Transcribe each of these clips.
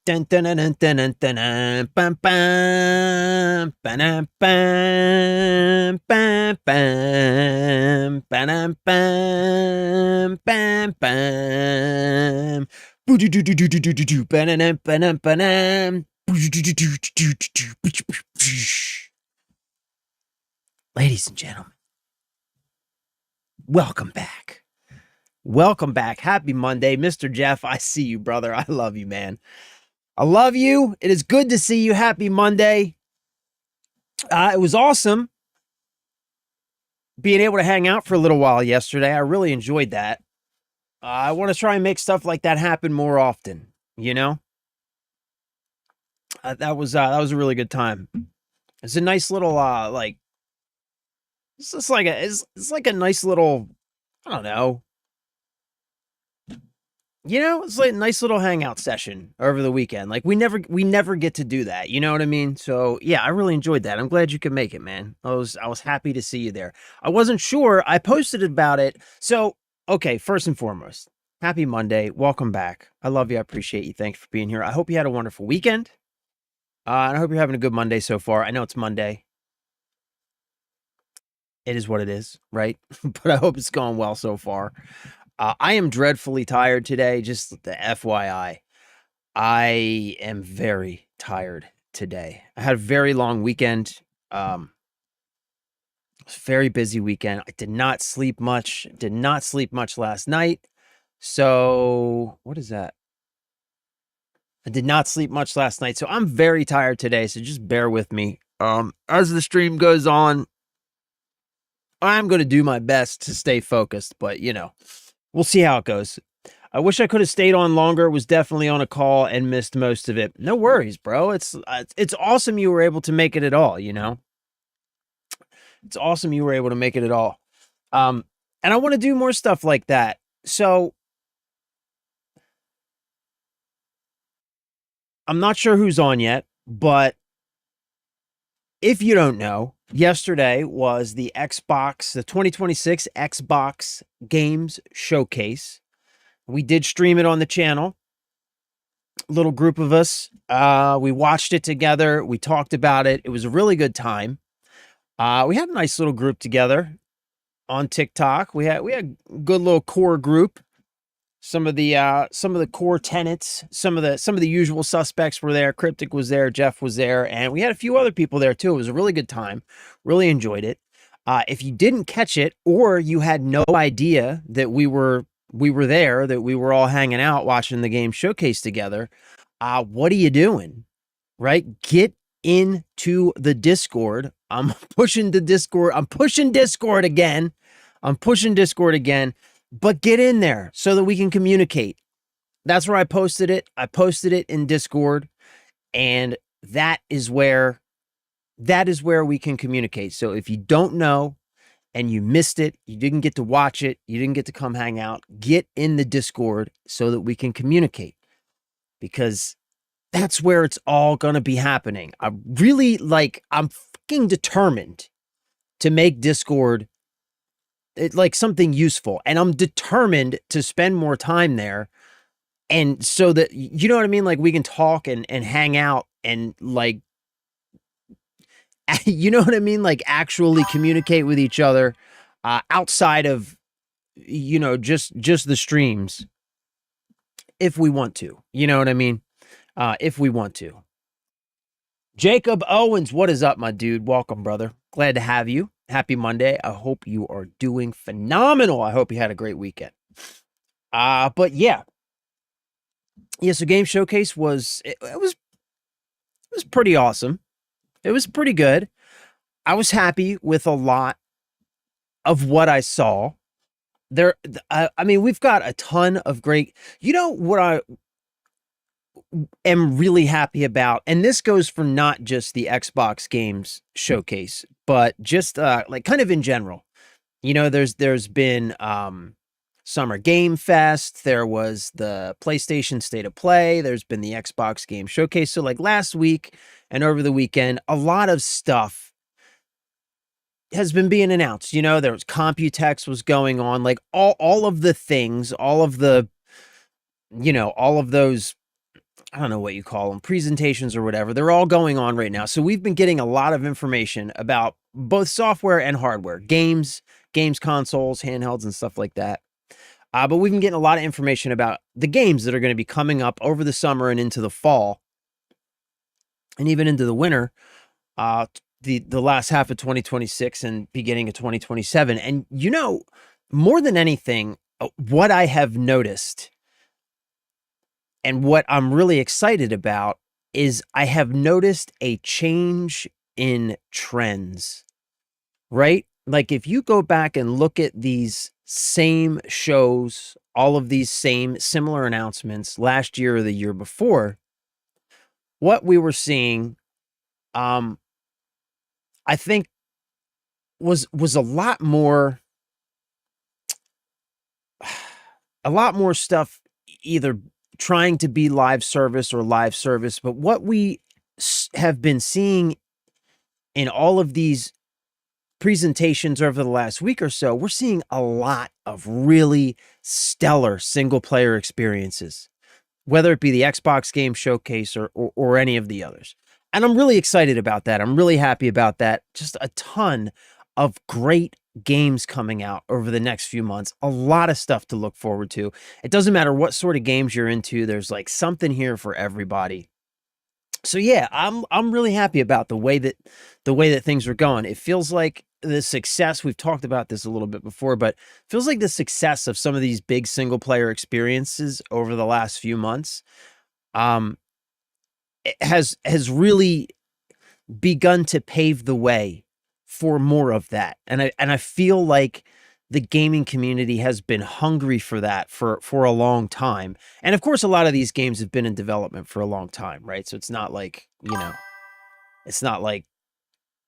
Dun, dun, dun, dun, dun, dun, dun, dun, bum, bum, ba-dum, bum, bum, bum, ba-dum, bum, bum, bum. Boo-doo-doo-doo-doo-doo-doo-doo, ba-dum, ba-dum, ba-dum. Ladies and gentlemen, welcome back. Welcome back. Happy Monday. Mr. Jeff, I see you, brother. I love you, man. I love you. It is good to see you. Happy Monday. It was awesome being able to hang out for a little while yesterday. I really enjoyed that. I want to try and make stuff like that happen more often. You know, that was a really good time. It's a nice little like it's just like it's like a nice little, I don't know. You know, it's like a nice little hangout session over the weekend. Like we never get to do that. You know what I mean? So yeah, I really enjoyed that. I'm glad you could make it, man. I was happy to see you there. I wasn't sure. I posted about it. So okay, first and foremost, happy Monday. Welcome back. I love you. I appreciate you. Thanks for being here. I hope you had a wonderful weekend. And I hope you're having a good Monday so far. I know it's Monday. It is what it is, right? But I hope it's going well so far. I am dreadfully tired today. Just the FYI. I am very tired today. I had a very long weekend. Very busy weekend. I did not sleep much. Did not sleep much last night. So, what is that? I did not sleep much last night. So, I'm very tired today. So, just bear with me. As the stream goes on, I'm going to do my best to stay focused, but you know, we'll see how it goes. I wish I could have stayed on longer. Was definitely on a call and missed most of it. No worries, bro. It's awesome you were able to make it at all, you know? It's awesome you were able to make it at all. And I want to do more stuff like that. So I'm not sure who's on yet, but if you don't know, yesterday was the 2026 Xbox Games Showcase. We did stream it on the channel. A little group of us. We watched it together. We talked about it. It was a really good time. We had a nice little group together on TikTok. We had a good little core group. Some of the core tenants, some of the usual suspects were there. Cryptic was there, Jeff was there, and we had a few other people there too. It was a really good time. Really enjoyed it. If you didn't catch it, or you had no idea that we were there, that we were all hanging out watching the game showcase together, what are you doing? Right? Get into the Discord. I'm pushing Discord again. But get in there so that we can communicate. That's where I posted it. I posted it in Discord, and that is where we can communicate. So if you don't know and you missed it, you didn't get to watch it, you didn't get to come hang out, get in the Discord so that we can communicate, because that's where it's all going to be happening. I'm fucking determined to make Discord like something useful, and I'm determined to spend more time there, and so that, you know what I mean, like we can talk and hang out and like you know what I mean, like actually communicate with each other outside of, you know, just the streams, if we want to, you know what I mean, if we want to. Jacob Owens, what is up, my dude? Welcome, brother. Glad to have you. Happy Monday. I hope you are doing phenomenal. I hope you had a great weekend. But yeah. Yeah, so Game Showcase was pretty awesome. It was pretty good. I was happy with a lot of what I saw. I mean, we've got a ton of great, you know what I am really happy about, and this goes for not just the Xbox Games Showcase, but just like kind of in general. You know, there's been Summer Game Fest, there was the PlayStation State of Play, there's been the Xbox Game Showcase. So like last week and over the weekend, a lot of stuff has been being announced. You know, there was Computex was going on, like all of the things, all of the, you know, all of those I don't know what you call them, presentations or whatever. They're all going on right now. So we've been getting a lot of information about both software and hardware, games consoles, handhelds, and stuff like that. But we've been getting a lot of information about the games that are going to be coming up over the summer and into the fall, and even into the winter, the last half of 2026 and beginning of 2027. And more than anything, what I have noticed and what I'm really excited about is I have noticed a change in trends, right? Like if you go back and look at these same shows, all of these same similar announcements last year or the year before, what we were seeing, I think was a lot more stuff either trying to be live service or live service. But what we have been seeing in all of these presentations over the last week or so, we're seeing a lot of really stellar single player experiences, whether it be the Xbox Game Showcase or any of the others. And I'm really excited about that. I'm really happy about that. Just a ton of great games coming out over the next few months. A lot of stuff to look forward to. It doesn't matter what sort of games you're into. There's like something here for everybody. So yeah, I'm really happy about the way that things are going. It feels like the success, we've talked about this a little bit before, but it feels like the success of some of these big single player experiences over the last few months it has really begun to pave the way for more of that. And I feel like the gaming community has been hungry for that for a long time. And of course, a lot of these games have been in development for a long time, right? So it's not like, it's not like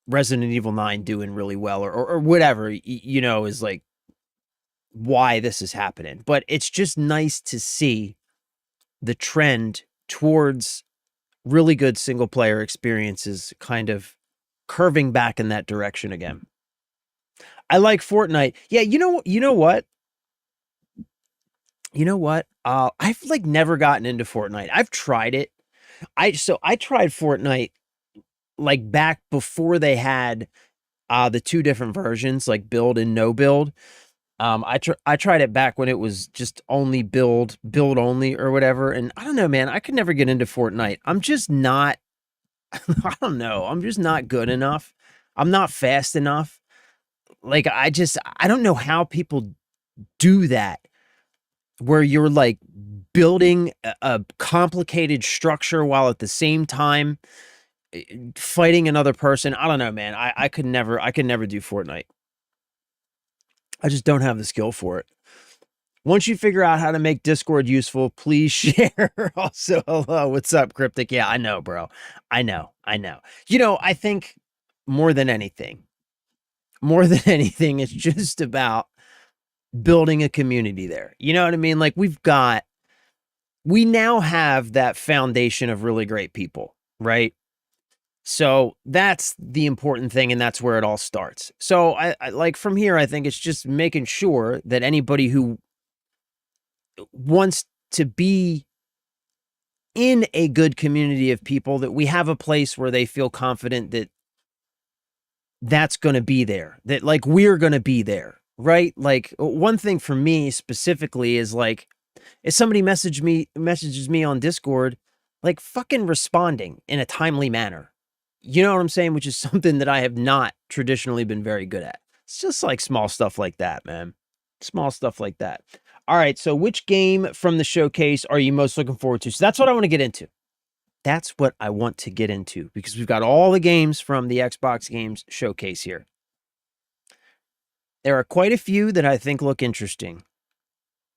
Resident Evil 9 doing really well or whatever, is like why this is happening. But it's just nice to see the trend towards really good single player experiences kind of curving back in that direction again. I like Fortnite. Yeah, you know what? I've like never gotten into Fortnite. I've tried it. I tried Fortnite like back before they had the two different versions, like build and no build. I tried it back when it was just only build only or whatever. And I don't know, man, I could never get into Fortnite. I'm just not, I don't know. I'm just not good enough. I'm not fast enough. Like, I don't know how people do that where you're like building a complicated structure while at the same time fighting another person. I don't know, man. I could never do Fortnite. I just don't have the skill for it. Once you figure out how to make Discord useful, please share. Also, hello, what's up, Cryptic? Yeah, I know, bro. I know. I think more than anything, it's just about building a community there. You know what I mean? Like we now have that foundation of really great people, right? So that's the important thing, and that's where it all starts. So I like from here, I think it's just making sure that anybody who wants to be in a good community of people, that we have a place where they feel confident that that's going to be there, that like we're going to be there, right? Like one thing for me specifically is like, if somebody messages me on Discord, like fucking responding in a timely manner. You know what I'm saying? Which is something that I have not traditionally been very good at. It's just like small stuff like that, man. Small stuff like that. All right. So which game from the showcase are you most looking forward to? So that's what I want to get into. That's what I want to get into because we've got all the games from the Xbox Games Showcase here. There are quite a few that I think look interesting,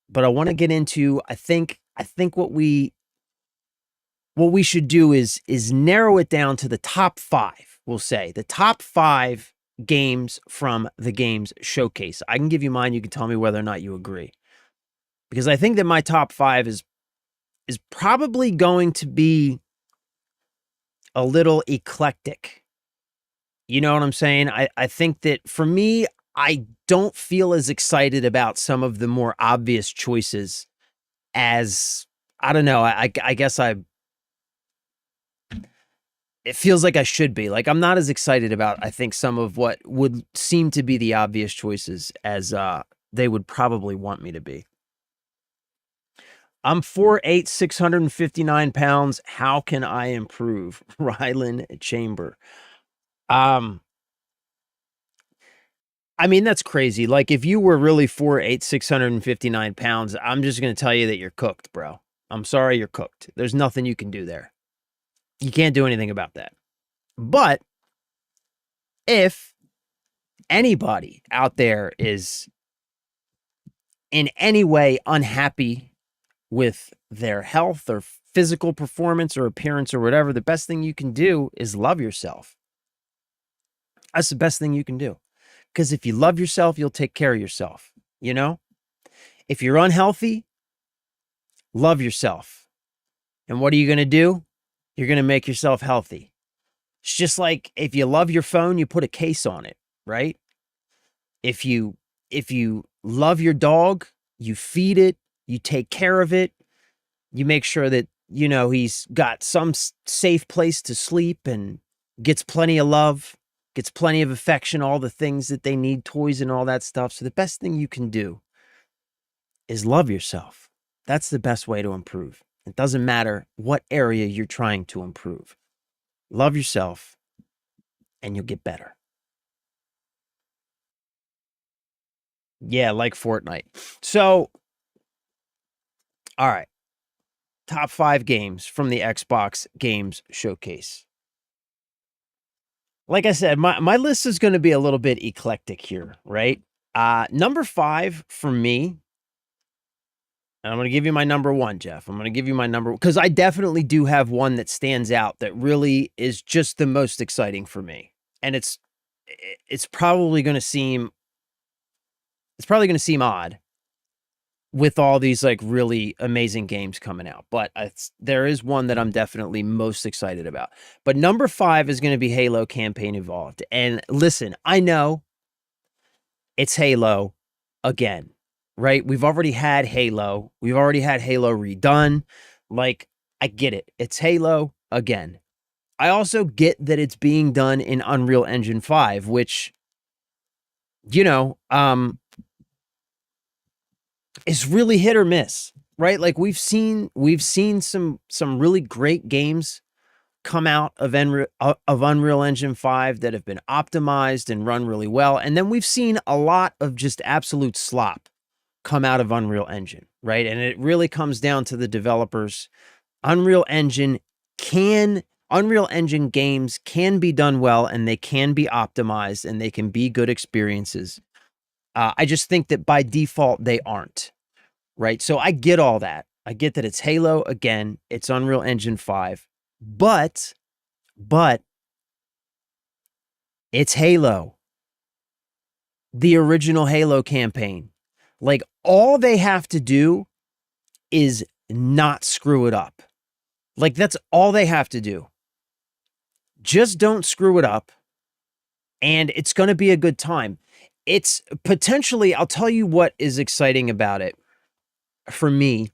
but I want to get into, I think what we should do is narrow it down to the top 5. We'll say the top 5 games from the Games Showcase. I can give you mine. You can tell me whether or not you agree, because I think that my top 5 is probably going to be a little eclectic. You know what I'm saying? I think that for me, I don't feel as excited about some of the more obvious choices as, I don't know. I guess I it feels like I should be. Like, I'm not as excited about, I think, some of what would seem to be the obvious choices as they would probably want me to be. I'm 4'8", 659 pounds. How can I improve? Rylan Chamber. I mean, that's crazy. Like, if you were really 4'8", 659 pounds, I'm just going to tell you that you're cooked, bro. I'm sorry, you're cooked. There's nothing you can do there. You can't do anything about that. But if anybody out there is in any way unhappy with their health or physical performance or appearance or whatever, the best thing you can do is love yourself. That's the best thing you can do. Because if you love yourself, you'll take care of yourself. You know, if you're unhealthy, love yourself. And what are you going to do? You're going to make yourself healthy. It's just like if you love your phone, you put a case on it, right? If you love your dog, you feed it, you take care of it, you make sure that, you know, he's got some safe place to sleep and gets plenty of love, gets plenty of affection, all the things that they need, toys and all that stuff. So the best thing you can do is love yourself. That's the best way to improve. It doesn't matter what area you're trying to improve. Love yourself and you'll get better. Yeah, like Fortnite. So, all right. Top 5 games from the Xbox Games Showcase. Like I said, my list is going to be a little bit eclectic here, right? Number 5 for me, and I'm going to give you my number 1, Jeff. I'm going to give you my number, because I definitely do have one that stands out that really is just the most exciting for me. And it's probably going to seem odd with all these like really amazing games coming out, but there is one that I'm definitely most excited about. But number 5 is going to be Halo Campaign Evolved. And listen, I know it's Halo again, right? We've already had Halo. We've already had Halo redone. Like, I get it. It's Halo again. I also get that it's being done in Unreal Engine 5, which, you know, is really hit or miss, right? Like we've seen some really great games come out of Unreal Engine 5 that have been optimized and run really well. And then we've seen a lot of just absolute slop come out of Unreal Engine, right? And it really comes down to the developers. Unreal Engine games can be done well, and they can be optimized, and they can be good experiences. I just think that by default, they aren't, right? So I get all that. I get that it's Halo again. It's Unreal Engine 5, but it's Halo, the original Halo campaign. Like, all they have to do is not screw it up. Like, that's all they have to do. Just don't screw it up, and it's going to be a good time. It's potentially, I'll tell you what is exciting about it for me,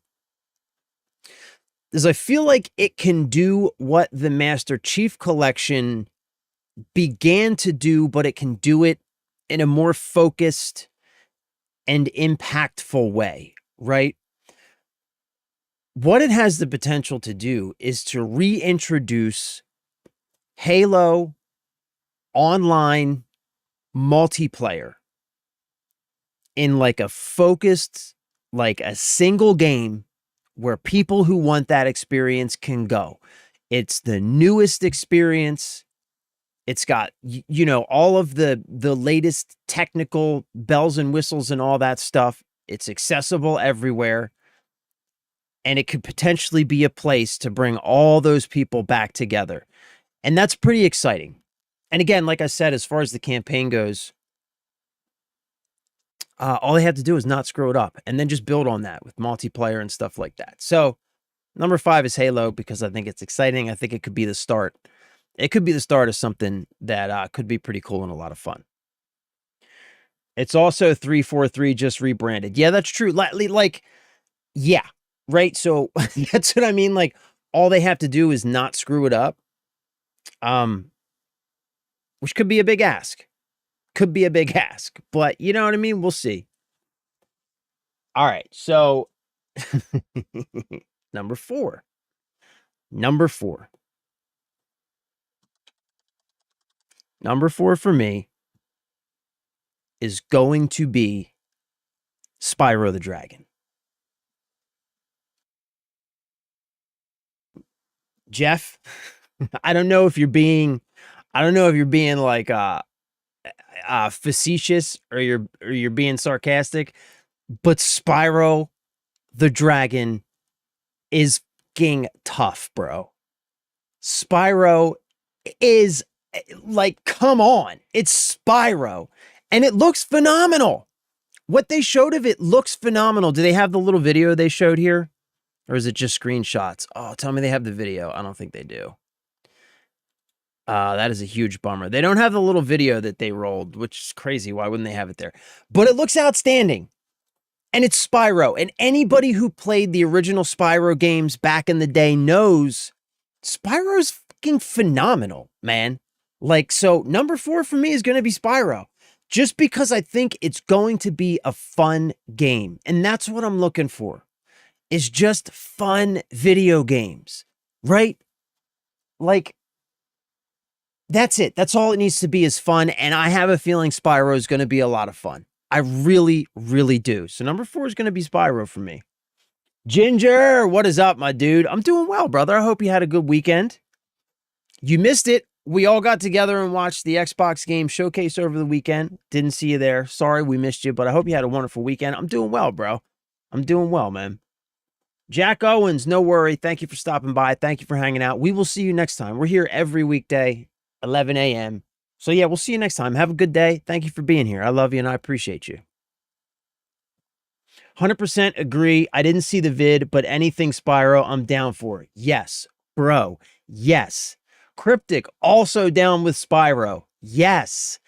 is I feel like it can do what the Master Chief Collection began to do, but it can do it in a more focused and impactful way, right? What it has the potential to do is to reintroduce Halo online multiplayer in like a focused, like a single game where people who want that experience can go. It's the newest experience. It's got, you know, all of the latest technical bells and whistles and all that stuff. It's accessible everywhere. And it could potentially be a place to bring all those people back together. And that's pretty exciting. And again, like I said, as far as the campaign goes, all they have to do is not screw it up and then just build on that with multiplayer and stuff like that. So number 5 is Halo, because I think it's exciting. I think it could be the start. It could be the start of something that could be pretty cool and a lot of fun. It's also 343 just rebranded. Yeah, that's true. Like, yeah, right. So that's what I mean. Like, all they have to do is not screw it up, Which could be a big ask. Could be a big ask, but you know what I mean? We'll see. All right, so number 4. Number 4. Number 4 for me is going to be Spyro the Dragon. Jeff, I don't know if you're being like facetious or you're being sarcastic, but Spyro the Dragon is fucking tough, bro. Spyro is like, come on, it's Spyro, and it looks phenomenal. What they showed of it looks phenomenal. Do they have the little video they showed here? Or is it just screenshots? Oh, tell me they have the video. I don't think they do. That is a huge bummer. They don't have the little video that they rolled, which is crazy. Why wouldn't they have it there? But it looks outstanding. And it's Spyro. And anybody who played the original Spyro games back in the day knows Spyro's fucking phenomenal, man. Like, so number 4 for me is going to be Spyro. Just because I think it's going to be a fun game. And that's what I'm looking for. Is just fun video games, right? Like, that's it. That's all it needs to be, is fun. And I have a feeling Spyro is going to be a lot of fun. I really, really do. So number 4 is going to be Spyro for me. Ginger, what is up, my dude? I'm doing well, brother. I hope you had a good weekend. You missed it. We all got together and watched the Xbox game showcase over the weekend. Didn't see you there. Sorry we missed you, but I hope you had a wonderful weekend. I'm doing well, bro. I'm doing well, man. Jack Owens, no worry. Thank you for stopping by. Thank you for hanging out. We will see you next time. We're here every weekday, 11 a.m. So yeah, we'll see you next time. Have a good day. Thank you for being here. I love you and I appreciate you. 100% agree. I didn't see the vid, but anything Spyro, I'm down for. Yes, bro. Yes. Cryptic, also down with Spyro. Yes.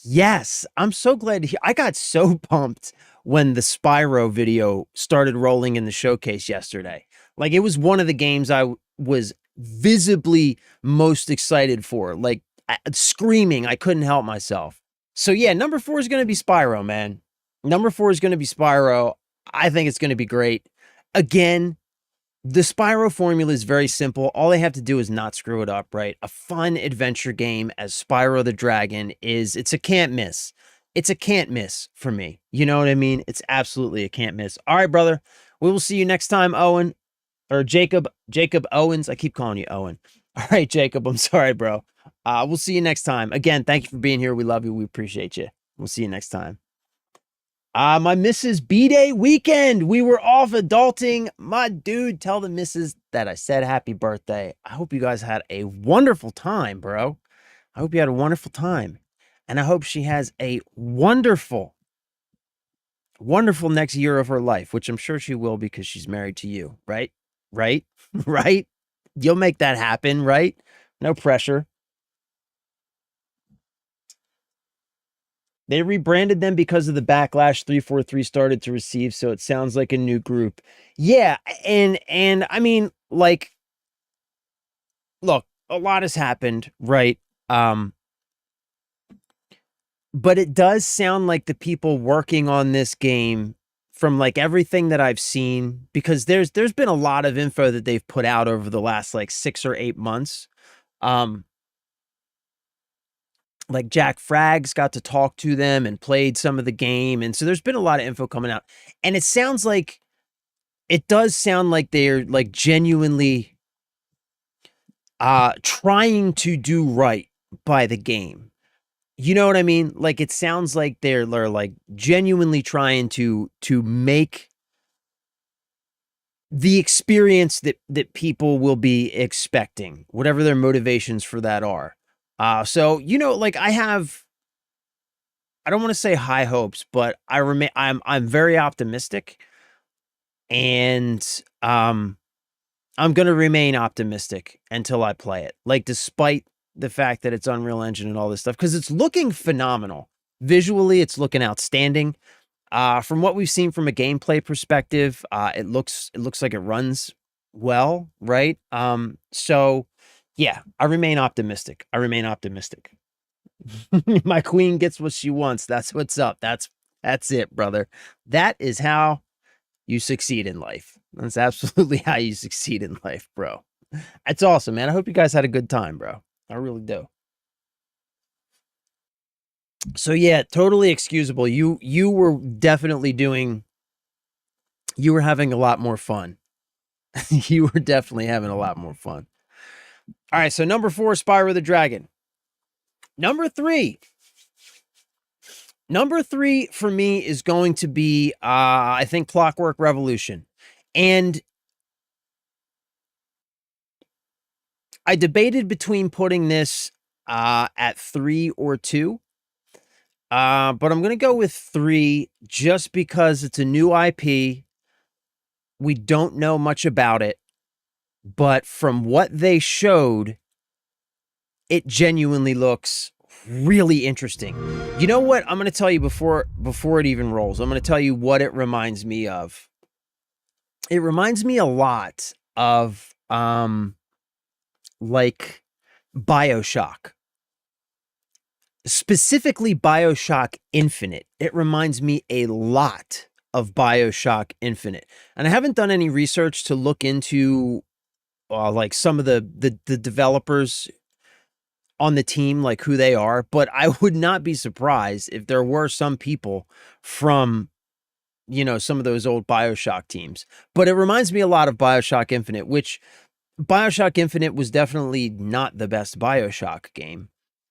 Yes. I'm so glad to hear. I got so pumped when the Spyro video started rolling in the showcase yesterday. Like, it was one of the games I was visibly most excited for. Like, screaming. I couldn't help myself. So yeah, number 4 is going to be Spyro, man. Number 4 is going to be Spyro. I think it's going to be great. Again, the Spyro formula is very simple. All they have to do is not screw it up, right? A fun adventure game as Spyro the Dragon it's a can't miss. It's a can't miss for me. You know what I mean? It's absolutely a can't miss. All right, brother. We will see you next time, Owen. Or Jacob Owens. I keep calling you Owen. All right, Jacob. I'm sorry, bro. We'll see you next time. Again, thank you for being here. We love you. We appreciate you. We'll see you next time. My missus B-Day weekend. We were off adulting. My dude, tell the missus that I said happy birthday. I hope you guys had a wonderful time, bro. I hope you had a wonderful time. And I hope she has a wonderful, wonderful next year of her life, which I'm sure she will because she's married to you, right? Right? Right? You'll make that happen, right? No pressure. They rebranded them because of the backlash 343 started to receive, so it sounds like a new group. Yeah, and I mean, like, look, a lot has happened, right? But it does sound like the people working on this game, from like everything that I've seen, because there's been a lot of info that they've put out over the last like 6 or 8 months. Like Jack Frags got to talk to them and played some of the game. And so there's been a lot of info coming out. And it does sound like they're like genuinely trying to do right by the game. You know what I mean? Like, it sounds like they're like genuinely trying to make the experience that people will be expecting, whatever their motivations for that are. So, you know, like, I don't want to say high hopes, but I'm very optimistic, and I'm going to remain optimistic until I play it. Like, despite the fact that it's Unreal Engine and all this stuff, because it's looking phenomenal. Visually, it's looking outstanding. From what we've seen from a gameplay perspective, it looks like it runs well, right? So Yeah, I remain optimistic. I remain optimistic. My queen gets what she wants. That's what's up. That's it, brother. That is how you succeed in life. That's absolutely how you succeed in life, bro. It's awesome, man. I hope you guys had a good time, bro. I really do. So yeah, totally excusable. You were definitely doing you were having a lot more fun. You were definitely having a lot more fun. All right, so number 4, Spyro the Dragon. Number 3. Number 3 for me is going to be I think Clockwork Revolution. And I debated between putting this at 3 or 2. But I'm going to go with 3 just because it's a new IP. We don't know much about it, but from what they showed, it genuinely looks really interesting. You know what? I'm going to tell you before it even rolls. I'm going to tell you what it reminds me of. It reminds me a lot of like BioShock. Specifically BioShock Infinite. It reminds me a lot of BioShock Infinite. And I haven't done any research to look into like some of the developers on the team, like who they are, but I would not be surprised if there were some people from, you know, some of those old BioShock teams. But it reminds me a lot of BioShock Infinite, which BioShock Infinite was definitely not the best BioShock game.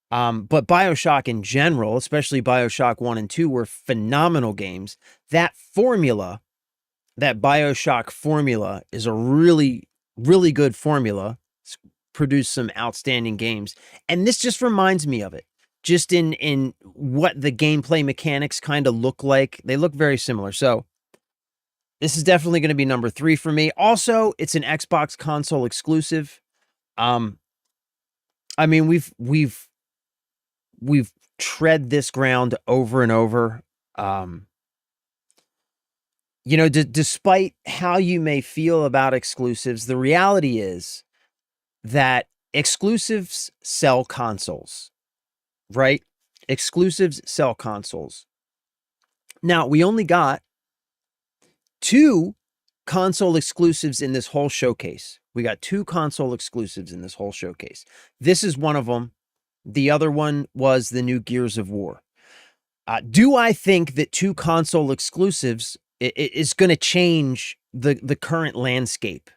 But BioShock in general, especially BioShock 1 and 2, were phenomenal games. That formula, that BioShock formula, is a really, really good formula. It's produced some outstanding games. And this just reminds me of it. Just in what the gameplay mechanics kind of look like. They look very similar. So this is definitely going to be number 3 for me. Also, it's an Xbox console exclusive. I mean, we've tread this ground over and over. You know, despite how you may feel about exclusives, the reality is that exclusives sell consoles, right? Exclusives sell consoles. Now, we only got 2 console exclusives in this whole showcase. We got 2 console exclusives in this whole showcase. This is one of them. The other one was the new Gears of War. Do I think that 2 console exclusives is going to change the current landscape,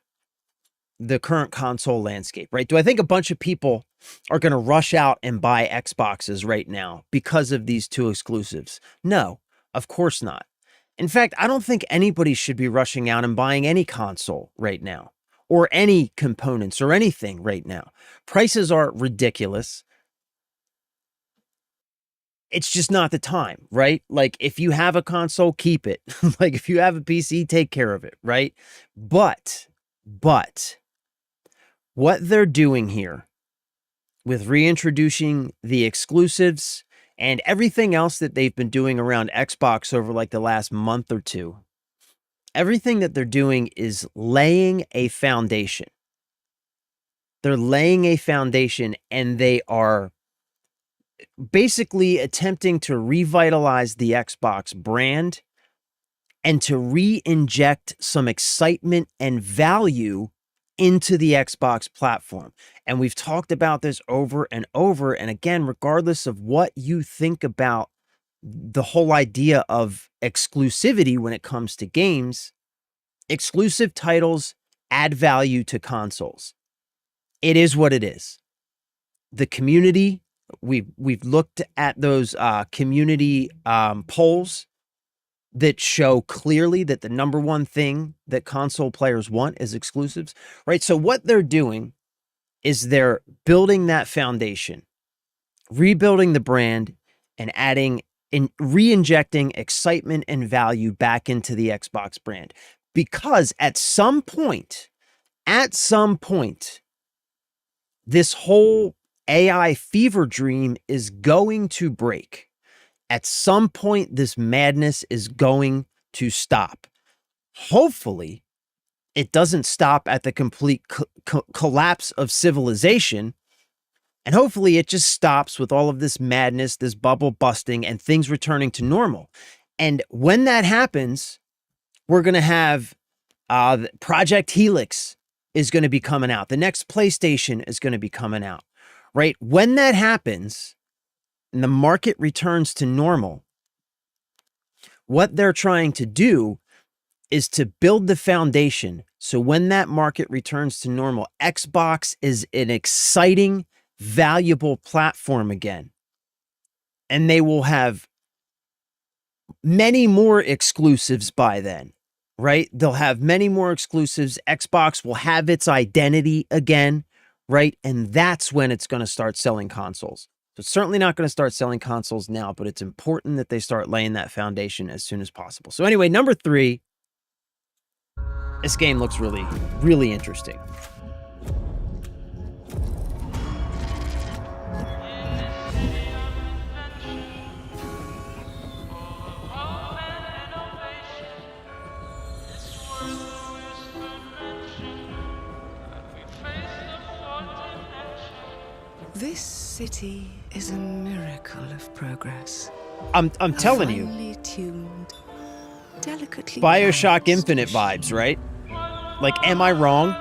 the current console landscape, right? Do I think a bunch of people are going to rush out and buy Xboxes right now because of these 2 exclusives? No, of course not. In fact, I don't think anybody should be rushing out and buying any console right now or any components or anything right now. Prices are ridiculous. It's just not the time, right? Like if you have a console, keep it. Like if you have a PC, take care of it, right? But what they're doing here with reintroducing the exclusives and everything else that they've been doing around Xbox over like the last month or 2, everything that they're doing is laying a foundation. They're laying a foundation and they are basically attempting to revitalize the Xbox brand and to re-inject some excitement and value into the Xbox platform. And we've talked about this over and over. And again, regardless of what you think about the whole idea of exclusivity when it comes to games, exclusive titles add value to consoles. It is what it is. The community, we've looked at those community polls that show clearly that the number one thing that console players want is exclusives, right? So what they're doing is they're building that foundation, rebuilding the brand, and adding and re-injecting excitement and value back into the Xbox brand. Because at some point, this whole AI fever dream is going to break. At some point, this madness is going to stop. Hopefully, it doesn't stop at the complete collapse of civilization. And hopefully it just stops with all of this madness, this bubble busting, and things returning to normal. And when that happens, we're going to have Project Helix is going to be coming out. The next PlayStation is going to be coming out, right? When that happens and the market returns to normal, what they're trying to do is to build the foundation. So when that market returns to normal, Xbox is an exciting, valuable platform again. And they will have many more exclusives by then, right? They'll have many more exclusives. Xbox will have its identity again, right? And that's when it's going to start selling consoles. So it's certainly not going to start selling consoles now, but it's important that they start laying that foundation as soon as possible. So anyway, number 3, this game looks really, really interesting. This city is a miracle of progress. I'm telling you, Finely tuned, delicately BioShock balanced Infinite vibes, right? Like, am I wrong?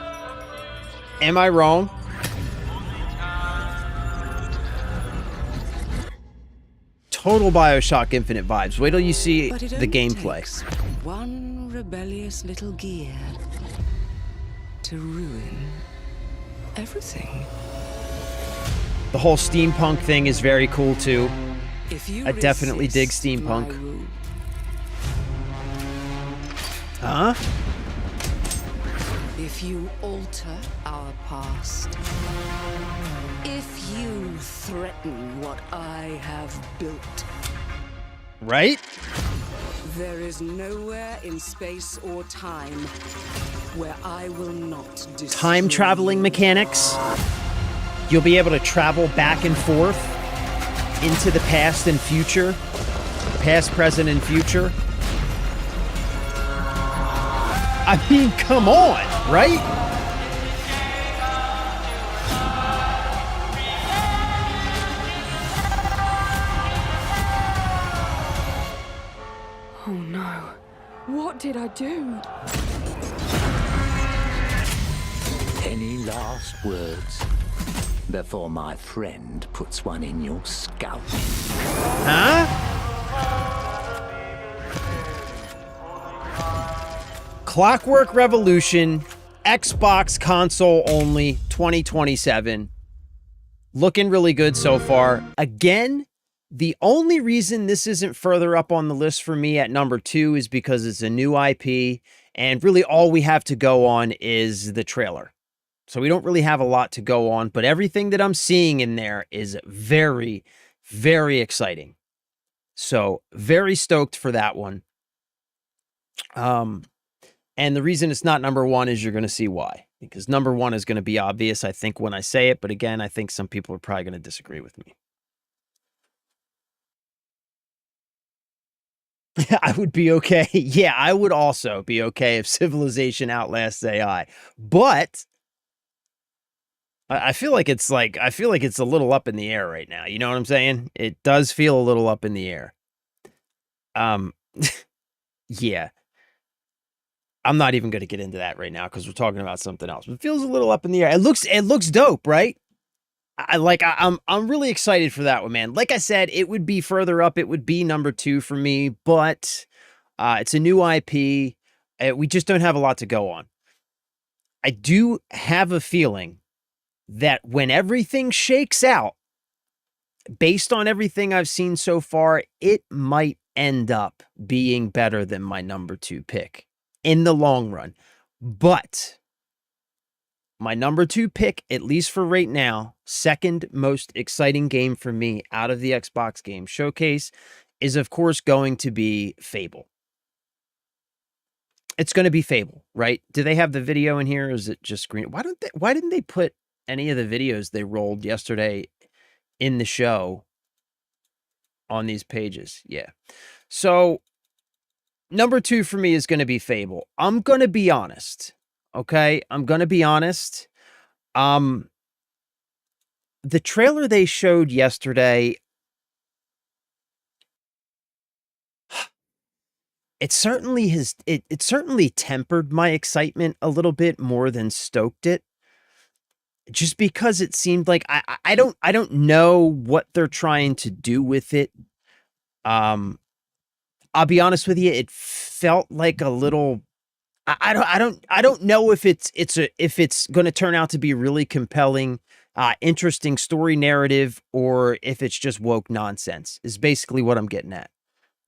Am I wrong? Total BioShock Infinite vibes. Wait till you see But it the only gameplay. takes one rebellious little gear to ruin everything. The whole steampunk thing is very cool too. If you I definitely dig resist steampunk. my rule, Huh? if you alter our past, if you threaten what I have built, Right? there is nowhere in space or time where I will not destroy Time traveling you. mechanics. You'll be able to travel back and forth into the past and future. Past, present, and future. I mean, come on, right? Oh no. What did I do? Any last words before my friend puts one in your scalp? Huh? Clockwork Revolution, Xbox console only, 2027. Looking really good so far. Again, the only reason this isn't further up on the list for me at number 2 is because it's a new IP, and really all we have to go on is the trailer. So we don't really have a lot to go on, but everything that I'm seeing in there is very, very exciting. So very stoked for that one. And the reason it's not number 1 is you're going to see why. Because number 1 is going to be obvious, I think, when I say it. But again, I think some people are probably going to disagree with me. I would be okay. Yeah, I would also be okay if Civilization outlasts AI. But I feel like it's a little up in the air right now. You know what I'm saying? It does feel a little up in the air. Yeah. I'm not even going to get into that right now because we're talking about something else. But it feels a little up in the air. It looks dope, right? I'm really excited for that one, man. Like I said, it would be further up. It would be number 2 for me, but it's a new IP. We just don't have a lot to go on. I do have a feeling that when everything shakes out, based on everything I've seen so far, it might end up being better than my number 2 pick in the long run. But my number 2 pick, at least for right now, second most exciting game for me out of the Xbox Game Showcase is, of course, going to be Fable. It's going to be Fable, right? Do they have the video in here? Or is it just screen? Why didn't they put any of the videos they rolled yesterday in the show on these pages? Yeah. So number 2 for me is going to be Fable. I'm going to be honest. okay? I'm going to be honest. The trailer they showed yesterday, it certainly has it certainly tempered my excitement a little bit more than stoked it. Just because it seemed like I don't know what they're trying to do with it. I'll be honest with you, it felt like a little I don't know if it's going to turn out to be really compelling, interesting story narrative, or if it's just woke nonsense, is basically what I'm getting at.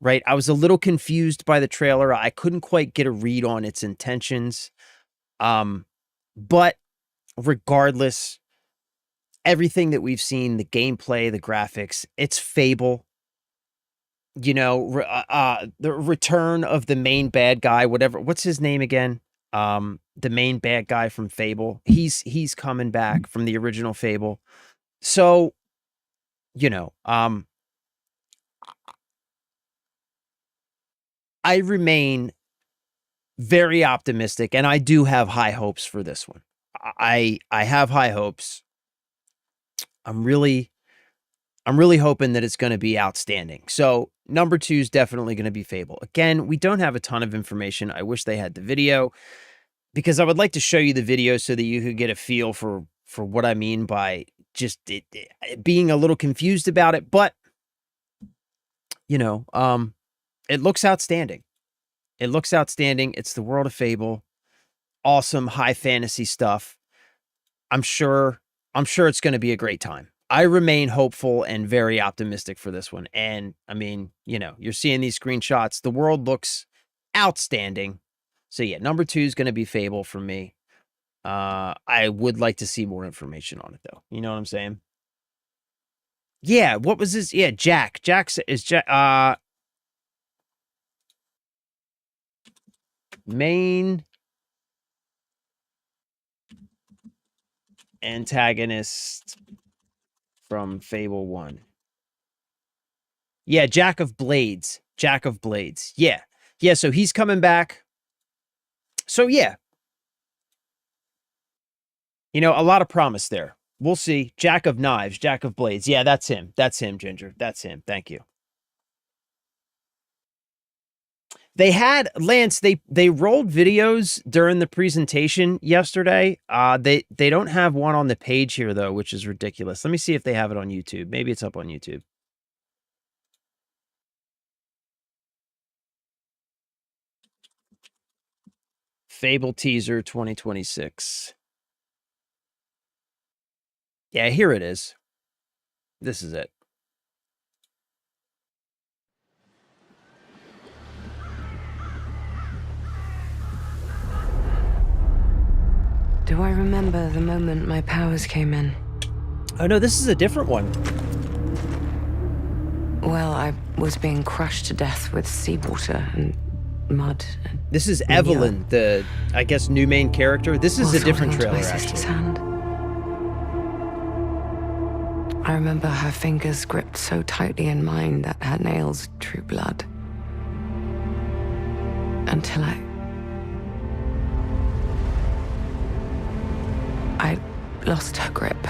Right? I was a little confused by the trailer. I couldn't quite get a read on its intentions. But regardless, everything that we've seen, the gameplay, the graphics, it's Fable. You know, the return of the main bad guy, what's his name again? The main bad guy from Fable. He's coming back from the original Fable. So, you know, I remain very optimistic, and I do have high hopes for this one. I have high hopes. I'm really hoping that it's going to be outstanding. So number 2 is definitely going to be Fable. Again, we don't have a ton of information. I wish they had the video, because I would like to show you the video so that you could get a feel for what I mean by just it being a little confused about it. But, you know, it looks outstanding. It looks outstanding. It's the world of Fable. Awesome high fantasy stuff. I'm sure it's going to be a great time. I remain hopeful and very optimistic for this one. And I mean, you know, you're seeing these screenshots. The world looks outstanding. So yeah, number 2 is going to be Fable for me. I would like to see more information on it though. You know what I'm saying? Yeah. What was this? Yeah. Jack is Jack, main antagonist from Fable 1. Yeah, Jack of Blades. Yeah. Yeah, so he's coming back. So yeah. You know, a lot of promise there. We'll see. Jack of Knives, Jack of Blades. Yeah, that's him. That's him, Ginger. That's him. Thank you. They had, Lance, they rolled videos during the presentation yesterday. They don't have one on the page here, though, which is ridiculous. Let me see if they have it on YouTube. Maybe it's up on YouTube. Fable teaser 2026. Yeah, here it is. This is it. Do I remember the moment my powers came in? Oh no, this is a different one. Well, I was being crushed to death with seawater and mud. And this is Evelyn, the, I guess, new main character. This is a different trailer, my sister's hand. I remember her fingers gripped so tightly in mine that her nails drew blood. Until I lost her grip.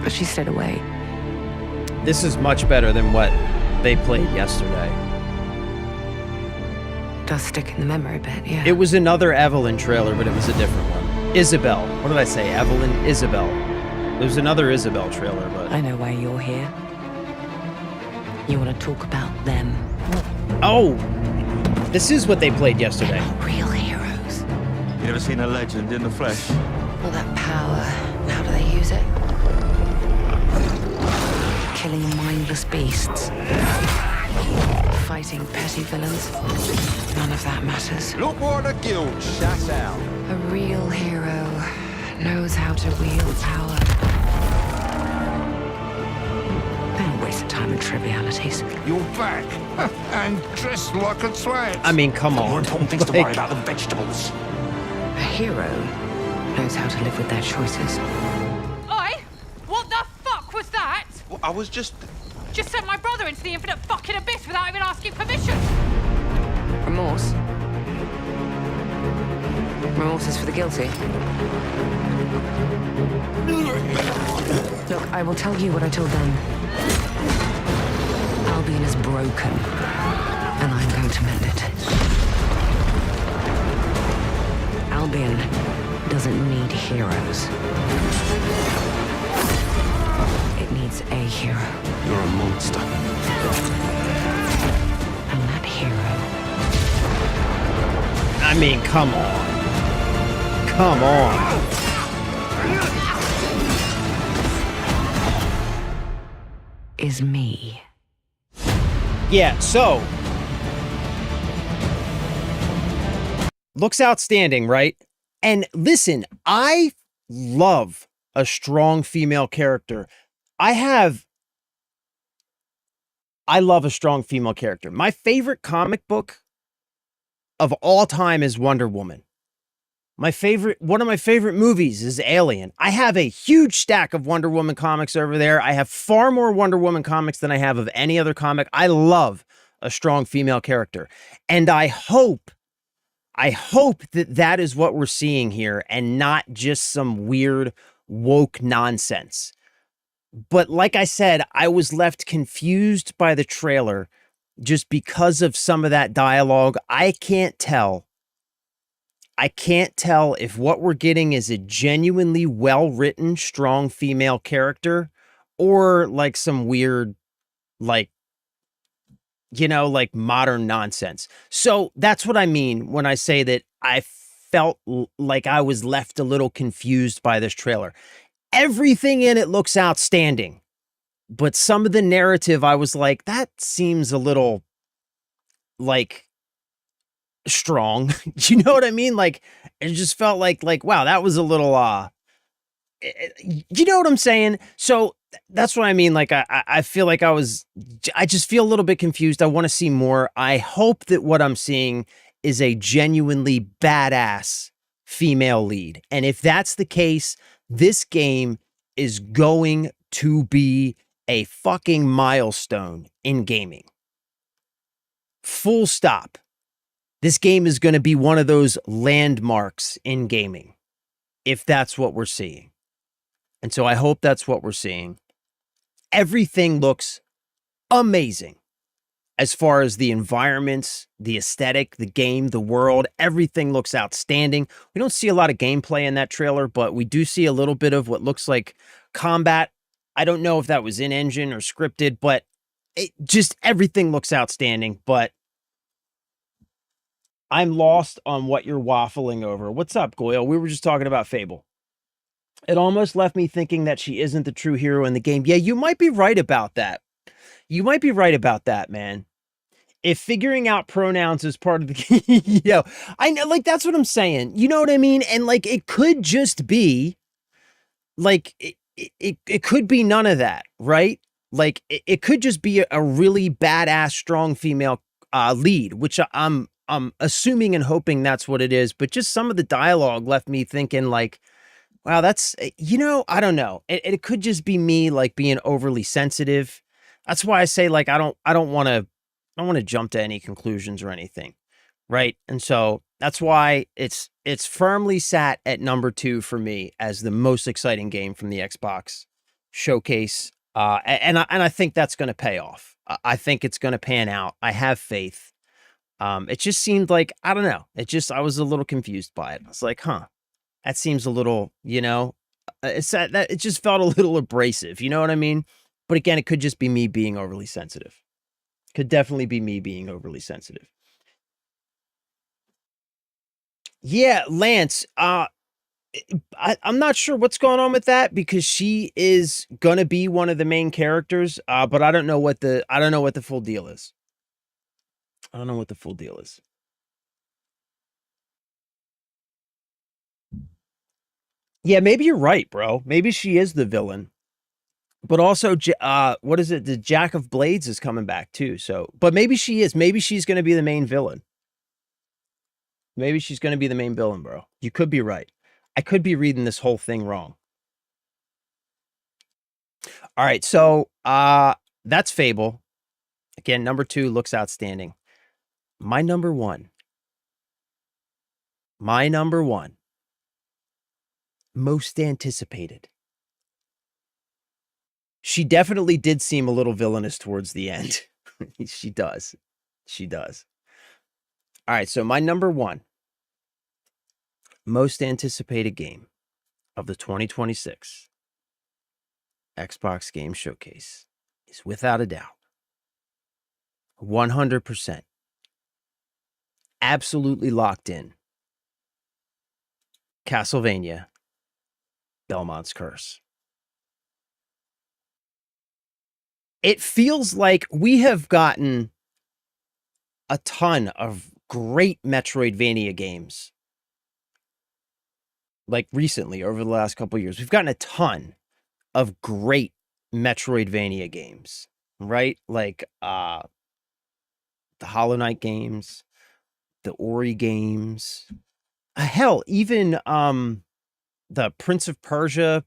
But she stayed away. This is much better than what they played yesterday. Does stick in the memory a bit, yeah. It was another Evelyn trailer, but it was a different one. Isabel. What did I say? Evelyn? Isabel. There was another Isabel trailer, but... I know why you're here. You want to talk about them. Oh! This is what they played yesterday. They're not real heroes. You ever seen a legend in the flesh? All that power, how do they use it? Killing mindless beasts. Fighting petty villains. None of that matters. Look what the guild shut out. A real hero knows how to wield power. Don't waste time on trivialities. You're back and dressed like a twat. I mean, come on. More important things to worry about than vegetables. A hero knows how to live with their choices. Oi! What the fuck was that? Well, I was just... Just sent my brother into the infinite fucking abyss without even asking permission. Remorse? Remorse is for the guilty. Look, I will tell you what I told them. Albion is broken, and I'm going to mend it. Albion doesn't need heroes. It needs a hero. You're a monster. And that hero I mean, come on. Come on. is me. Yeah, so looks outstanding, right? And listen, I love a strong female character. I love a strong female character. My favorite comic book of all time is Wonder Woman. One of my favorite movies is Alien. I have a huge stack of Wonder Woman comics over there. I have far more Wonder Woman comics than I have of any other comic. I love a strong female character. And I hope that that is what we're seeing here and not just some weird woke nonsense. But like I said, I was left confused by the trailer just because of some of that dialogue. I can't tell if what we're getting is a genuinely well-written, strong female character or like some weird, like modern nonsense. So that's what I mean when I say that I felt like I was left a little confused by this trailer. Everything in it looks outstanding, but some of the narrative, I was like, that seems a little like strong. You know what I mean? Like, it just felt like, wow, that was a little, you know what I'm saying? So that's what I mean. Like, I feel like I just feel a little bit confused. I want to see more. I hope that what I'm seeing is a genuinely badass female lead. And if that's the case, this game is going to be a fucking milestone in gaming. Full stop. This game is going to be one of those landmarks in gaming, if that's what we're seeing. And so I hope that's what we're seeing. Everything looks amazing as far as the environments, the aesthetic, the game, the world. Everything looks outstanding. We don't see a lot of gameplay in that trailer, but we do see a little bit of what looks like combat. I don't know if that was in engine or scripted, but everything looks outstanding. But I'm lost on what you're waffling over. What's up, Goyle? We were just talking about Fable. It almost left me thinking that she isn't the true hero in the game. Yeah, you might be right about that. You might be right about that, man. If figuring out pronouns is part of the I know, like, that's what I'm saying. You know what I mean? And like, it could just be like, it could be none of that, right? Like, it could just be a really badass, strong female lead, which I'm assuming and hoping that's what it is. But just some of the dialogue left me thinking like, wow, that's, I don't know. It could just be me like being overly sensitive. That's why I say like, I don't want to jump to any conclusions or anything. Right. And so that's why it's firmly sat at number 2 for me as the most exciting game from the Xbox showcase. And I think that's going to pay off. I think it's going to pan out. I have faith. It just seemed like, I don't know. I was a little confused by it. I was like, huh, that seems a little, it just felt a little abrasive. You know what I mean? But again, it could just be me being overly sensitive. Could definitely be me being overly sensitive. Yeah, Lance, I'm not sure what's going on with that because she is gonna be one of the main characters, but I don't know what the full deal is. I don't know what the full deal is. Yeah, maybe you're right, bro. Maybe she is the villain. But also, what is it? The Jack of Blades is coming back too. So, but maybe she is. Maybe she's going to be the main villain. Maybe she's going to be the main villain, bro. You could be right. I could be reading this whole thing wrong. All right, so that's Fable. Again, number 2 looks outstanding. My number one. My number one. Most anticipated. She definitely did seem a little villainous towards the end. She does. She does. All right, so my number one most anticipated game of the 2026 Xbox Game Showcase is without a doubt 100% absolutely locked in Castlevania Belmont's Curse. It feels like we have gotten a ton of great Metroidvania games. Like recently, over the last couple of years, we've gotten a ton of great Metroidvania games, right? Like the Hollow Knight games, the Ori games, hell, even the Prince of Persia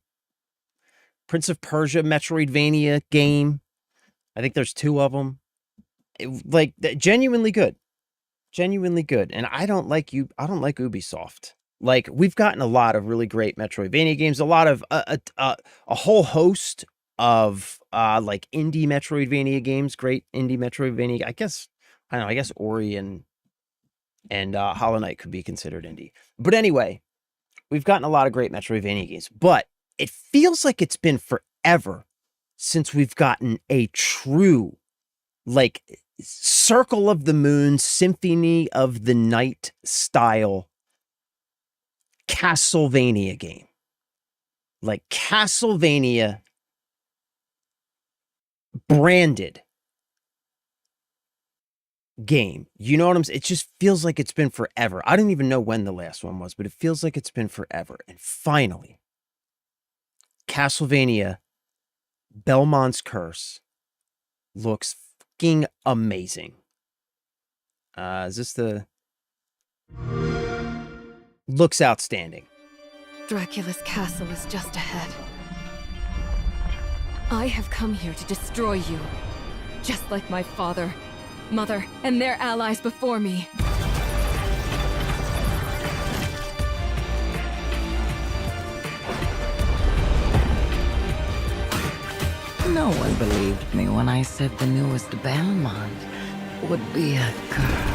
Metroidvania game. I think there's 2 of them. Genuinely good. Genuinely good. And I don't like Ubisoft. Like, we've gotten a lot of really great Metroidvania games, a lot of a whole host of like indie Metroidvania games, great indie Metroidvania. I guess Ori and Hollow Knight could be considered indie. But anyway, we've gotten a lot of great Metroidvania games, but it feels like it's been forever since we've gotten a true, like, Circle of the Moon, Symphony of the Night style Castlevania game. Like Castlevania branded game. You know what I'm saying? It just feels like it's been forever. I don't even know when the last one was, but it feels like it's been forever. And finally, Castlevania Belmont's Curse looks fucking amazing. Is this the... Looks outstanding. Dracula's castle is just ahead. I have come here to destroy you, just like my father, mother, and their allies before me. No one believed me when I said the newest Belmont would be a girl.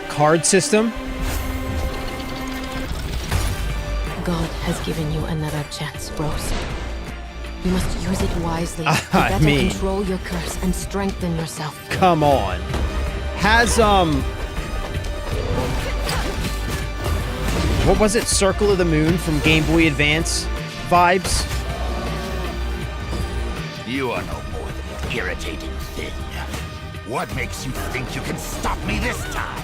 Card system. God has given you another chance, Rose. You must use it wisely to I better mean, control your curse and strengthen yourself. Come on. Has what was it? Circle of the Moon from Game Boy Advance vibes? You are no more than an irritating thing. What makes you think you can stop me this time?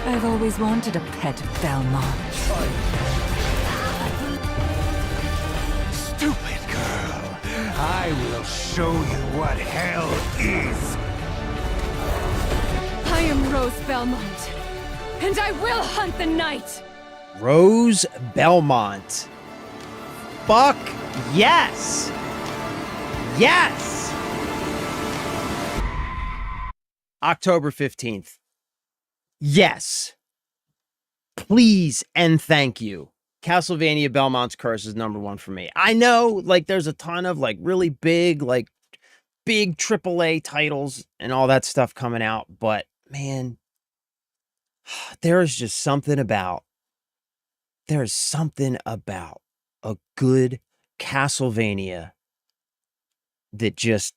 I've always wanted a pet Belmont. Stupid girl. I will show you what hell is. I am Rose Belmont, and I will hunt the night! Rose Belmont. Fuck yes! Yes! October 15th. Yes. Please and thank you. Castlevania Belmont's Curse is number 1 for me. I know, like, there's a ton of, like, really big, like, big AAA titles and all that stuff coming out, but, man, there is something about a good Castlevania that just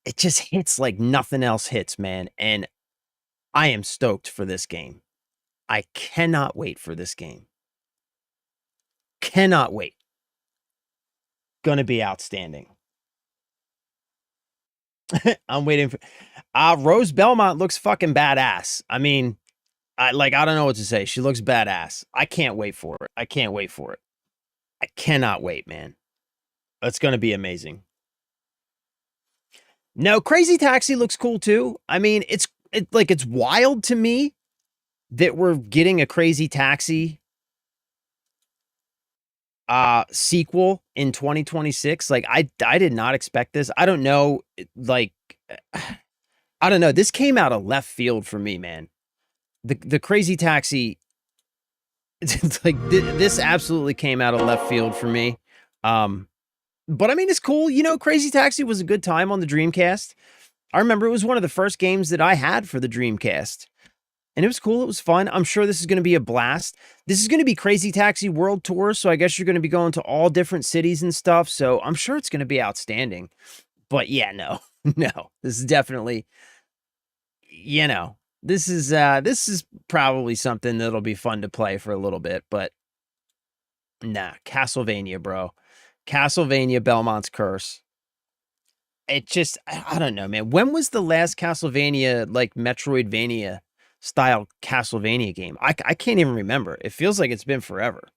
hits like nothing else hits, man. And I am stoked for this game. I cannot wait for this game. Cannot wait. Gonna be outstanding. I'm waiting for... Rose Belmont looks fucking badass. I mean, I don't know what to say. She looks badass. I can't wait for it. I can't wait for it. I cannot wait, man. It's gonna be amazing. No, Crazy Taxi looks cool too. I mean, it's wild to me that we're getting a Crazy Taxi sequel in 2026. Like I did not expect this. I don't know, like I don't know. This came out of left field for me, man. The Crazy Taxi, it's like this absolutely came out of left field for me. But I mean, it's cool. You know, Crazy Taxi was a good time on the Dreamcast. I remember it was one of the first games that I had for the Dreamcast. And it was cool. It was fun. I'm sure this is going to be a blast. This is going to be Crazy Taxi World Tour. So I guess you're going to be going to all different cities and stuff. So I'm sure it's going to be outstanding. But yeah, no, no, this is definitely, you know, this is probably something that'll be fun to play for a little bit. But nah, Castlevania, bro. Castlevania Belmont's Curse. It just, I don't know, man. When was the last Castlevania, like Metroidvania style Castlevania game? I can't even remember. It feels like it's been forever.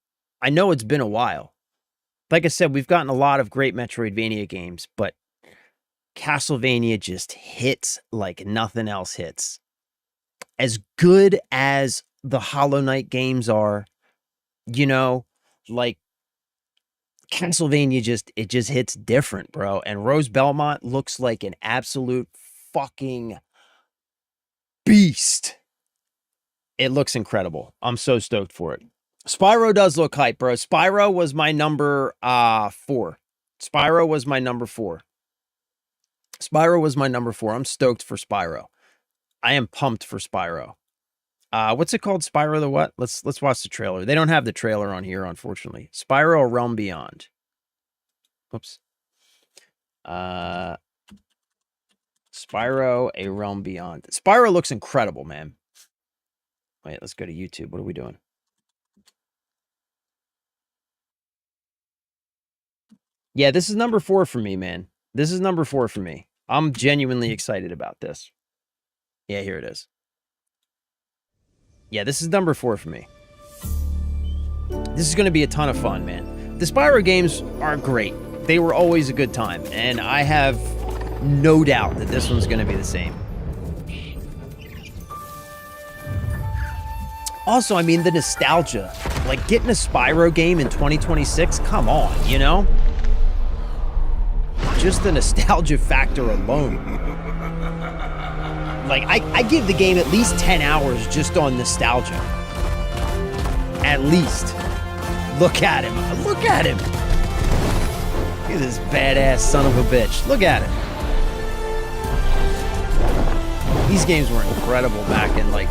I know it's been a while. Like I said, we've gotten a lot of great Metroidvania games, but Castlevania just hits like nothing else hits. As good as the Hollow Knight games are, you know, like Castlevania just hits different, bro. And Rose Belmont looks like an absolute fucking beast. It looks incredible. I'm so stoked for it. Spyro does look hype, bro. Spyro was my number 4. Spyro was my number 4. Spyro was my number 4. I'm stoked for Spyro. I am pumped for Spyro. What's it called? Spyro the what? Let's watch the trailer. They don't have the trailer on here, unfortunately. Spyro A Realm Beyond. Oops. Spyro A Realm Beyond. Spyro looks incredible, man. Wait, let's go to YouTube. What are we doing? Yeah, this is number 4 for me, man. This is number 4 for me. I'm genuinely excited about this. Yeah, here it is. Yeah, this is number 4 for me. This is going to be a ton of fun, man. The Spyro games are great. They were always a good time, and I have no doubt that this one's going to be the same. Also, I mean, the nostalgia. Like, getting a Spyro game in 2026, come on, you know? Just the nostalgia factor alone. Like, I give the game at least 10 hours just on nostalgia. At least. Look at him. Look at him. Look at this badass son of a bitch. Look at him. These games were incredible back in, like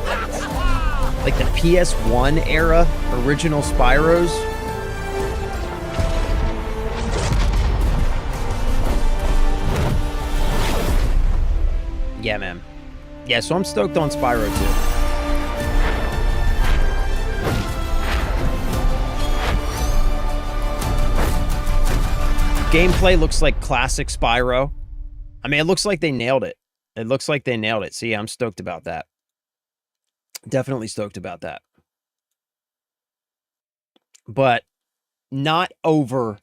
the PS1 era, original Spyros. Yeah, man. Yeah, so I'm stoked on Spyro too. Gameplay looks like classic Spyro. I mean, it looks like they nailed it. It looks like they nailed it. So yeah, I'm stoked about that. Definitely stoked about that. But not over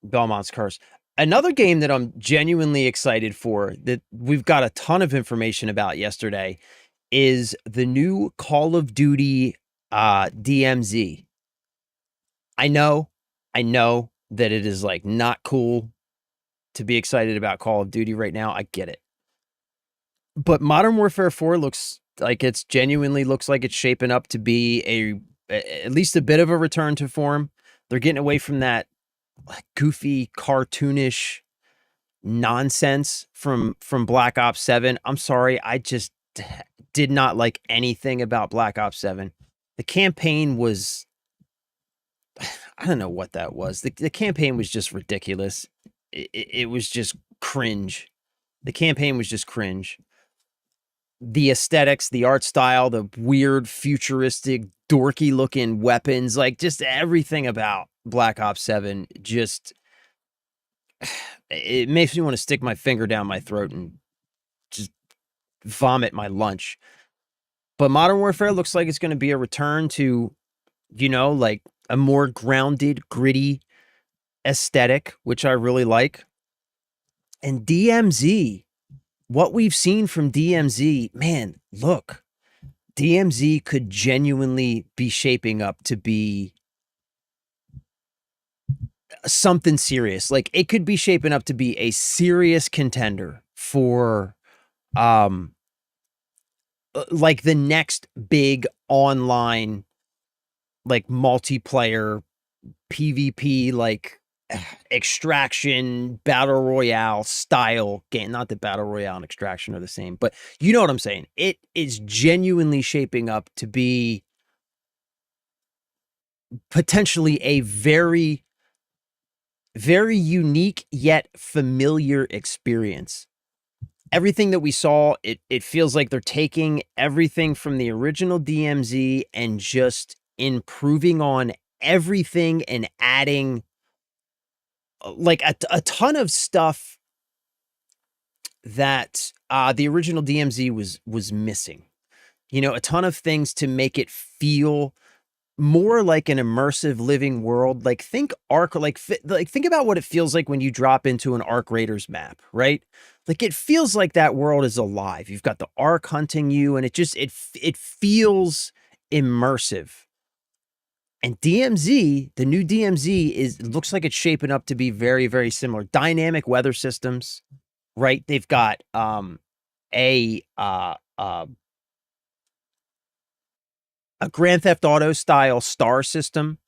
Belmont's Curse. Another game that I'm genuinely excited for, that we've got a ton of information about yesterday, is the new Call of Duty DMZ. I know that it is like not cool to be excited about Call of Duty right now. I get it. But Modern Warfare 4 looks like it's genuinely looks like it's shaping up to be at least a bit of a return to form. They're getting away from that goofy, cartoonish nonsense from Black Ops 7. I'm sorry, I just did not like anything about Black Ops 7. The campaign was, I don't know what that was. The campaign was just ridiculous. It was just cringe. The campaign was just cringe. The aesthetics, the art style, the weird, futuristic, dorky looking weapons, like just everything about Black Ops 7 just, it makes me want to stick my finger down my throat and just vomit my lunch. But Modern Warfare looks like it's going to be a return to, you know, like a more grounded, gritty aesthetic, which I really like. And DMZ, what we've seen from DMZ, man, look, DMZ could genuinely be shaping up to be something serious. Like it could be shaping up to be a serious contender for like the next big online like multiplayer PvP like extraction battle royale style game. Not that battle royale and extraction are the same, but you know what I'm saying. It is genuinely shaping up to be potentially a very, very unique yet familiar experience. Everything that we saw, it feels like they're taking everything from the original DMZ and just improving on everything and adding like a ton of stuff that the original DMZ was missing. You know, a ton of things to make it feel more like an immersive living world. Like think Ark, like think about what it feels like when you drop into an Ark Raiders map, right? Like it feels like that world is alive. You've got the Ark hunting you, and it feels immersive. And DMZ, the new DMZ looks like it's shaping up to be very, very similar. Dynamic weather systems, right? They've got a Grand Theft Auto style star system,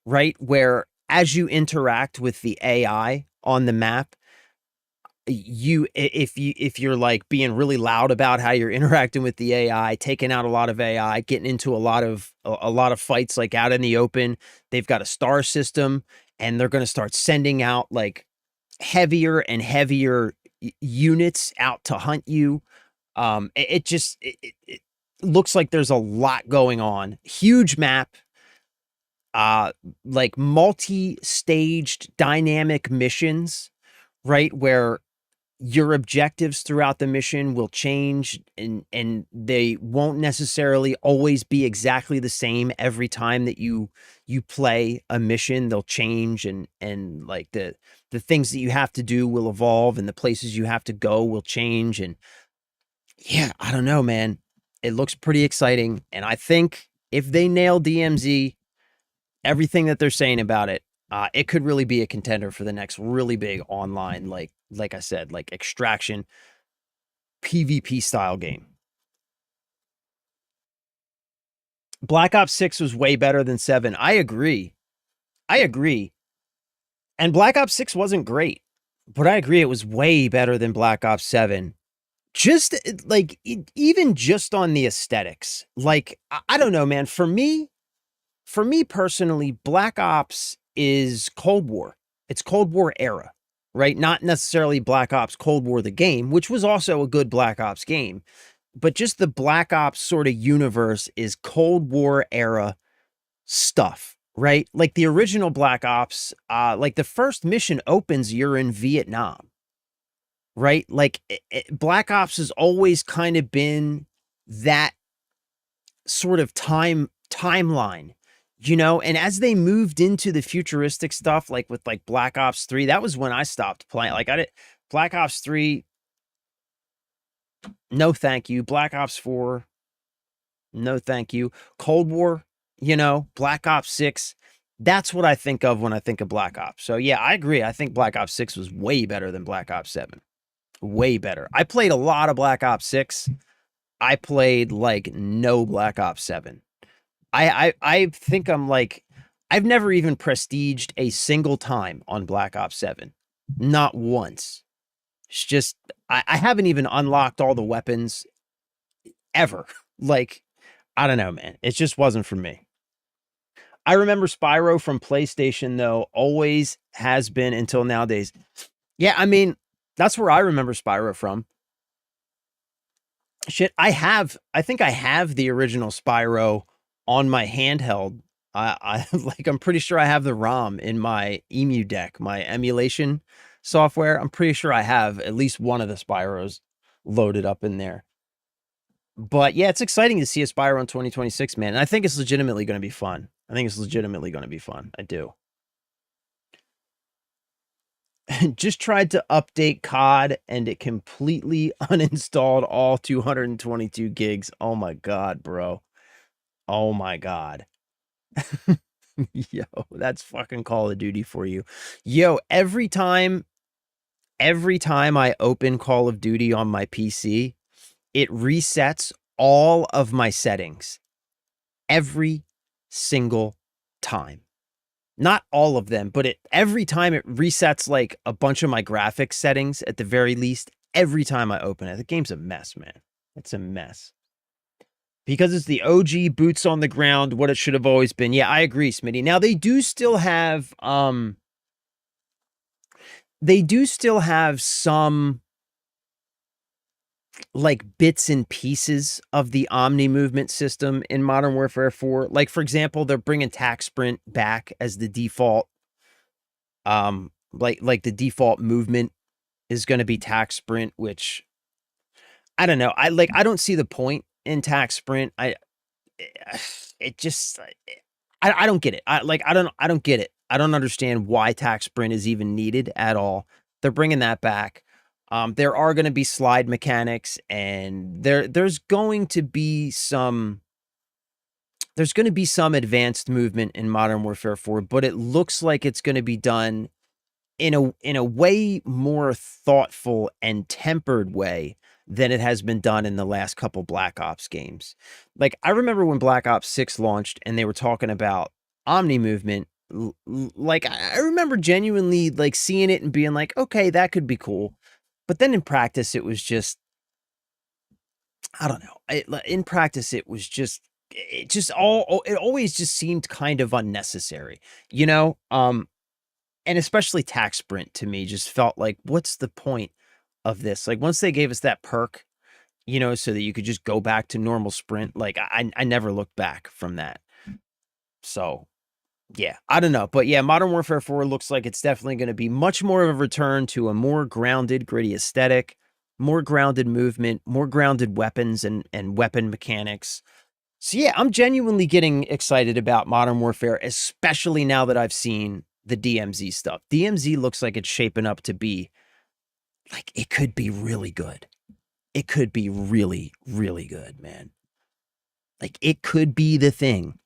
right? Where as you interact with the AI on the map, if you're like being really loud about how you're interacting with the AI, taking out a lot of AI, getting into a lot of fights like out in the open, they've got a star system, and they're going to start sending out like heavier and heavier units out to hunt you. It looks like there's a lot going on. Huge map, like multi-staged dynamic missions, right? Where your objectives throughout the mission will change, and they won't necessarily always be exactly the same every time that you play a mission. They'll change, and like the things that you have to do will evolve, and the places you have to go will change. And yeah, I don't know, man. It looks pretty exciting, and I think if they nail DMZ, everything that they're saying about it, it could really be a contender for the next really big online, like I said, like extraction PvP style game. Black Ops 6 was way better than 7. I agree. And Black Ops 6 wasn't great, but I agree it was way better than Black Ops 7. Just like even just on the aesthetics. Like I don't know, man. For me personally, Black Ops is Cold War. It's Cold War era, right? Not necessarily Black Ops Cold War the game, which was also a good Black Ops game, but just the Black Ops sort of universe is Cold War era stuff, right? Like the original Black Ops, like the first mission opens, you're in Vietnam, right? Like Black Ops has always kind of been that sort of timeline. You know, and as they moved into the futuristic stuff, like with like Black Ops 3, that was when I stopped playing. Like Black Ops 3, no thank you. Black Ops 4, no thank you. Cold War, you know, Black Ops 6, that's what I think of when I think of Black Ops. So yeah, I agree. I think Black Ops 6 was way better than Black Ops 7. Way better. I played a lot of Black Ops 6. I played like no Black Ops 7. I think I'm like, I've never even prestiged a single time on Black Ops 7. Not once. It's just, I haven't even unlocked all the weapons ever. Like, I don't know, man. It just wasn't for me. I remember Spyro from PlayStation, though, always has been until nowadays. Yeah, I mean, that's where I remember Spyro from. Shit, I think I have the original Spyro on my handheld. I'm pretty sure I have the ROM in my Emu deck, my emulation software. I'm pretty sure I have at least one of the Spyros loaded up in there. But yeah, it's exciting to see a Spyro in 2026, man. And I think it's legitimately going to be fun. I do. Just tried to update COD and it completely uninstalled all 222 gigs. Oh my God, bro. Oh my God. Yo, that's fucking Call of Duty for you. Yo, every time I open Call of Duty on my PC, it resets all of my settings every single time. Not all of them, but every time it resets like a bunch of my graphics settings at the very least, every time I open it. The game's a mess, man. It's a mess. Because it's the OG boots on the ground, what it should have always been. Yeah, I agree, Smitty. Now they do still have some like bits and pieces of the Omni movement system in Modern Warfare 4. Like, for example, they're bringing Tac Sprint back as the default. Like the default movement is going to be Tac Sprint, which I don't know. I don't see the point in Tac Sprint. I don't get it. I don't get it. I don't understand why Tac Sprint is even needed at all. They're bringing that back. There are going to be slide mechanics, and there's going to be some advanced movement in Modern Warfare 4, but it looks like it's going to be done in a way more thoughtful and tempered way than it has been done in the last couple Black Ops games. Like, I remember when Black Ops 6 launched and they were talking about Omni movement. Like, I remember genuinely like seeing it and being like, okay, that could be cool. But then in practice, it was just, I don't know. In practice, it always just seemed kind of unnecessary, you know? And especially Tac Sprint to me just felt like, what's the point of this? Like, once they gave us that perk, you know, so that you could just go back to normal sprint, like I never looked back from that. So yeah, I don't know. But yeah, Modern Warfare 4 looks like it's definitely going to be much more of a return to a more grounded, gritty aesthetic, more grounded movement, more grounded weapons and weapon mechanics. So yeah, I'm genuinely getting excited about Modern Warfare, especially now that I've seen the DMZ stuff. DMZ looks like it's shaping up to be, like, it could be really good. It could be really, really good, man. Like, it could be the thing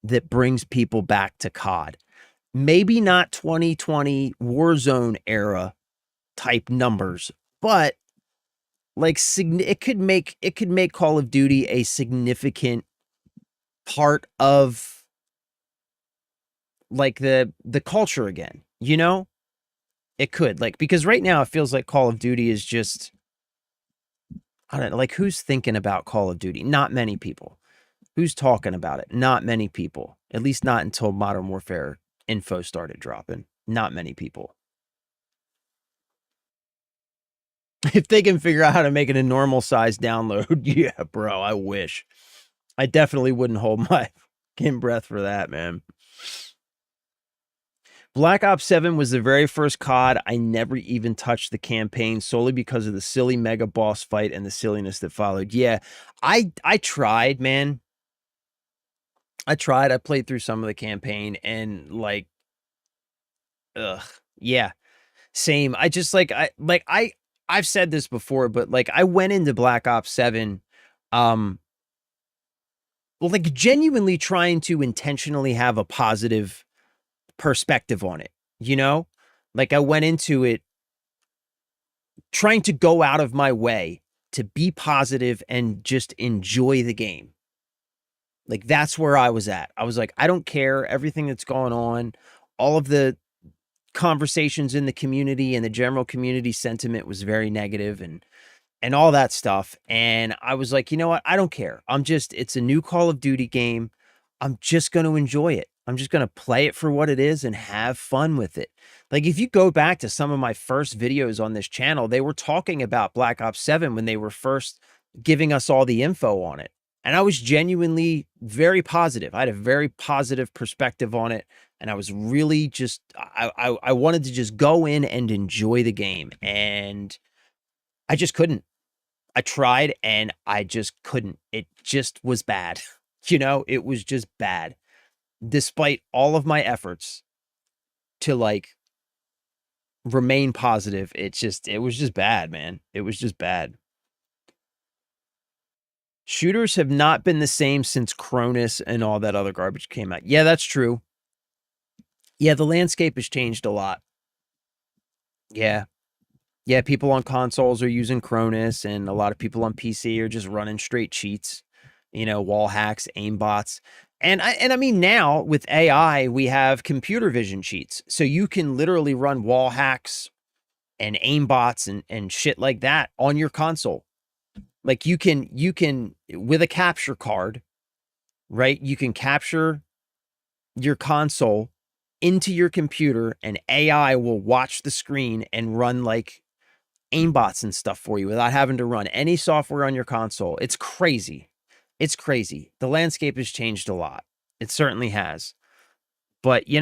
that brings people back to COD. Maybe not 2020 Warzone era type numbers, but like it could make Call of Duty a significant part of like the culture again, you know? It could, like, because right now it feels like Call of Duty is just, I don't know, like, who's thinking about Call of Duty? Not many people. Who's talking about it? Not many people. At least not until Modern Warfare info started dropping. Not many people. If they can figure out how to make it a normal size download, yeah, bro, I wish. I definitely wouldn't hold my fucking breath for that, man. Black Ops 7 was the very first COD I never even touched the campaign solely because of the silly mega boss fight and the silliness that followed. Yeah, I tried, man. I tried. I played through some of the campaign and like, yeah, same. I just I've said this before, but like I went into Black Ops 7, well, like genuinely trying to intentionally have a positive perspective on it, you know? Like I went into it trying to go out of my way to be positive and just enjoy the game. Like that's where I was at. I was like, I don't care everything that's going on. All of the conversations in the community and the general community sentiment was very negative and all that stuff. And I was like, you know what? I don't care. It's a new Call of Duty game. I'm just going to enjoy it. I'm just going to play it for what it is and have fun with it. Like if you go back to some of my first videos on this channel, they were talking about Black Ops 7 when they were first giving us all the info on it. And I was genuinely very positive. I had a very positive perspective on it. And I was really just, I wanted to just go in and enjoy the game. And I just couldn't. I tried and I just couldn't. It just was bad. You know, it was just bad. Despite all of my efforts to like remain positive, it was just bad, man. It was just bad. Shooters have not been the same since Cronus and all that other garbage came out. Yeah, that's true. Yeah, the landscape has changed a lot. Yeah. Yeah, people on consoles are using Cronus, and a lot of people on PC are just running straight cheats, wall hacks, aimbots. And I mean, now with AI, we have computer vision cheats. So you can literally run wall hacks and aimbots and shit like that on your console. Like you can with a capture card, right? You can capture your console into your computer, and AI will watch the screen and run like aimbots and stuff for you without having to run any software on your console. It's crazy. It's crazy. The landscape has changed a lot. It certainly has. But I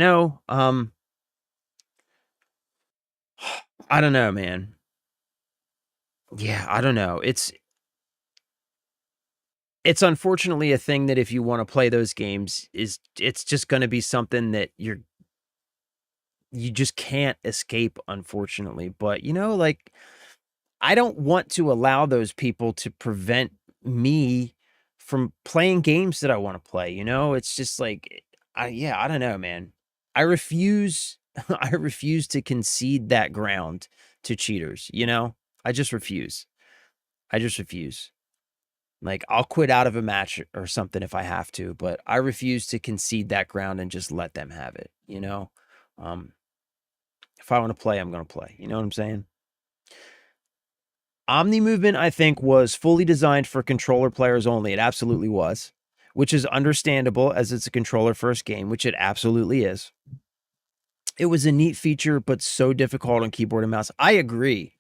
don't know, man. Yeah, I don't know. It's unfortunately a thing that if you want to play those games, it's just going to be something that you just can't escape, unfortunately. But like, I don't want to allow those people to prevent me from playing games that I want to play. It's just like, I don't know, man. I refuse I refuse to concede that ground to cheaters. I just refuse. I just refuse. Like, I'll quit out of a match or something if I have to, but I refuse to concede that ground and just let them have it. If I want to play, I'm going to play. You know what I'm saying? Omni Movement, I think, was fully designed for controller players only. It absolutely was, which is understandable as it's a controller first game, which it absolutely is. It was a neat feature, but so difficult on keyboard and mouse. I agree.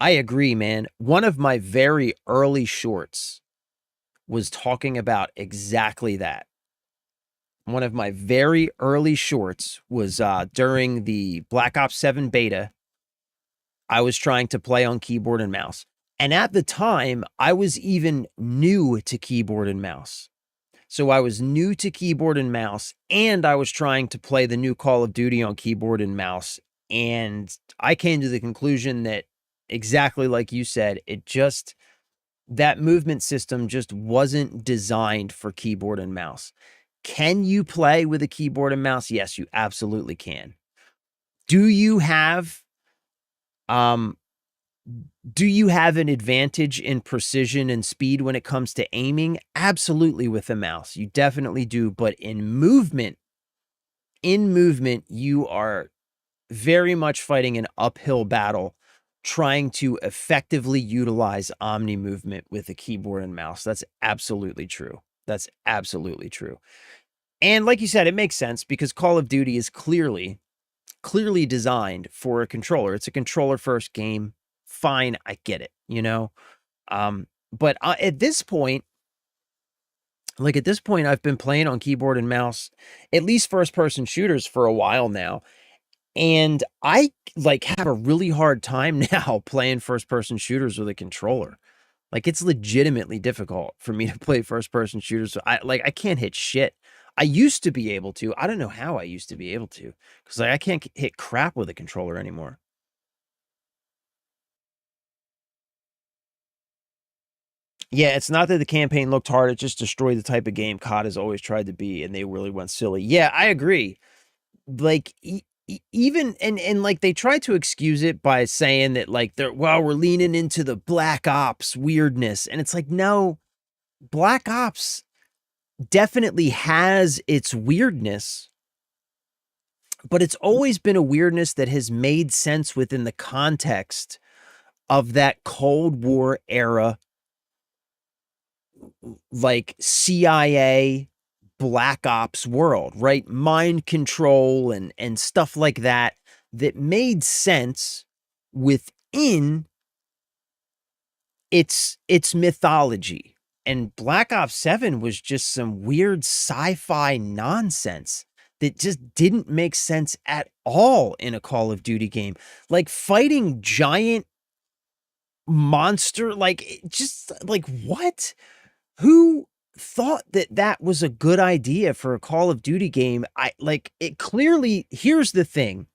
I agree, man. One of my very early shorts was talking about exactly that. One of my very early shorts was during the Black Ops 7 beta. I was trying to play on keyboard and mouse. And at the time, I was even new to keyboard and mouse. So I was new to keyboard and mouse, and I was trying to play the new Call of Duty on keyboard and mouse. And I came to the conclusion that, exactly like you said, that movement system just wasn't designed for keyboard and mouse. Can you play with a keyboard and mouse? Yes, you absolutely can. Do you have an advantage in precision and speed when it comes to aiming? Absolutely, with a mouse. You definitely do. But in movement, you are very much fighting an uphill battle trying to effectively utilize Omni Movement with a keyboard and mouse. That's absolutely true. That's absolutely true. And like you said, it makes sense because Call of Duty is clearly designed for a controller. It's a controller first game. Fine, I get it, but at this point, I've been playing on keyboard and mouse, at least first person shooters, for a while now. And I have a really hard time now playing first person shooters with a controller. Like, it's legitimately difficult for me to play first person shooters. I can't hit shit. I used to be able to. I don't know how I used to be able to, because I can't hit crap with a controller anymore. Yeah, it's not that the campaign looked hard. It just destroyed the type of game COD has always tried to be, and they really went silly. Yeah, I agree. Like, even, and like, they tried to excuse it by saying that, like, we're leaning into the Black Ops weirdness. And it's like, no, Black Ops definitely has its weirdness, but it's always been a weirdness that has made sense within the context of that Cold War era, like CIA Black Ops world, right? Mind control and stuff like that made sense within its mythology. And Black Ops 7 was just some weird sci-fi nonsense that just didn't make sense at all in a Call of Duty game. Like, fighting giant monster, what? Who thought that was a good idea for a Call of Duty game? It clearly, here's the thing,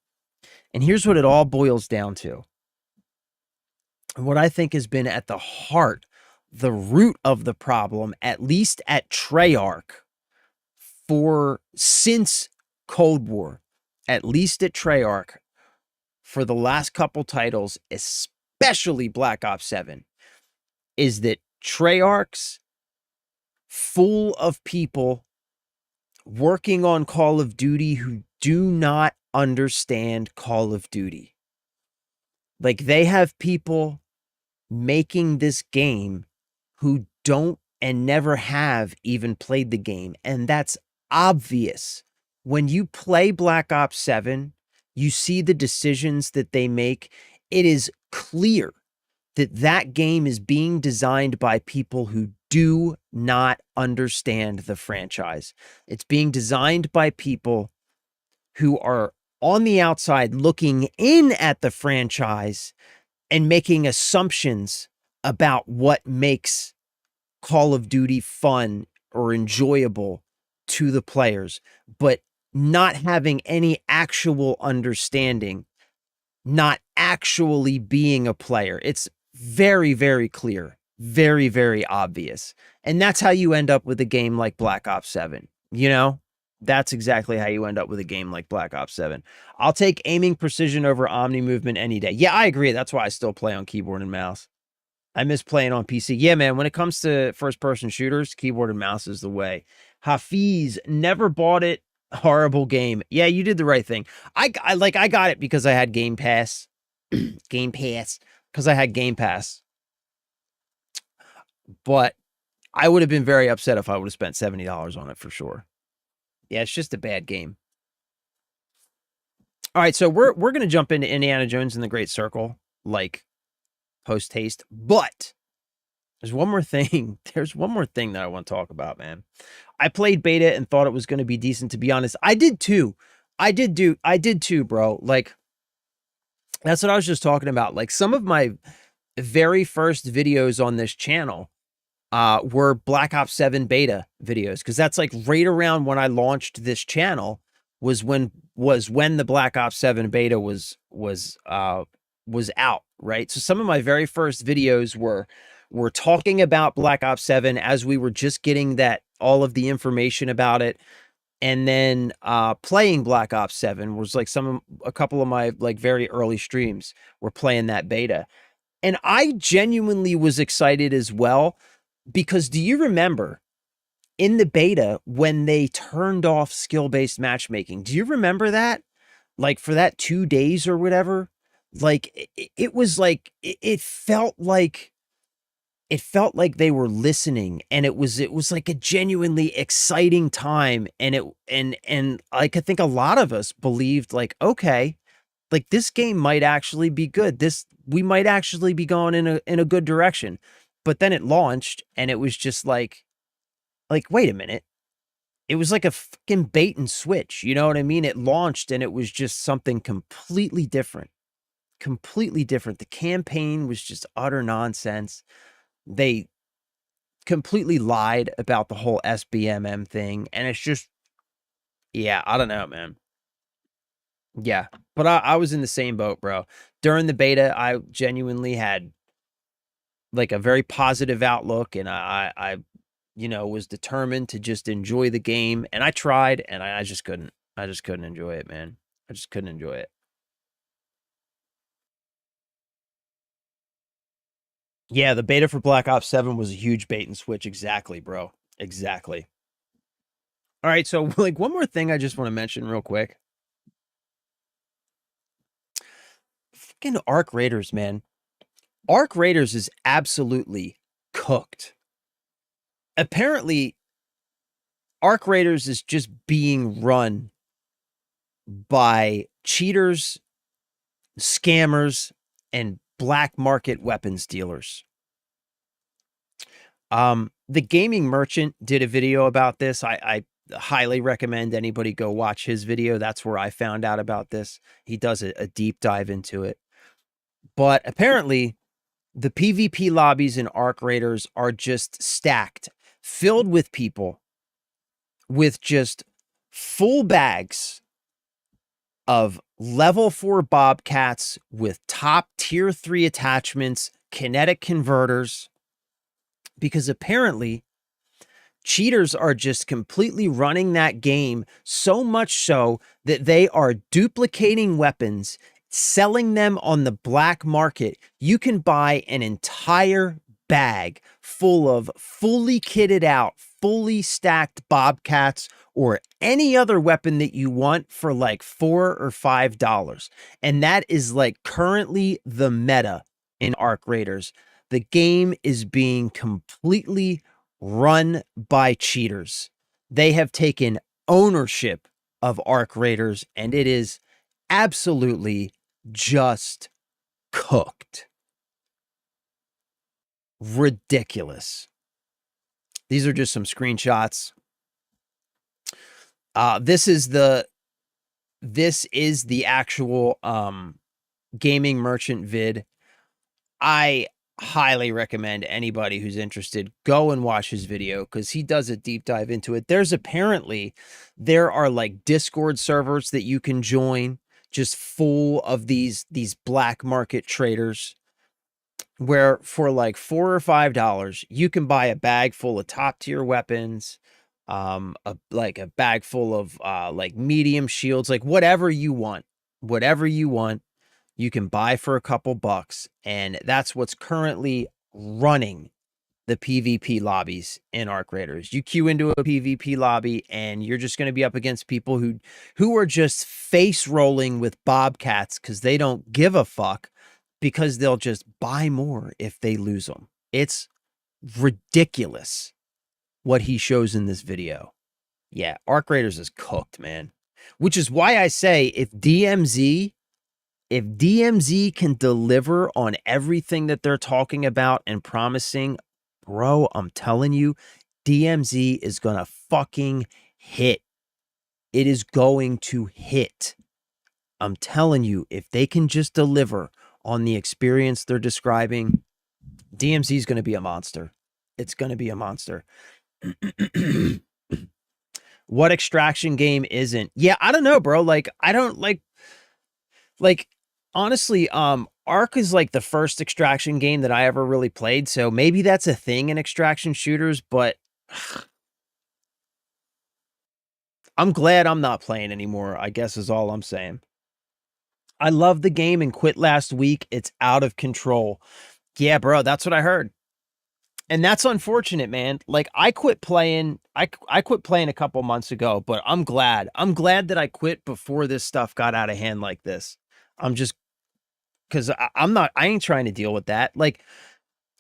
and here's what it all boils down to. What I think has been at the heart, the root of the problem, at least at Treyarch, since Cold War, at least at Treyarch, for the last couple titles, especially Black Ops 7, is that Treyarch's full of people working on Call of Duty who do not understand Call of Duty. Like, they have people making this game who don't and never have even played the game. And that's obvious. When you play Black Ops 7, you see the decisions that they make. It is clear that that game is being designed by people who do not understand the franchise. It's being designed by people who are on the outside looking in at the franchise and making assumptions about what makes Call of Duty fun or enjoyable to the players, but not having any actual understanding, not actually being a player. It's very, very clear, very, very obvious. And that's how you end up with a game like Black Ops 7. You know, that's exactly how you end up with a game like Black Ops 7. I'll take aiming precision over omni movement any day. Yeah, I agree. That's why I still play on keyboard and mouse. I miss playing on PC. Yeah, man, when it comes to first-person shooters, keyboard and mouse is the way. Hafiz, never bought it. Horrible game. Yeah, you did the right thing. I got it because I had Game Pass. Game Pass. Because I had Game Pass. But I would have been very upset if I would have spent $70 on it for sure. Yeah, it's just a bad game. All right, so we're going to jump into Indiana Jones and the Great Circle, like, post-haste. But there's one more thing. There's one more thing that I want to talk about, man. I played beta and thought it was going to be decent, to be honest. I did too. I did too, bro. Like, that's what I was just talking about. Like, some of my very first videos on this channel were Black Ops 7 beta videos, because that's like right around when I launched this channel was when the Black Ops 7 beta was out, right? So some of my very first videos were talking about Black Ops 7 as we were just getting all of the information about it. And then playing Black Ops 7 was like a couple of my like very early streams were playing that beta. And I genuinely was excited as well, because do you remember in the beta when they turned off skill-based matchmaking? Do you remember that? Like, for that 2 days or whatever? Like, it was like, it felt like they were listening, and it was like a genuinely exciting time. And like, I think a lot of us believed, like, okay, like, this game might actually be good. We might actually be going in a good direction. But then it launched, and it was just like, wait a minute. It was like a fucking bait and switch. You know what I mean? It launched, and it was just something completely different. Completely different. The campaign was just utter nonsense. They completely lied about the whole SBMM thing. And it's just, yeah, I don't know, man. Yeah, but I was in the same boat, bro. During the beta, I genuinely had like a very positive outlook, and I was determined to just enjoy the game. And I tried, and I just couldn't. I just couldn't enjoy it, man. I just couldn't enjoy it. Yeah, the beta for Black Ops 7 was a huge bait and switch. Exactly, bro. Exactly. All right, so like one more thing I just want to mention real quick. Fucking Arc Raiders, man. Arc Raiders is absolutely cooked. Apparently, Arc Raiders is just being run by cheaters, scammers, and black market weapons dealers. The Gaming Merchant did a video about this. I highly recommend anybody go watch his video. That's where I found out about this. He does a deep dive into it. But apparently, the PvP lobbies in Arc Raiders are just stacked, filled with people with just full bags of level 4 Bobcats with top tier 3 attachments, kinetic converters, because apparently Cheaters are just completely running that game, so much so that they are duplicating weapons, selling them on the black market. You can buy an entire bag full of fully kitted out, fully stacked Bobcats or any other weapon that you want for like $4 or $5. And that is like currently the meta in Arc Raiders. The game is being completely run by cheaters. They have taken ownership of Arc Raiders, and it is absolutely just cooked. Ridiculous. These are just some screenshots. This is the actual gaming merchant vid. I highly recommend anybody who's interested go and watch his video because he does a deep dive into it. There are like Discord servers that you can join just full of these black market traders where for like $4 or $5 you can buy a bag full of top tier weapons, a bag full of like medium shields, like whatever you want, you can buy for a couple bucks. And that's what's currently running the PvP lobbies in Arc Raiders. You queue into a PvP lobby and you're just going to be up against people who are just face rolling with Bobcats because they don't give a fuck, because they'll just buy more if they lose them. It's ridiculous what he shows in this video. Yeah, Arc Raiders is cooked, man. Which is why I say if DMZ can deliver on everything that they're talking about and promising, bro, I'm telling you, DMZ is going to fucking hit. It is going to hit. I'm telling you, if they can just deliver on the experience they're describing, DMZ is going to be a monster. It's going to be a monster. What extraction game isn't? Yeah, I don't know, bro. Like, I don't like honestly, Ark is like the first extraction game that I ever really played. So maybe that's a thing in extraction shooters, but I'm glad I'm not playing anymore, I guess is all I'm saying. I love the game and quit last week. It's out of control. Yeah, bro, that's what I heard. And that's unfortunate, man. Like I quit playing a couple months ago, but I'm glad. I'm glad that I quit before this stuff got out of hand like this. I'm just because I ain't trying to deal with that. Like,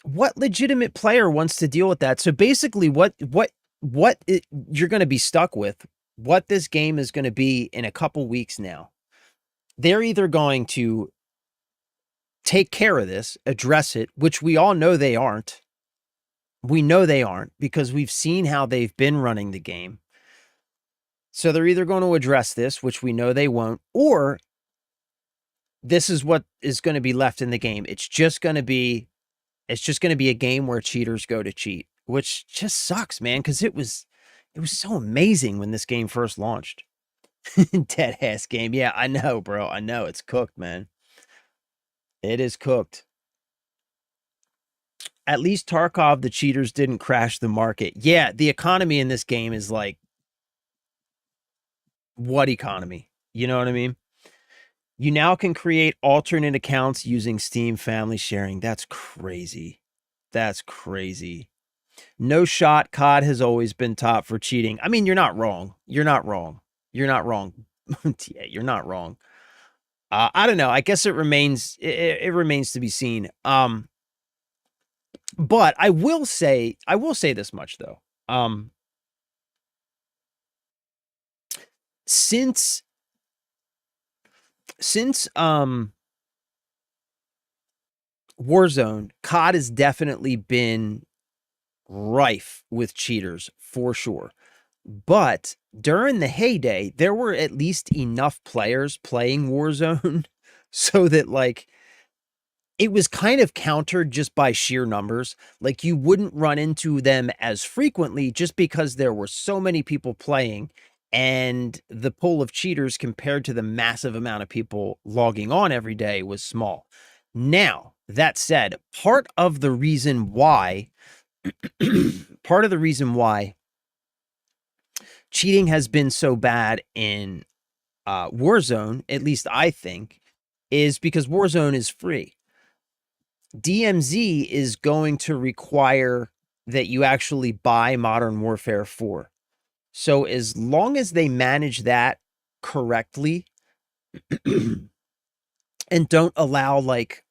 what legitimate player wants to deal with that? So basically what you're going to be stuck with, what this game is going to be in a couple weeks now. They're either going to take care of this, address it, which we all know they aren't. We know they aren't because we've seen how they've been running the game. So they're either going to address this, which we know they won't, or this is what is going to be left in the game. It's just going to be a game where cheaters go to cheat, which just sucks, man, because it was so amazing when this game first launched. Dead ass game. Yeah, I know, bro. I know it's cooked, man. It is cooked. At least Tarkov, the cheaters didn't crash the market. Yeah, the economy in this game is like, what economy? You know what I mean? You now can create alternate accounts using Steam Family Sharing. That's crazy. That's crazy. No shot. COD has always been top for cheating. I mean, you're not wrong. You're not wrong. You're not wrong. Yeah, you're not wrong. I don't know. I guess it remains to be seen. But I will say this much though. Since Warzone, COD has definitely been rife with cheaters for sure. But during the heyday, there were at least enough players playing Warzone so that like it was kind of countered just by sheer numbers. Like you wouldn't run into them as frequently just because there were so many people playing, and the pool of cheaters compared to the massive amount of people logging on every day was small. Now, that said, part of the reason why cheating has been so bad in Warzone, at least I think, is because Warzone is free. DMZ is going to require that you actually buy Modern Warfare 4. So as long as they manage that correctly and don't allow like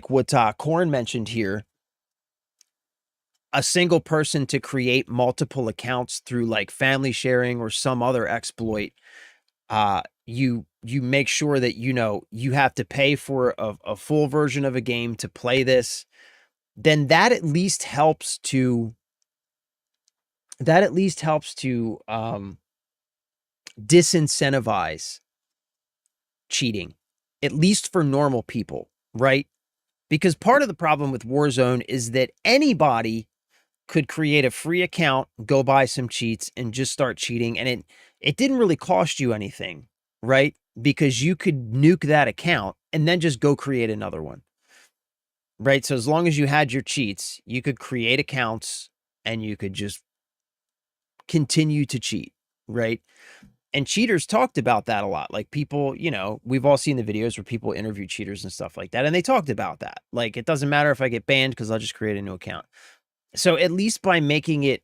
what Corn mentioned here, a single person to create multiple accounts through like family sharing or some other exploit, you make sure that, you know, you have to pay for a full version of a game to play this, then that at least helps to disincentivize cheating, at least for normal people, right? Because part of the problem with Warzone is that anybody could create a free account, go buy some cheats, and just start cheating, and it didn't really cost you anything, right? Because you could nuke that account and then just go create another one, right? So as long as you had your cheats, you could create accounts and you could just continue to cheat, right? And cheaters talked about that a lot. Like people, you know, we've all seen the videos where people interview cheaters and stuff like that, and they talked about that. Like, it doesn't matter if I get banned because I'll just create a new account. So at least by making it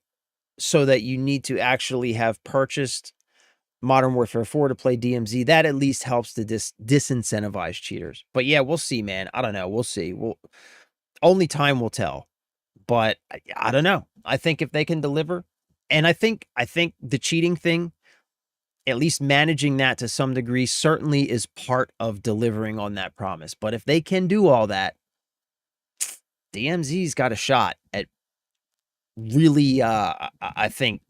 so that you need to actually have purchased Modern Warfare 4 to play DMZ, that at least helps to disincentivize cheaters. But yeah, we'll see, man. I don't know. We'll see. Only time will tell. But I don't know. I think if they can deliver, and I think the cheating thing, at least managing that to some degree, certainly is part of delivering on that promise. But if they can do all that, DMZ's got a shot at really, I think,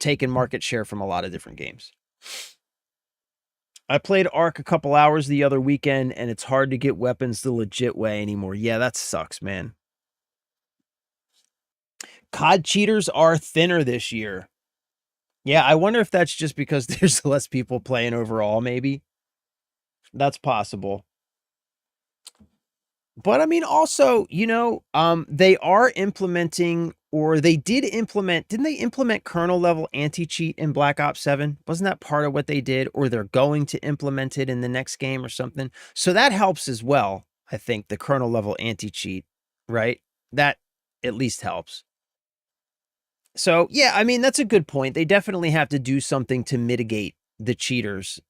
taking market share from a lot of different games. I played Ark a couple hours the other weekend, and it's hard to get weapons the legit way anymore. Yeah, that sucks, man. COD cheaters are thinner this year. Yeah, I wonder if that's just because there's less people playing overall, maybe. That's possible. But I mean, also, you know, they are implementing, or they did implement, didn't they implement kernel level anti-cheat in Black Ops 7? Wasn't that part of what they did? Or they're going to implement it in the next game or something. So that helps as well, I think, the kernel level anti-cheat, right? That at least helps. So, yeah, I mean, that's a good point. They definitely have to do something to mitigate the cheaters.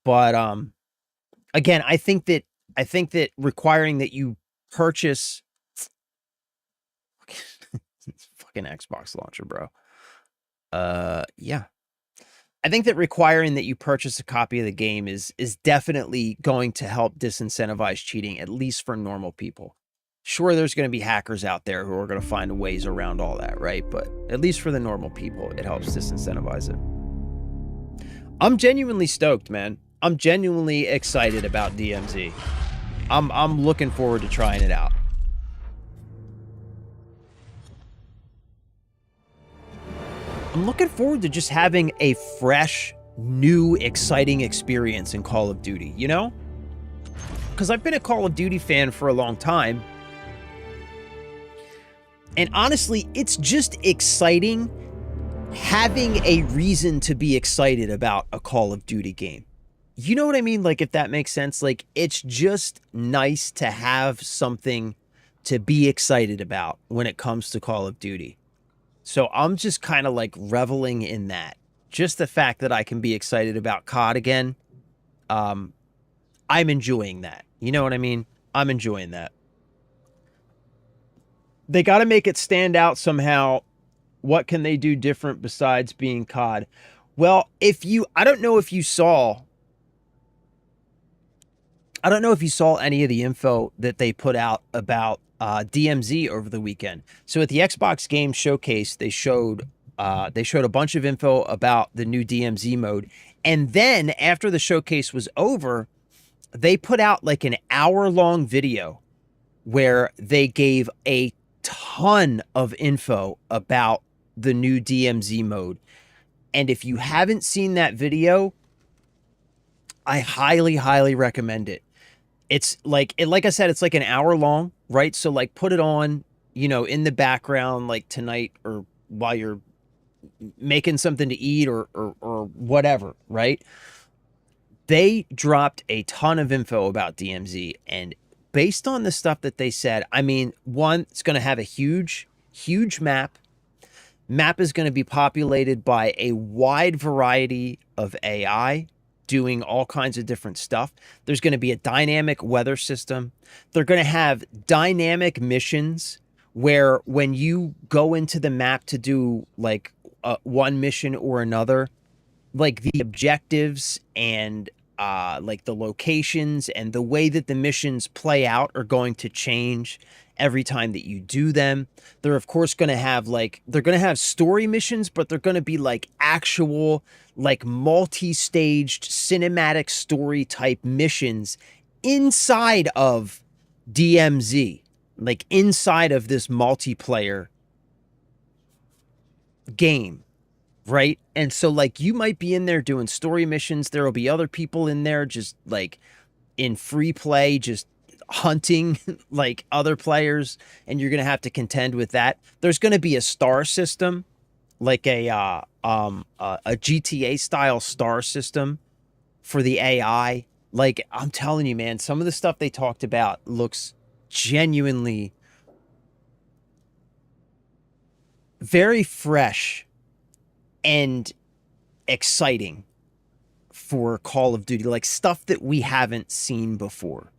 But again, I think that requiring that you purchase fucking Xbox launcher, bro. Yeah. I think that requiring that you purchase a copy of the game is definitely going to help disincentivize cheating, at least for normal people. Sure, there's going to be hackers out there who are going to find ways around all that, right? But at least for the normal people, it helps disincentivize it. I'm genuinely stoked, man. I'm genuinely excited about DMZ. I'm looking forward to trying it out. I'm looking forward to just having a fresh, new, exciting experience in Call of Duty, you know? Because I've been a Call of Duty fan for a long time. And honestly, it's just exciting having a reason to be excited about a Call of Duty game. You know what I mean? Like, if that makes sense, like, it's just nice to have something to be excited about when it comes to Call of Duty. So I'm just kind of like reveling in that. Just the fact that I can be excited about COD again. I'm enjoying that. You know what I mean? I'm enjoying that. They got to make it stand out somehow. What can they do different besides being COD? Well, I don't know if you saw any of the info that they put out about DMZ over the weekend. So at the Xbox Game Showcase, they showed a bunch of info about the new DMZ mode. And then after the showcase was over, they put out like an hour-long video where they gave a ton of info about the new DMZ mode. And if you haven't seen that video, I highly, highly recommend it. It's like I said, it's like an hour long, right? So like put it on, you know, in the background, like tonight or while you're making something to eat or whatever, right? They dropped a ton of info about DMZ, and based on the stuff that they said, I mean, one, it's going to have a huge map. Map is going to be populated by a wide variety of AI doing all kinds of different stuff. There's going to be a dynamic weather system. They're going to have dynamic missions where when you go into the map to do like one mission or another, like the objectives and like the locations and the way that the missions play out are going to change every time that you do them. They're of course going to have like, they're going to have story missions, but they're going to be like actual, like multi-staged cinematic story type missions inside of DMZ, like inside of this multiplayer game. Right. And so like you might be in there doing story missions. There will be other people in there just like in free play, just hunting like other players. And you're going to have to contend with that. There's going to be a star system, like a GTA style star system for the AI. Like I'm telling you, man, some of the stuff they talked about looks genuinely very fresh and exciting for Call of Duty, like stuff that we haven't seen before.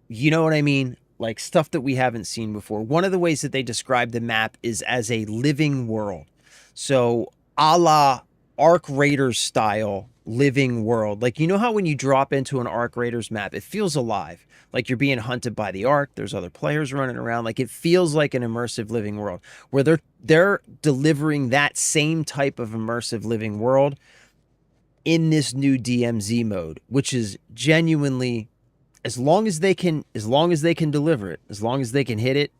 You know what I mean? Like stuff that we haven't seen before. One of the ways that they describe the map is as a living world. So a la Arc Raiders style living world. Like, you know how when you drop into an Arc Raiders map, it feels alive. Like you're being hunted by the Ark. There's other players running around. Like it feels like an immersive living world where they're delivering that same type of immersive living world in this new DMZ mode, which is genuinely, as long as they can deliver it, as long as they can hit it,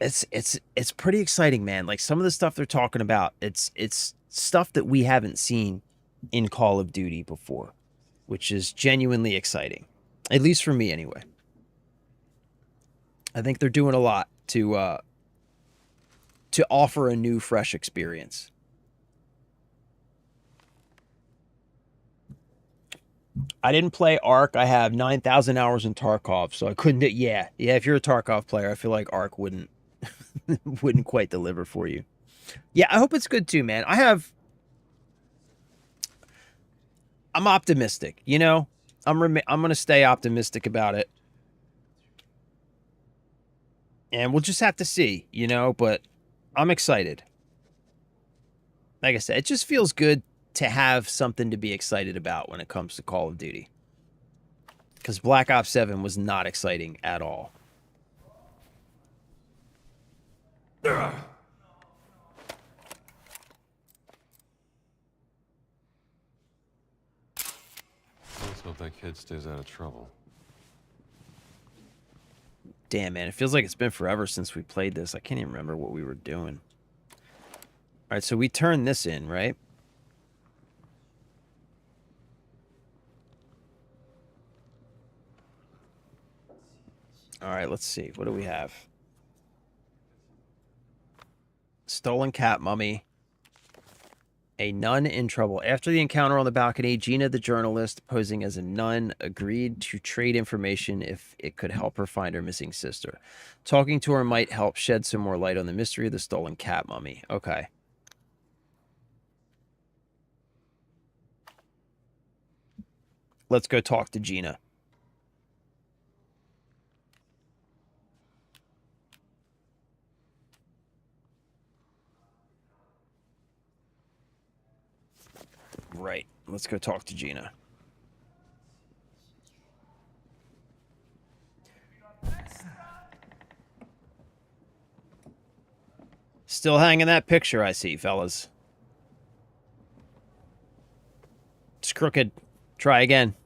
it's pretty exciting, man. Like some of the stuff they're talking about, it's stuff that we haven't seen in Call of Duty before, which is genuinely exciting. At least for me, anyway. I think they're doing a lot to offer a new, fresh experience. I didn't play Ark. I have 9,000 hours in Tarkov, so I couldn't. Yeah. If you're a Tarkov player, I feel like Ark wouldn't quite deliver for you. Yeah, I hope it's good too, man. I'm optimistic. You know. I'm going to stay optimistic about it. And we'll just have to see, you know, but I'm excited. Like I said, it just feels good to have something to be excited about when it comes to Call of Duty. Because Black Ops 7 was not exciting at all. Let's hope that kid stays out of trouble. Damn, man. It feels like it's been forever since we played this. I can't even remember what we were doing. All right, so we turned this in, right? All right, let's see. What do we have? Stolen cat mummy. A nun in trouble. After the encounter on the balcony, Gina, the journalist, posing as a nun, agreed to trade information if it could help her find her missing sister. Talking to her might help shed some more light on the mystery of the stolen cat mummy. Okay. Let's go talk to Gina. Right. Let's go talk to Gina. Still hanging that picture, I see, fellas. It's crooked. Try again.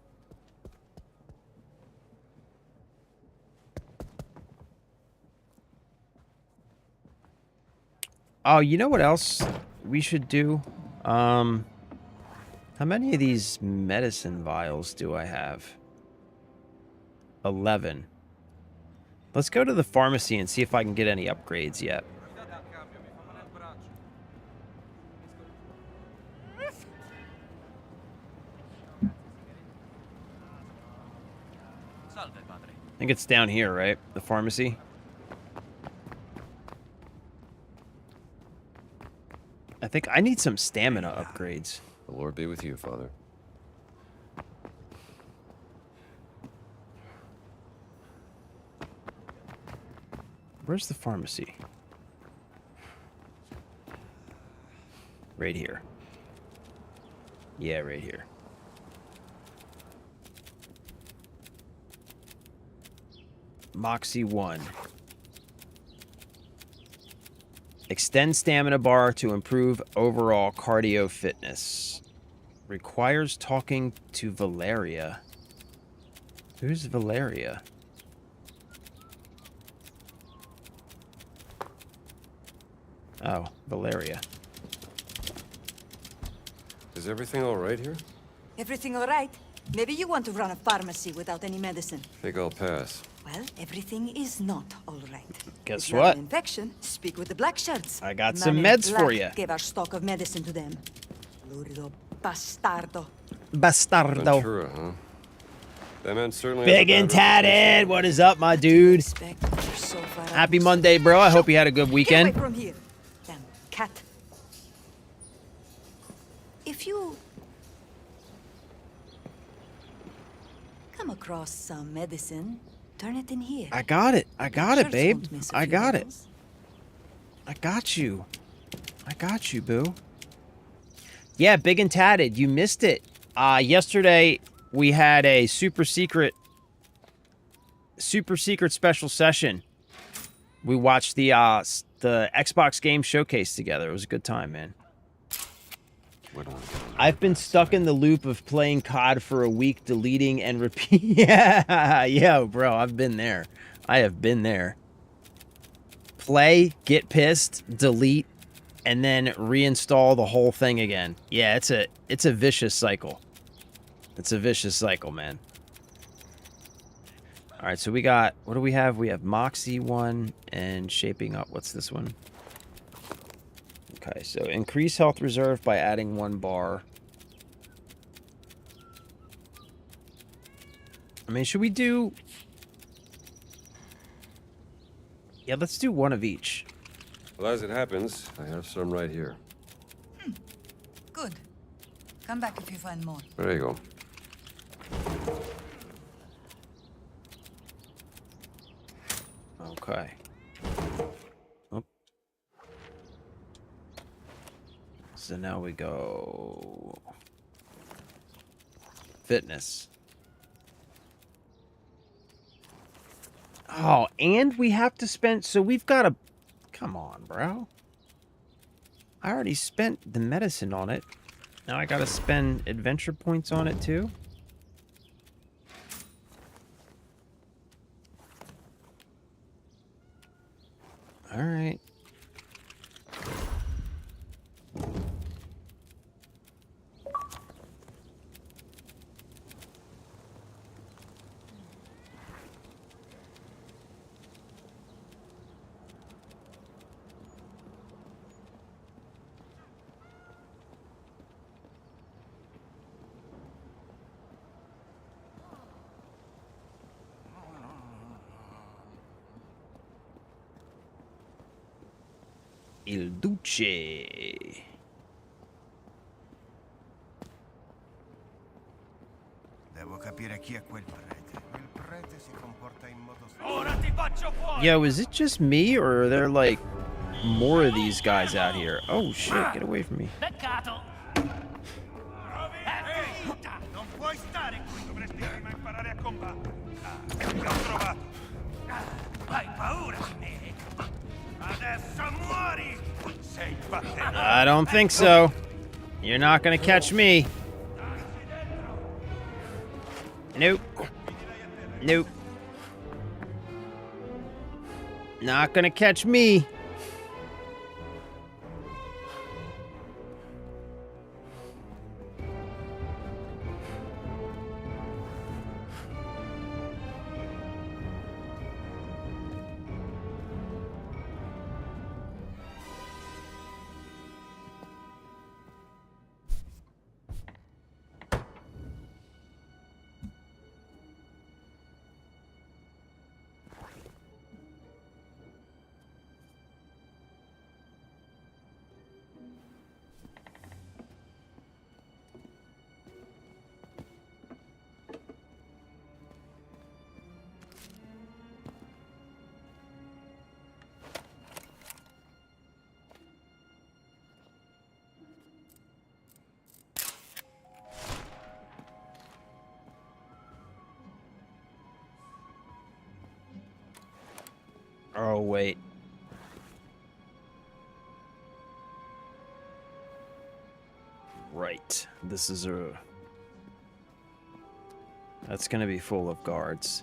Oh, you know what else we should do? How many of these medicine vials do I have? 11. Let's go to the pharmacy and see if I can get any upgrades yet. I think it's down here, right? The pharmacy. I think I need some stamina upgrades. The Lord be with you, Father. Where's the pharmacy? Right here. Yeah, right here. Moxie 1. Extend stamina bar to improve overall cardio fitness. Requires talking to Valeria. Who's Valeria? Oh, Valeria. Is everything all right here? Everything all right? Maybe you want to run a pharmacy without any medicine. Think I'll pass. Well, everything is not all right. Guess if you have what? an infection, speak with the black shirts. I got Man some in meds black for you. Gave our stock of medicine to them. Lurido bastardo. Bastardo. Ventura, huh? That man certainly Big has a and bad reputation. tatted. What is up, my dude? Respect, but you're so far out Happy of Monday, bro. I hope you had a good Get weekend. away from here. Damn cat. If you come across some medicine, turn it in here. I got it. I got it, Shirts babe. won't miss a I few got it. bottles. I got you. I got you, boo. Yeah, big and tatted. You missed it. Yesterday we had a super secret special session. We watched the Xbox game showcase together. It was a good time, man. I've been stuck in the loop of playing COD for a week, deleting and repeat. Yeah, bro, I've been there. I have been there. Play, get pissed, delete, and then reinstall the whole thing again. Yeah, it's a vicious cycle. It's a vicious cycle, man. All right, so we got, what do we have? We have Moxie 1 and Shaping Up. What's this one? Okay, so increase health reserve by adding 1 bar. I mean, should we do... Yeah, let's do 1 of each. Well, as it happens, I have some right here. Good. Come back if you find more. There you go. Okay. Oh. So now we go... Fitness. Oh, and we have to spend... So we've got to... Come on, bro. I already spent the medicine on it. Now I got to spend adventure points on it, too? All right. Il Duce. Devo capire chi è quel prete. Il prete si comporta in modo Ora ti faccio fuori! Yo, is it just me, or are there, like, more of these guys out here? Oh, shit, get away from me. Peccato. Non puoi stare qui, dovresti prima imparare a combattere. Ti ho trovato. Hai paura di me? Adesso muori! Sei batterio. I don't think so. You're not gonna catch me. Nope. Nope. Not gonna catch me. Oh, wait. Right. This is a... That's gonna be full of guards.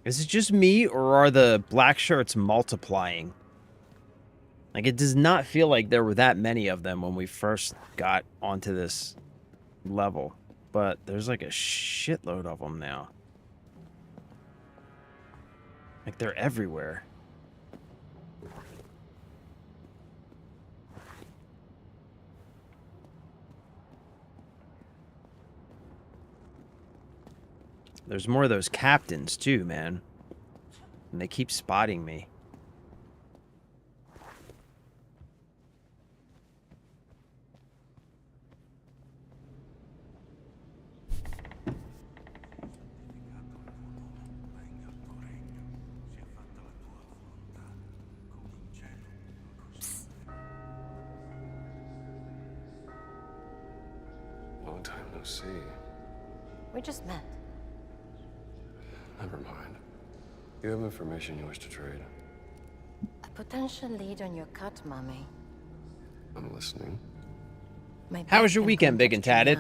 Is it just me, or are the black shirts multiplying? Like, it does not feel like there were that many of them when we first got onto this level. But there's like a shitload of them now. Like, they're everywhere. There's more of those captains, too, man. And they keep spotting me. Long time no see. We just met. Never mind. You have information you wish to trade? A potential lead on your cut, Mommy. I'm listening. How was your weekend, Big and Tatted?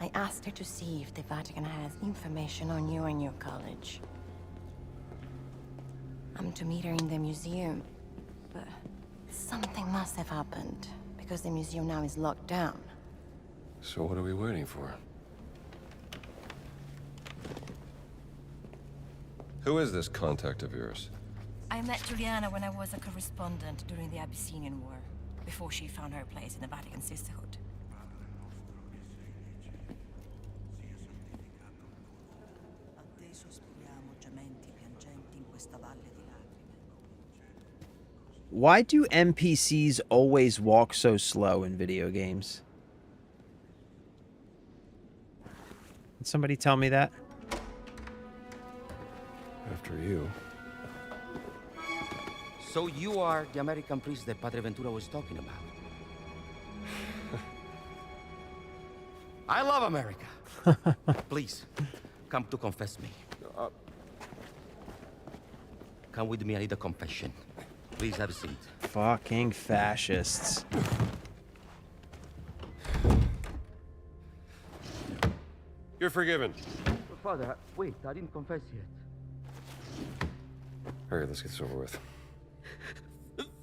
I asked her to see if the Vatican has information on you and your college. I'm to meet her in the museum, but something must have happened, because the museum now is locked down. So what are we waiting for? Who is this contact of yours? I met Juliana when I was a correspondent during the Abyssinian War, before she found her place in the Vatican Sisterhood. Why do NPCs always walk so slow in video games? Can somebody tell me that? After you. So you are the American priest that Padre Ventura was talking about? I love America. Please, come to confess me. Come with me, I need a confession. Please have a seat. Fucking fascists. You're forgiven. Father, wait, I didn't confess yet. Hurry, let's get this over with.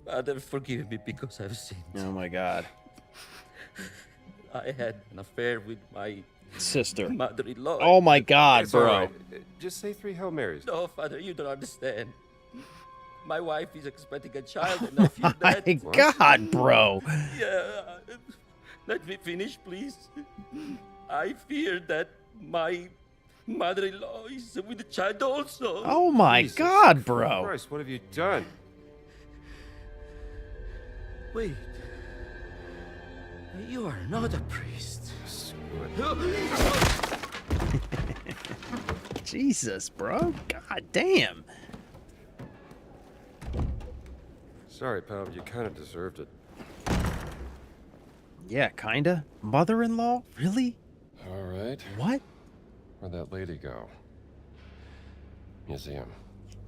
Father, forgive me because I've sinned. Oh my god. I had an affair with my sister. Mother-in-law. Oh my god, It's bro. all right. Just say 3 Hail Marys. No, Father, you don't understand. My wife is expecting a child and I feel that... My god, bro. Yeah, let me finish, please. I fear that my mother-in-law is with the child also. Oh my Jesus god, bro. Christ, what have you done? Wait. You are not a priest. Jesus, bro. God damn. Sorry, pal, but you kind of deserved it. Yeah, kinda. Mother-in-law? Really? All right. What? Where'd that lady go? Museum.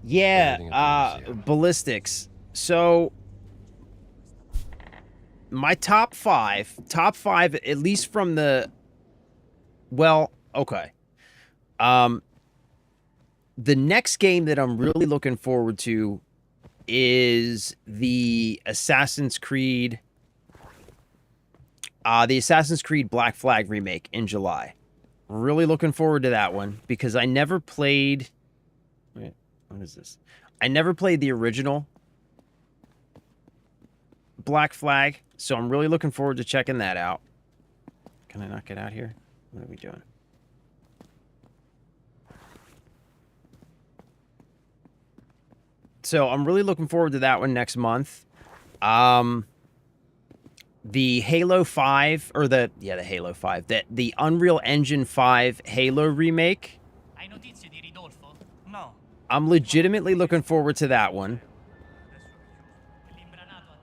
Yeah, ballistics. So my top five, at least from the, well, okay. The next game that I'm really looking forward to is the Assassin's Creed Black Flag remake in July. Really looking forward to that one because I never played, wait, what is this? I never played the original Black Flag, so I'm really looking forward to checking that out. Can I not get out here? What are we doing? So I'm really looking forward to that one next month. The Halo 5, or the Halo 5, the Unreal Engine 5 Halo remake. Hai notizie di Ridolfo? No. I'm legitimately looking forward to that one.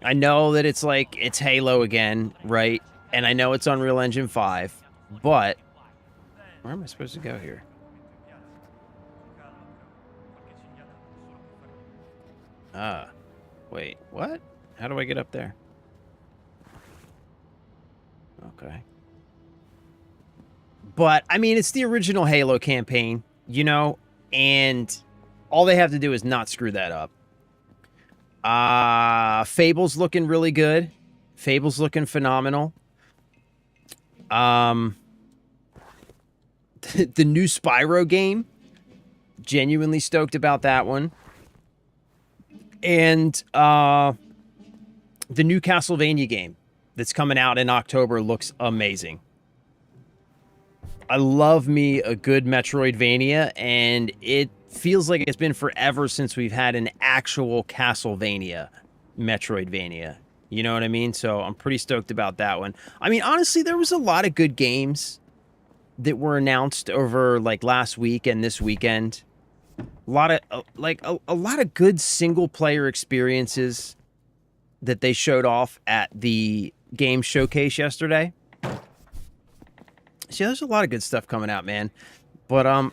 I know that it's like, it's Halo again, right? And I know it's Unreal Engine 5, but where am I supposed to go here? Wait, what? How do I get up there? Okay. But, I mean, it's the original Halo campaign, you know, and all they have to do is not screw that up. Fable's looking really good. Fable's looking phenomenal. The new Spyro game, genuinely stoked about that one. And the new Castlevania game that's coming out in October looks amazing. I love me a good Metroidvania, and it feels like it's been forever since we've had an actual Castlevania Metroidvania. You know what I mean? So I'm pretty stoked about that one. I mean, honestly, there was a lot of good games that were announced over like last week and this weekend. A lot of a lot of good single player experiences that they showed off at the game showcase yesterday. So there's a lot of good stuff coming out, man. But I'm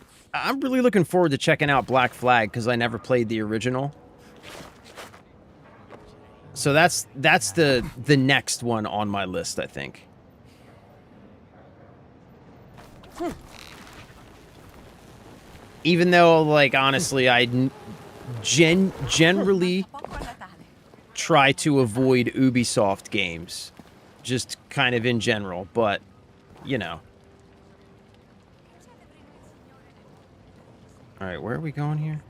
really looking forward to checking out Black Flag because I never played the original. So that's the next one on my list, I think. Even though, like, honestly, I generally try to avoid Ubisoft games. Just kind of in general, but, you know. Alright, where are we going here?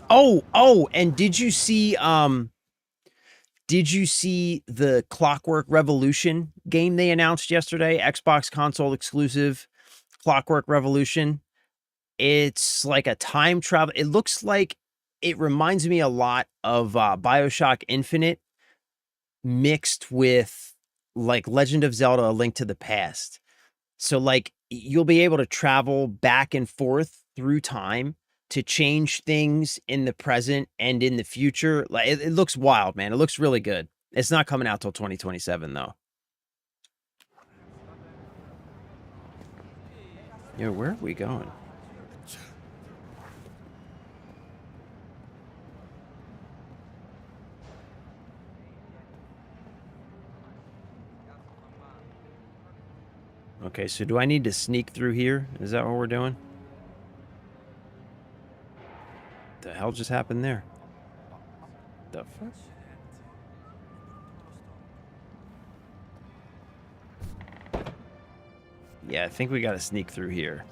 Oh, and did you see the Clockwork Revolution game they announced yesterday? Xbox console exclusive Clockwork Revolution. It's like a time travel. It looks like it reminds me a lot of BioShock Infinite mixed with like Legend of Zelda: A Link to the Past. So like you'll be able to travel back and forth through time to change things in the present and in the future. Like it looks wild, man. It looks really good. It's not coming out till 2027 though. Yo, where are we going? Okay, so do I need to sneak through here? Is that what we're doing? The hell just happened there? The fuck? Yeah, I think we gotta sneak through here.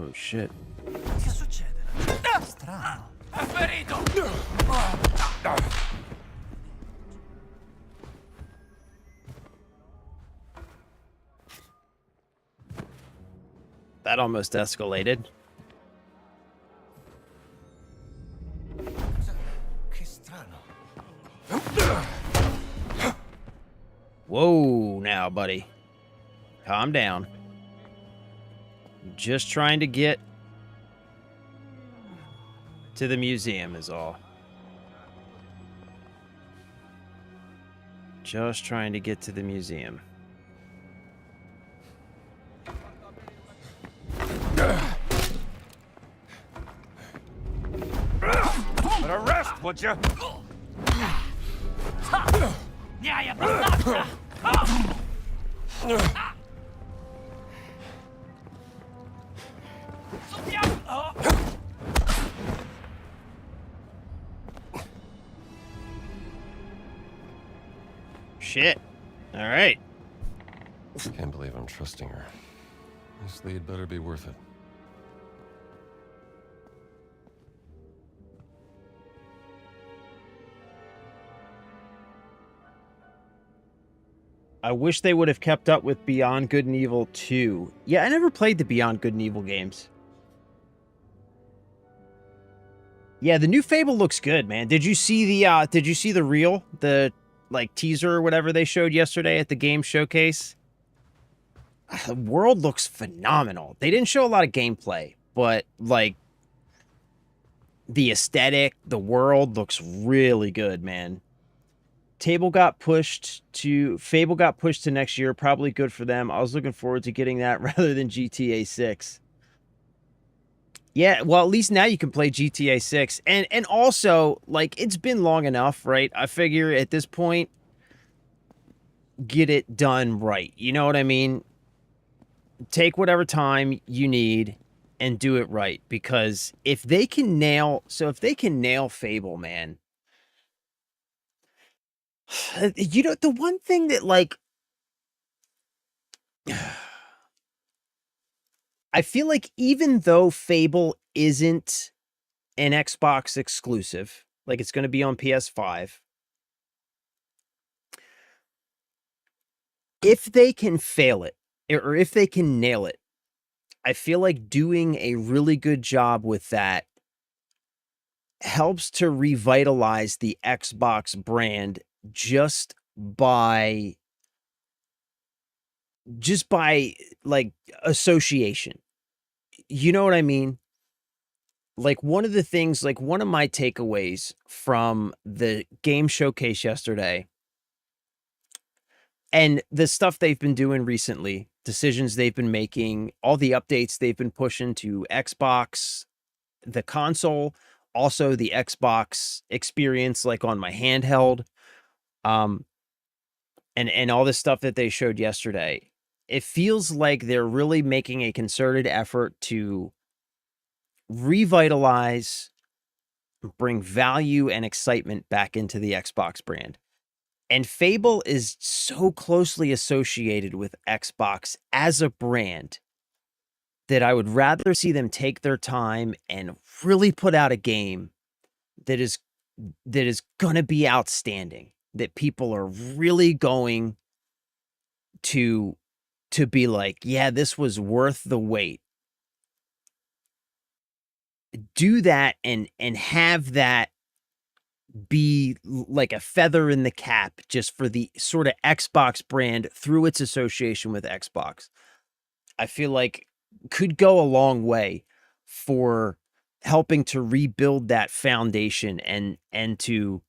Oh shit. Che succede? Strano. È ferito! That almost escalated. Che strano. Whoa, now, buddy. Calm down. Just trying to get to the museum is all. Just trying to get to the museum. But a rest, would you? Shit. All right. Can't believe I'm trusting her. This lead better be worth it. I wish they would have kept up with Beyond Good and Evil 2. Yeah, I never played the Beyond Good and Evil games. Yeah, the new Fable looks good, man. Did you see the reel? The like teaser or whatever they showed yesterday at the game showcase? The world looks phenomenal. They didn't show a lot of gameplay, but like the aesthetic, the world looks really good, man. Fable got pushed to next year. Probably good for them. I was looking forward to getting that rather than GTA 6. Yeah, well, at least now you can play GTA 6. And also, like, it's been long enough, right? I figure at this point, get it done right. You know what I mean? Take whatever time you need and do it right. Because if they can nail Fable, man. You know, the one thing that, like, I feel like even though Fable isn't an Xbox exclusive, like it's going to be on PS5, if they can fail it, or if they can nail it, I feel like doing a really good job with that helps to revitalize the Xbox brand just by like association. You know what I mean? Like one of my takeaways from the game showcase yesterday and the stuff they've been doing recently, decisions they've been making, all the updates they've been pushing to Xbox, the console, also the Xbox experience, like on my handheld, and all this stuff that they showed yesterday. It feels like they're really making a concerted effort to revitalize, bring value and excitement back into the Xbox brand. And Fable is so closely associated with Xbox as a brand that I would rather see them take their time and really put out a game that is going to be outstanding, that people are really going to be like, yeah, this was worth the wait. Do that and have that be like a feather in the cap just for the sort of Xbox brand through its association with Xbox. I feel like could go a long way for helping to rebuild that foundation and to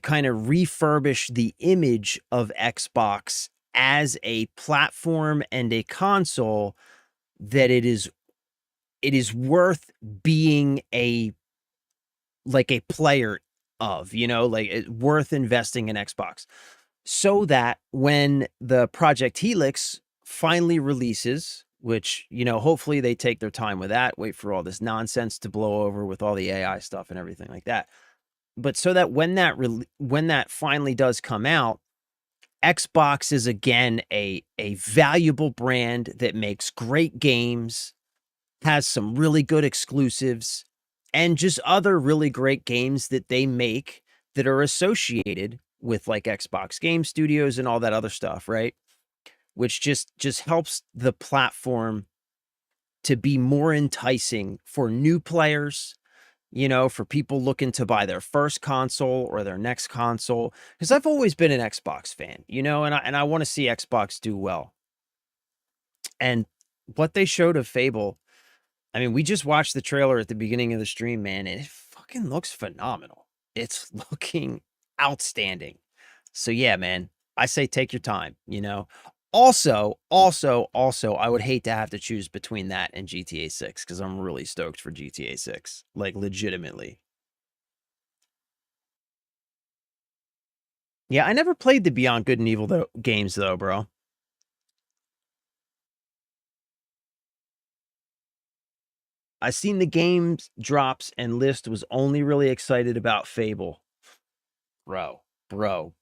kind of refurbish the image of Xbox as a platform and a console that it is worth being a player of, you know, like it's worth investing in Xbox, so that when the Project Helix finally releases, which, you know, hopefully they take their time with that, wait for all this nonsense to blow over with all the AI stuff and everything like that. But so that when that finally does come out, Xbox is again a valuable brand that makes great games, has some really good exclusives, and just other really great games that they make that are associated with like Xbox Game Studios and all that other stuff, right? Which just helps the platform to be more enticing for new players, you know, for people looking to buy their first console or their next console. Because I've always been an Xbox fan, you know, and I want to see Xbox do well. And what they showed of Fable, I mean, we just watched the trailer at the beginning of the stream, man, and it fucking looks phenomenal. It's looking outstanding. So yeah, man, I say take your time, you know. Also, I would hate to have to choose between that and GTA 6 because I'm really stoked for GTA 6, like legitimately. Yeah, I never played the Beyond Good and Evil games though, bro. I seen the games drops and list was only really excited about Fable. Bro.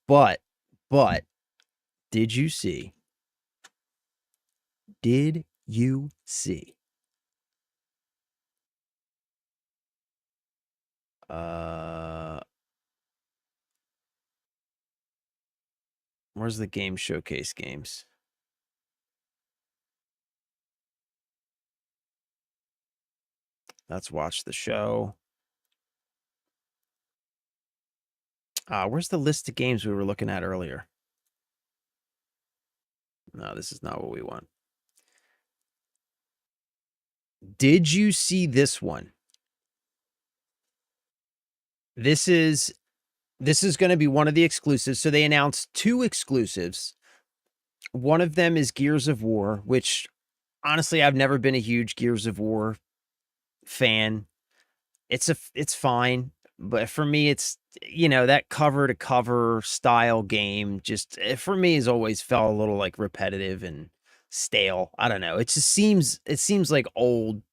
But did you see? Where's the game showcase games? Let's watch the show. Where's the list of games we were looking at earlier? No, this is not what we want. Did you see this one? This is going to be one of the exclusives. So they announced 2 exclusives. One of them is Gears of War, which honestly, I've never been a huge Gears of War fan. It's fine, but for me, it's, you know, that cover to cover style game just for me has always felt a little like repetitive and stale. I don't know. It seems like old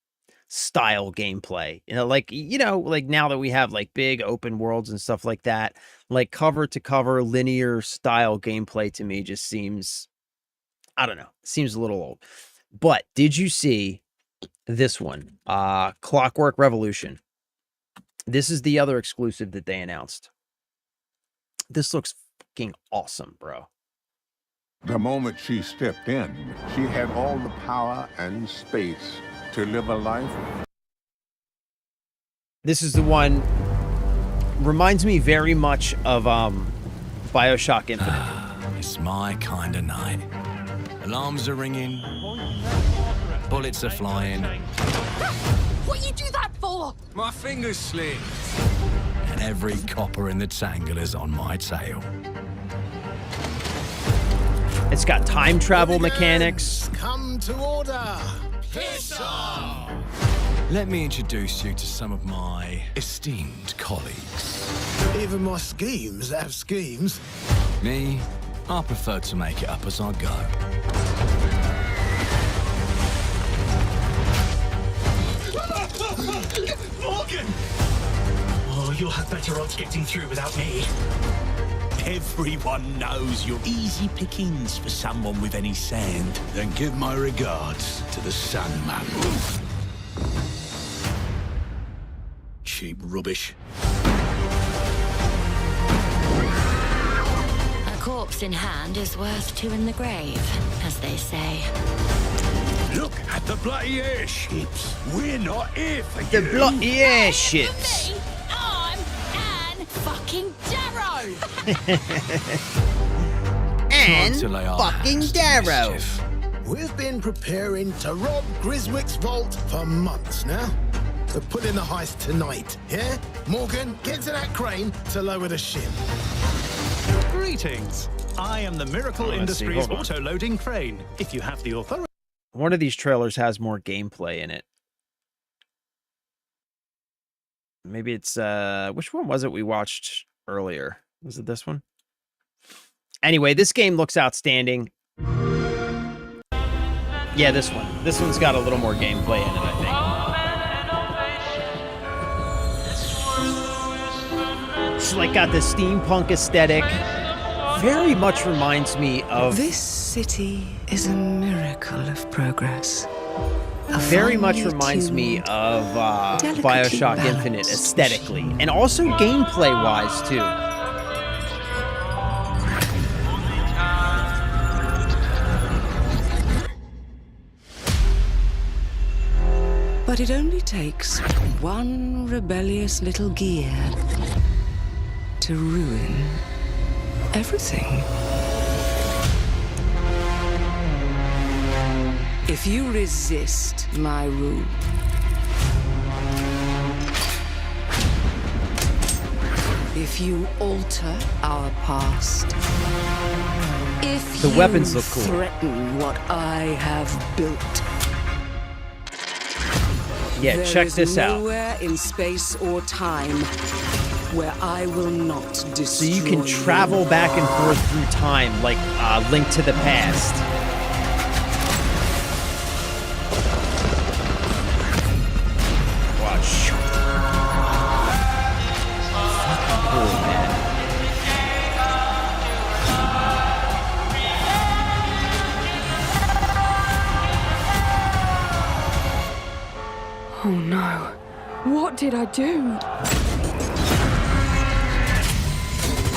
style gameplay, you know, like now that we have like big open worlds and stuff like that, like cover to cover linear style gameplay to me just seems, I don't know, seems a little old. But did you see this one? Clockwork Revolution. This is the other exclusive that they announced. This looks fucking awesome, bro. The moment she stepped in, she had all the power and space to live a life. This is the one, reminds me very much of BioShock Infinite. It's my kind of night. Alarms are ringing, bullets are flying. What you do that for? My fingers slip. And every copper in the tangle is on my tail. It's got time travel mechanics. Come to order. Piss off. Let me introduce you to some of my esteemed colleagues. Even my schemes have schemes. Me, I prefer to make it up as I go. Morgan! Oh, you'll have better odds getting through without me. Everyone knows you're easy pickings for someone with any sand. Then give my regards to the Sandman. Cheap rubbish. A corpse in hand is worth 2 in the grave, as they say. Look at the bloody airships. We're not here for the you. bloody airships. I'm Anne fucking Darrow. And fucking Darrow. We've been preparing to rob Griswick's vault for months now. So put in the heist tonight, yeah? Morgan, get to that crane to lower the ship. Greetings. I am the Miracle Industries auto-loading crane. If you have the authority. One of these trailers has more gameplay in it. Maybe it's which one was it we watched earlier? Was it this one? Anyway, this game looks outstanding. Yeah, this one. This one's got a little more gameplay in it, I think. It's like got the steampunk aesthetic. Very much reminds me of... This city is a miracle of progress. Very much reminds me of BioShock Infinite aesthetically. And also gameplay-wise, too. But it only takes one rebellious little gear to ruin everything. If you resist my rule, If you alter our past, if The you weapons look cool. threaten what I have built, Yeah, there check is this out. nowhere in space or time where I will not destroy. So you can travel back and forth through time like Link to the Past. Watch. Fucking cool, man. Oh no. What did I do?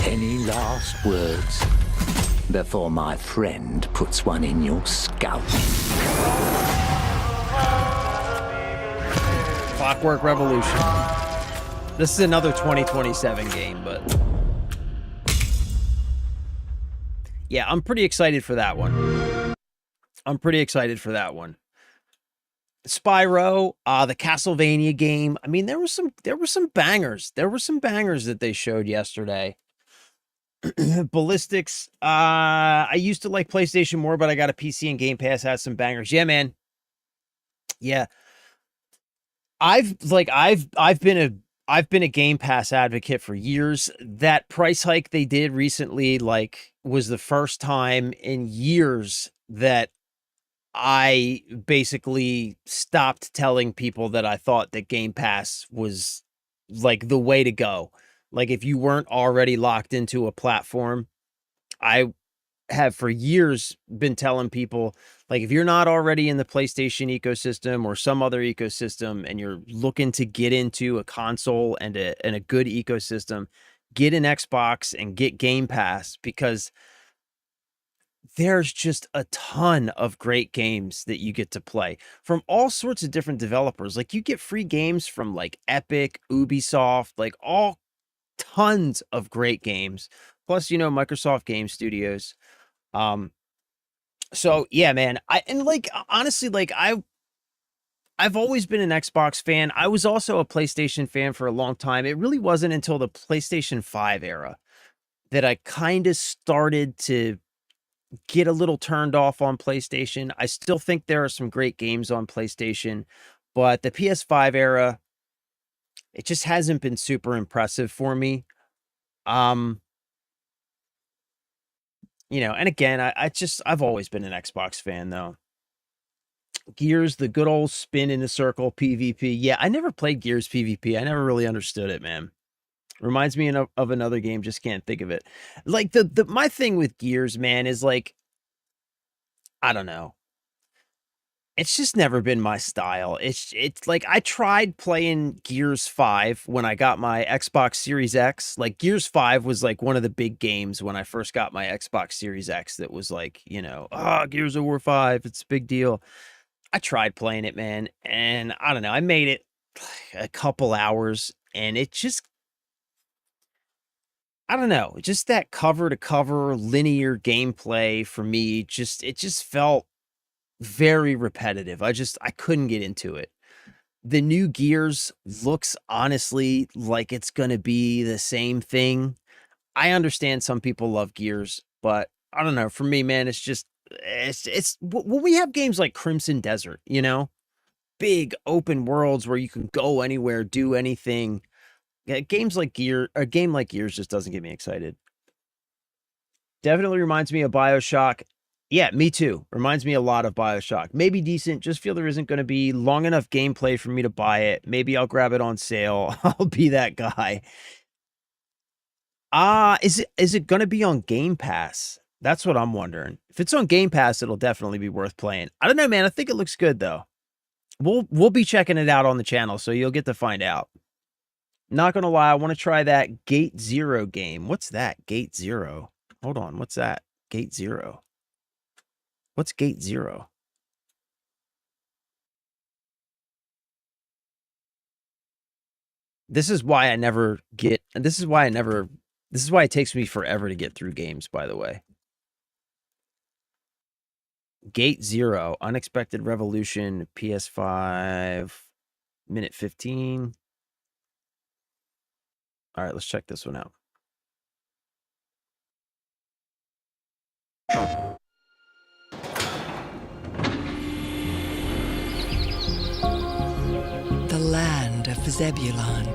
Any last words before my friend puts one in your scalp? Clockwork Revolution. This is another 2027 game, but yeah, I'm pretty excited for that one. Spyro, the Castlevania game. I mean, there were some bangers. There were some bangers that they showed yesterday. Ballistics. I used to like PlayStation more, but I got a PC and Game Pass has some bangers. Yeah, man. Yeah. I've been a Game Pass advocate for years. That price hike they did recently, like, was the first time in years that I basically stopped telling people that I thought that Game Pass was like the way to go. Like, if you weren't already locked into a platform, I have for years been telling people, like, if you're not already in the PlayStation ecosystem or some other ecosystem and you're looking to get into a console and a good ecosystem, get an Xbox and get Game Pass, because there's just a ton of great games that you get to play from all sorts of different developers. Like, you get free games from like Epic, Ubisoft, like all tons of great games. Plus, you know, Microsoft Game Studios. So yeah, man, honestly, like I've always been an Xbox fan. I was also a PlayStation fan for a long time. It really wasn't until the PlayStation 5 era that I kind of started to get a little turned off on PlayStation. I still think there are some great games on PlayStation, but the PS5 era, it just hasn't been super impressive for me. You know, and again, I've always been an Xbox fan though. Gears, the good old spin in a circle PvP. Yeah, I never played Gears PvP. I never really understood it, man. Reminds me of another game, just can't think of it. Like my thing with Gears, man, is like, I don't know. It's just never been my style. It's like, I tried playing Gears 5 when I got my Xbox Series X. Like, Gears 5 was like one of the big games when I first got my Xbox Series X that was like, you know, Gears of War 5, it's a big deal. I tried playing it, man, and I don't know. I made it a couple hours and it just, I don't know, just that cover to cover linear gameplay for me, it just felt very repetitive. I couldn't get into it. The new Gears looks honestly like it's going to be the same thing. I understand some people love Gears, but I don't know. For me, man, when we have games like Crimson Desert, you know, big open worlds where you can go anywhere, do anything. A game like Gears just doesn't get me excited. Definitely reminds me of BioShock. Yeah, me too. Reminds me a lot of BioShock. Maybe decent. Just feel there isn't going to be long enough gameplay for me to buy it. Maybe I'll grab it on sale. I'll be that guy. Is it going to be on Game Pass? That's what I'm wondering. If it's on Game Pass, it'll definitely be worth playing. I don't know, man. I think it looks good though. We'll be checking it out on the channel, so you'll get to find out. Not gonna lie, I want to try that Gate Zero game. What's that? Gate Zero. Hold on. What's that? Gate Zero. What's Gate Zero? This is why it takes me forever to get through games, by the way. Gate Zero, Unexpected Revolution, PS5, minute 15. All right, let's check this one out. The land of Zebulon.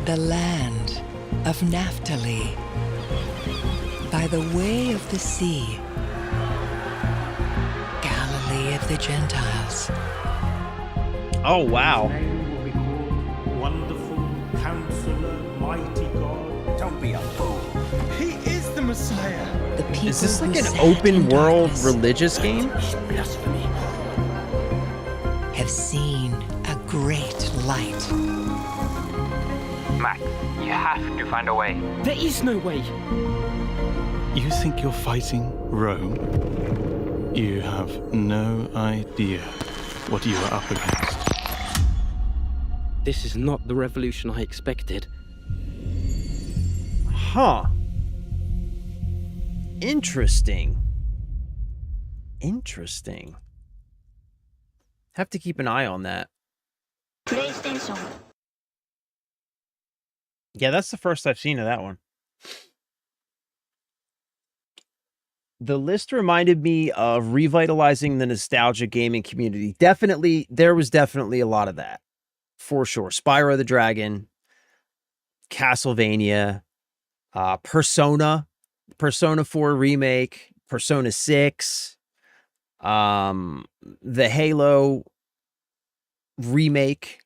The land of Naphtali. By the way of the sea. Galilee of the Gentiles. Oh, wow. Wonderful Counselor, Mighty God. Don't be a fool. He is the Messiah. The people Is this like who an sat open in world darkness religious game? Blasphemy. have seen a great light. Mac, you have to find a way. There is no way. You think you're fighting Rome? You have no idea what you are up against. This is not the revolution I expected. Huh. Interesting. Interesting. Have to keep an eye on that. PlayStation. Yeah, that's the first I've seen of that one. The list reminded me of revitalizing the nostalgia gaming community. Definitely, there was definitely a lot of that. For sure. Spyro the Dragon, Castlevania, Persona 4 remake, Persona 6, the Halo remake.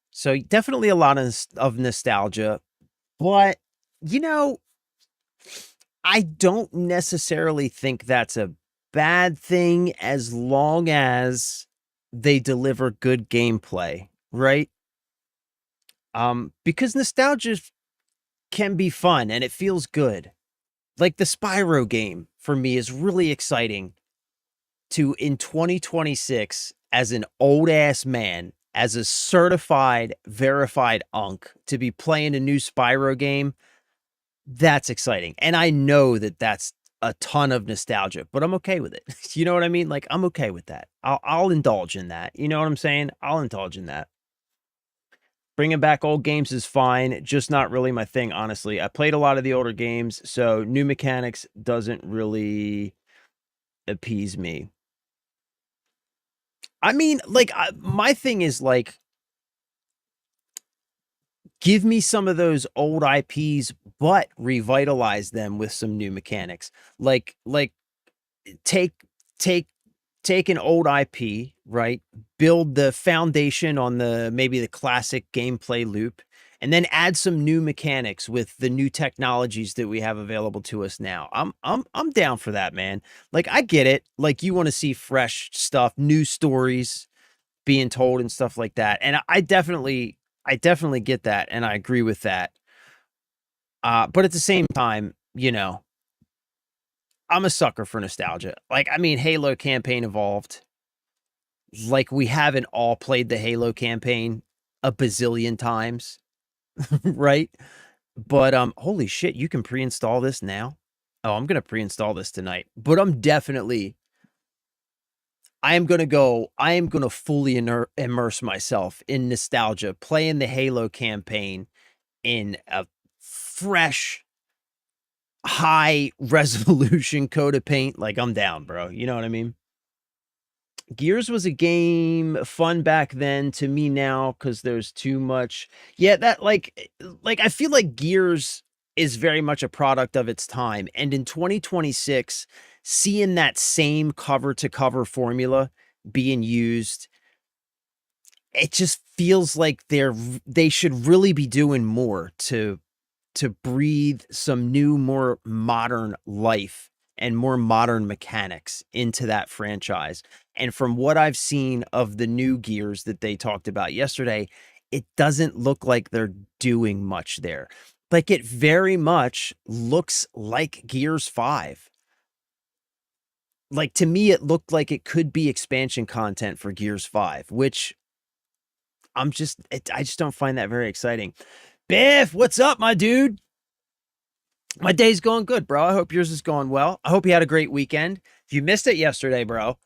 So definitely a lot of nostalgia. But, you know, I don't necessarily think that's a bad thing as long as they deliver good gameplay, right? Because nostalgia can be fun and it feels good. Like the Spyro game for me is really exciting to, in 2026, as an old ass man, as a certified, verified unk, to be playing a new Spyro game. That's exciting. And I know that that's a ton of nostalgia, but I'm okay with it. You know what I mean? Like, I'm okay with that. I'll indulge in that. You know what I'm saying? I'll indulge in that. Bringing back old games is fine, just not really my thing, honestly. I played a lot of the older games, so new mechanics doesn't really appease me. I mean, like, my thing is, like, give me some of those old IPs, but revitalize them with some new mechanics. Like take an old IP, right? Build the foundation on maybe the classic gameplay loop, and then add some new mechanics with the new technologies that we have available to us now. I'm down for that, man. Like, I get it. Like, you want to see fresh stuff, new stories being told and stuff like that. And I definitely get that, and I agree with that. But at the same time, you know, I'm a sucker for nostalgia. Like, I mean, Halo campaign evolved. Like, we haven't all played the Halo campaign a bazillion times, right? But holy shit, you can pre-install this now? Oh, I'm gonna pre-install this tonight. But I am going to fully immerse myself in nostalgia, playing the Halo campaign in a fresh, high resolution coat of paint. Like, I'm down, bro. You know what I mean? Gears was a game fun back then. To me now, because there's too much. Yeah, that like I feel like Gears is very much a product of its time. And in 2026, seeing that same cover-to-cover formula being used, it just feels like they should really be doing more to breathe some new, more modern life and more modern mechanics into that franchise. And from what I've seen of the new Gears that they talked about yesterday, it doesn't look like they're doing much there. Like, it very much looks like Gears 5. Like, to me, it looked like it could be expansion content for Gears 5, which I just don't find that very exciting. Biff, what's up, my dude? My day's going good, bro. I hope yours is going well. I hope you had a great weekend. If you missed it yesterday, bro,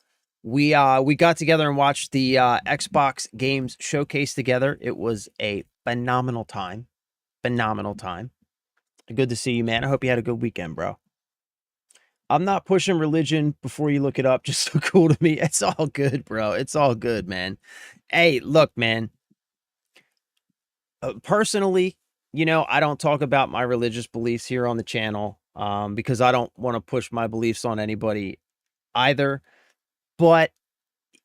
we got together and watched the Xbox Games Showcase together. It was a phenomenal time. Phenomenal time. Good to see you, man. I hope you had a good weekend, bro. I'm not pushing religion before you look it up. Just so cool to me. It's all good, bro. It's all good, man. Hey, look, man. Personally, you know, I don't talk about my religious beliefs here on the channel because I don't want to push my beliefs on anybody either. But,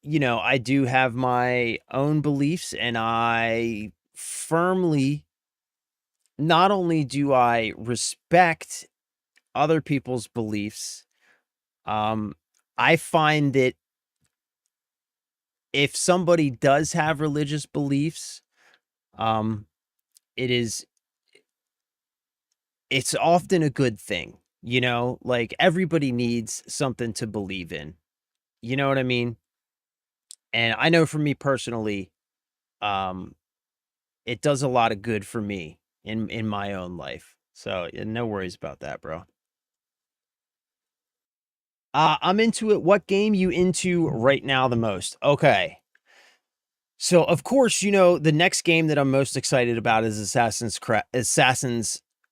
you know, I do have my own beliefs, and I firmly, not only do I respect other people's beliefs, I find that if somebody does have religious beliefs, it's often a good thing, you know, like everybody needs something to believe in. You know what I mean? And I know for me personally, it does a lot of good for me in my own life. So no worries about that, bro. I'm into it. What game you into right now the most? Okay. So of course, you know, the next game that I'm most excited about is Assassin's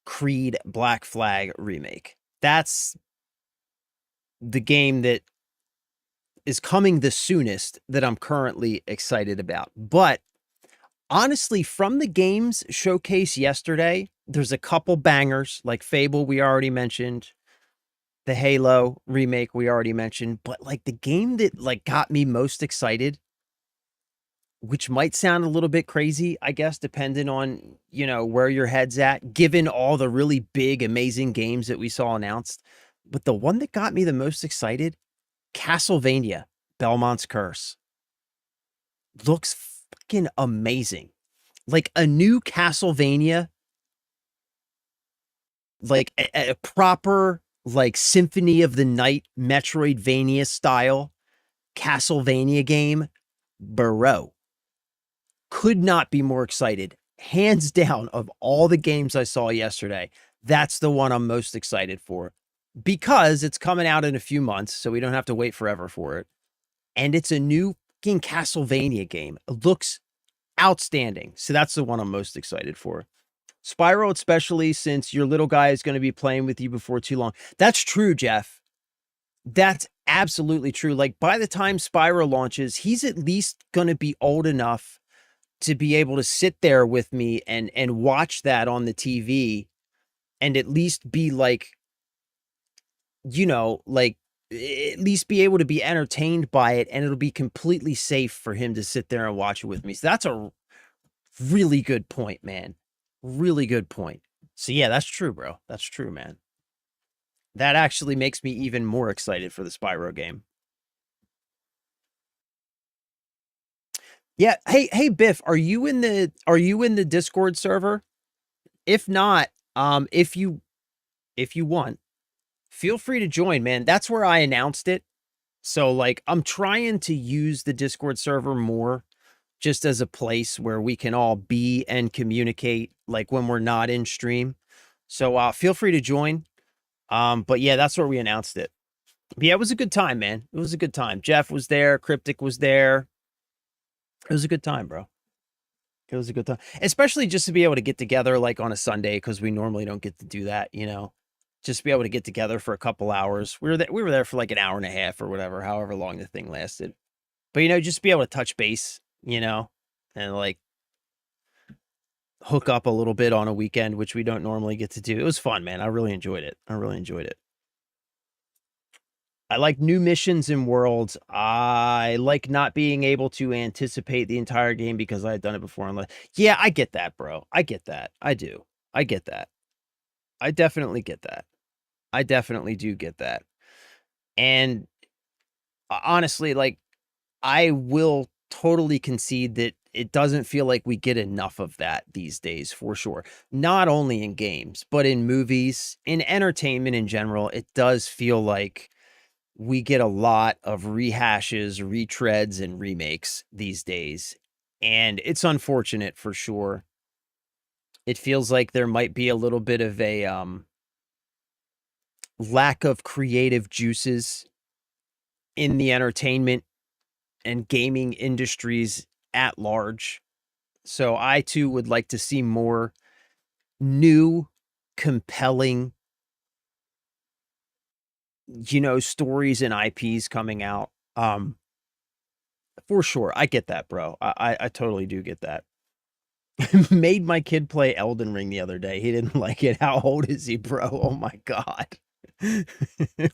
Creed Black Flag Remake. That's the game that is coming the soonest that I'm currently excited about. But honestly, from the games showcase yesterday, there's a couple bangers like Fable we already mentioned, the Halo remake we already mentioned, but like the game that like got me most excited, which might sound a little bit crazy, I guess, depending on, you know, where your head's at, given all the really big, amazing games that we saw announced. But the one that got me the most excited, Castlevania, Belmont's Curse. Looks fucking amazing. Like a new Castlevania, like a proper, like Symphony of the Night, Metroidvania style Castlevania game, bro. Could not be more excited. Hands down, of all the games I saw yesterday, that's the one I'm most excited for because it's coming out in a few months, so we don't have to wait forever for it. And it's a new fucking Castlevania game. It looks outstanding. So that's the one I'm most excited for. Spyro, especially since your little guy is going to be playing with you before too long. That's true, Jeff. That's absolutely true. Like by the time Spyro launches, he's at least going to be old enough to be able to sit there with me and watch that on the TV and at least be like, you know, like at least be able to be entertained by it, and it'll be completely safe for him to sit there and watch it with me. So that's a really good point, man. Really good point. So yeah, that's true, bro. That's true, man. That actually makes me even more excited for the Spyro game. Yeah. Hey, Biff, are you in the Discord server? If not, if you want, feel free to join, man. That's where I announced it. So like, I'm trying to use the Discord server more just as a place where we can all be and communicate like when we're not in stream. So feel free to join. But yeah, that's where we announced it. But yeah, it was a good time, man. It was a good time. Jeff was there. Cryptic was there. It was a good time, bro. It was a good time, especially just to be able to get together like on a Sunday, because we normally don't get to do that, you know, just be able to get together for a couple hours. We were there for like an hour and a half or whatever, however long the thing lasted. But, you know, just be able to touch base, you know, and like hook up a little bit on a weekend, which we don't normally get to do. It was fun, man. I really enjoyed it. I really enjoyed it. I like new missions and worlds. I like not being able to anticipate the entire game because I had done it before. Yeah, I get that, bro. I get that. I do. I get that. I definitely get that. I definitely do get that. And honestly, like, I will totally concede that it doesn't feel like we get enough of that these days, for sure. Not only in games, but in movies, in entertainment in general. It does feel like we get a lot of rehashes, retreads, and remakes these days. And it's unfortunate for sure. It feels like there might be a little bit of a lack of creative juices in the entertainment and gaming industries at large. So I too would like to see more new, compelling you know, stories and IPs coming out. For sure. I get that, bro. I totally do get that. Made my kid play Elden Ring the other day. He didn't like it. How old is he, bro? Oh my God.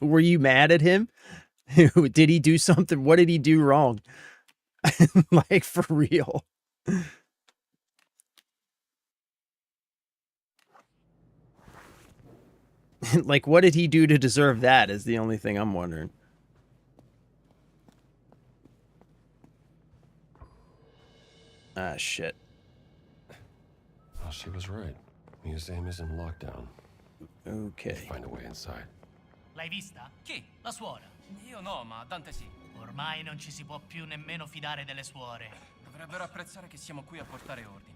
Were you mad at him? Did he do something? What did he do wrong? Like, for real. Like, what did he do to deserve that is the only thing I'm wondering. Ah, shit. Well, she was right. Museum is in lockdown. Okay. Find a way inside. L'hai vista? Chi? La suora? Io no, ma Dante sì. Ormai non ci si può più nemmeno fidare delle suore. Dovrebbero apprezzare che siamo qui a portare ordine.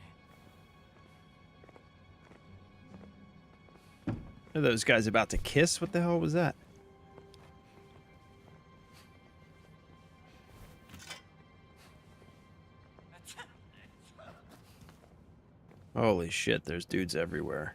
Are those guys about to kiss? What the hell was that? Holy shit, there's dudes everywhere.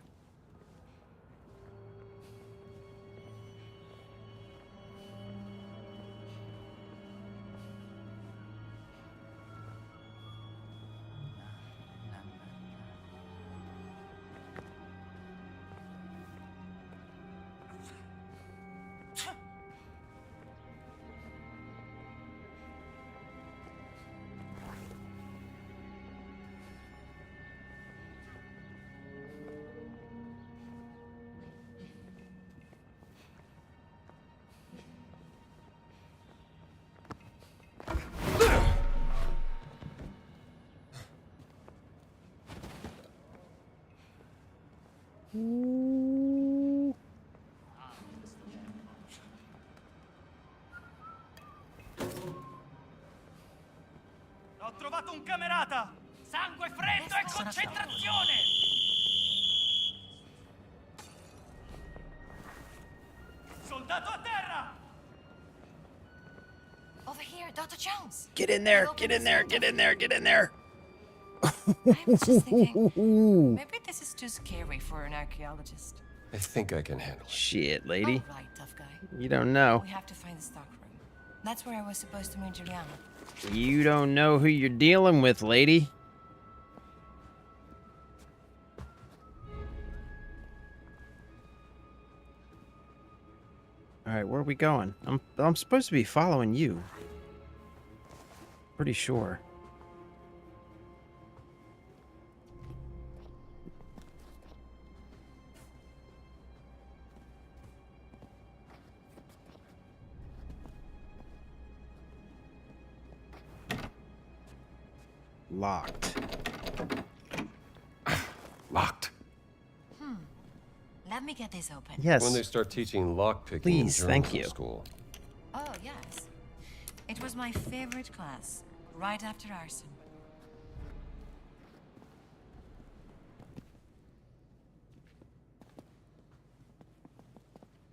Ho trovato un camerata! Sangue freddo e concentrazione! Soldato a terra! Over here, Dr. Jones. Get in there, get in there, get in there, get in there. I was just thinking, maybe this is too scary for an archaeologist. I think I can handle it. Shit, lady. All right, tough guy. You don't know. We have to find the stockroom. That's where I was supposed to meet Juliana. You don't know who you're dealing with, lady. All right, where are we going? I'm supposed to be following you. Pretty sure. Locked. Locked. Let me get this open. Yes. When they start teaching lockpicking Please, in thank journalism you. school. Oh, yes. It was my favorite class, right after arson.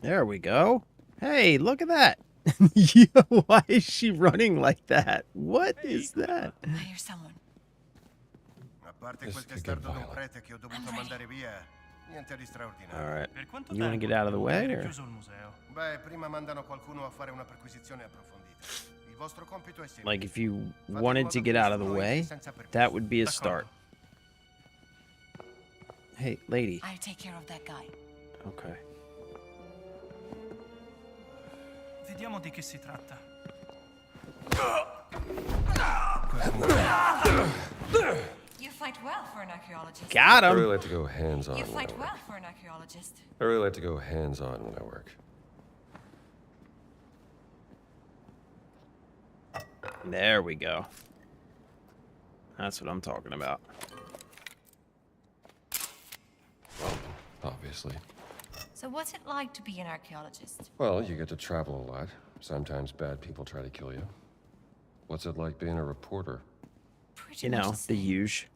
There we go. Hey, look at that. Yo, why is she running like that? What is that? I hear someone. A parte quel testardo d'un prete che ho dovuto mandare via, niente di straordinario. All right. You want to get out of the way, or? Beh, prima mandano qualcuno a fare una perquisizione approfondita. Il vostro compito è semplice. Like, if you wanted to get out of the way, that would be a start. Hey, lady. I'll take care of that guy. Okay. Vediamo di che si tratta. You fight well for an archaeologist. Got him. I really like to go hands-on. You when fight I work. well for an archaeologist. I really like to go hands-on when I work. There we go. That's what I'm talking about. Well, obviously. So what's it like to be an archaeologist? Well, you get to travel a lot. Sometimes bad people try to kill you. What's it like being a reporter? Pretty You much know, the the same. huge.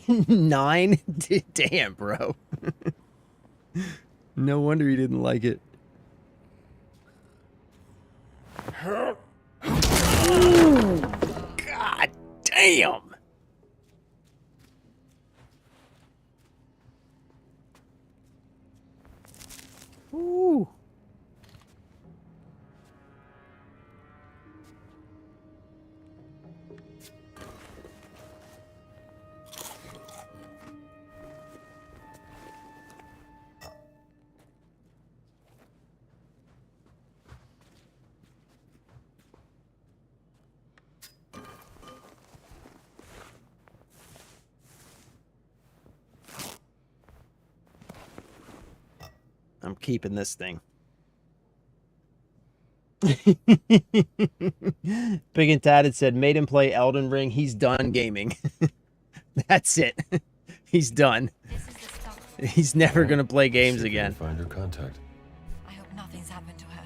9? Damn, bro. No wonder he didn't like it. Ooh, God damn. Ooh. I'm keeping this thing. Big and Tatted said, made him play Elden Ring. He's done gaming. That's it. He's done. He's never going to play games again. Find her contact. I hope nothing's happened to her.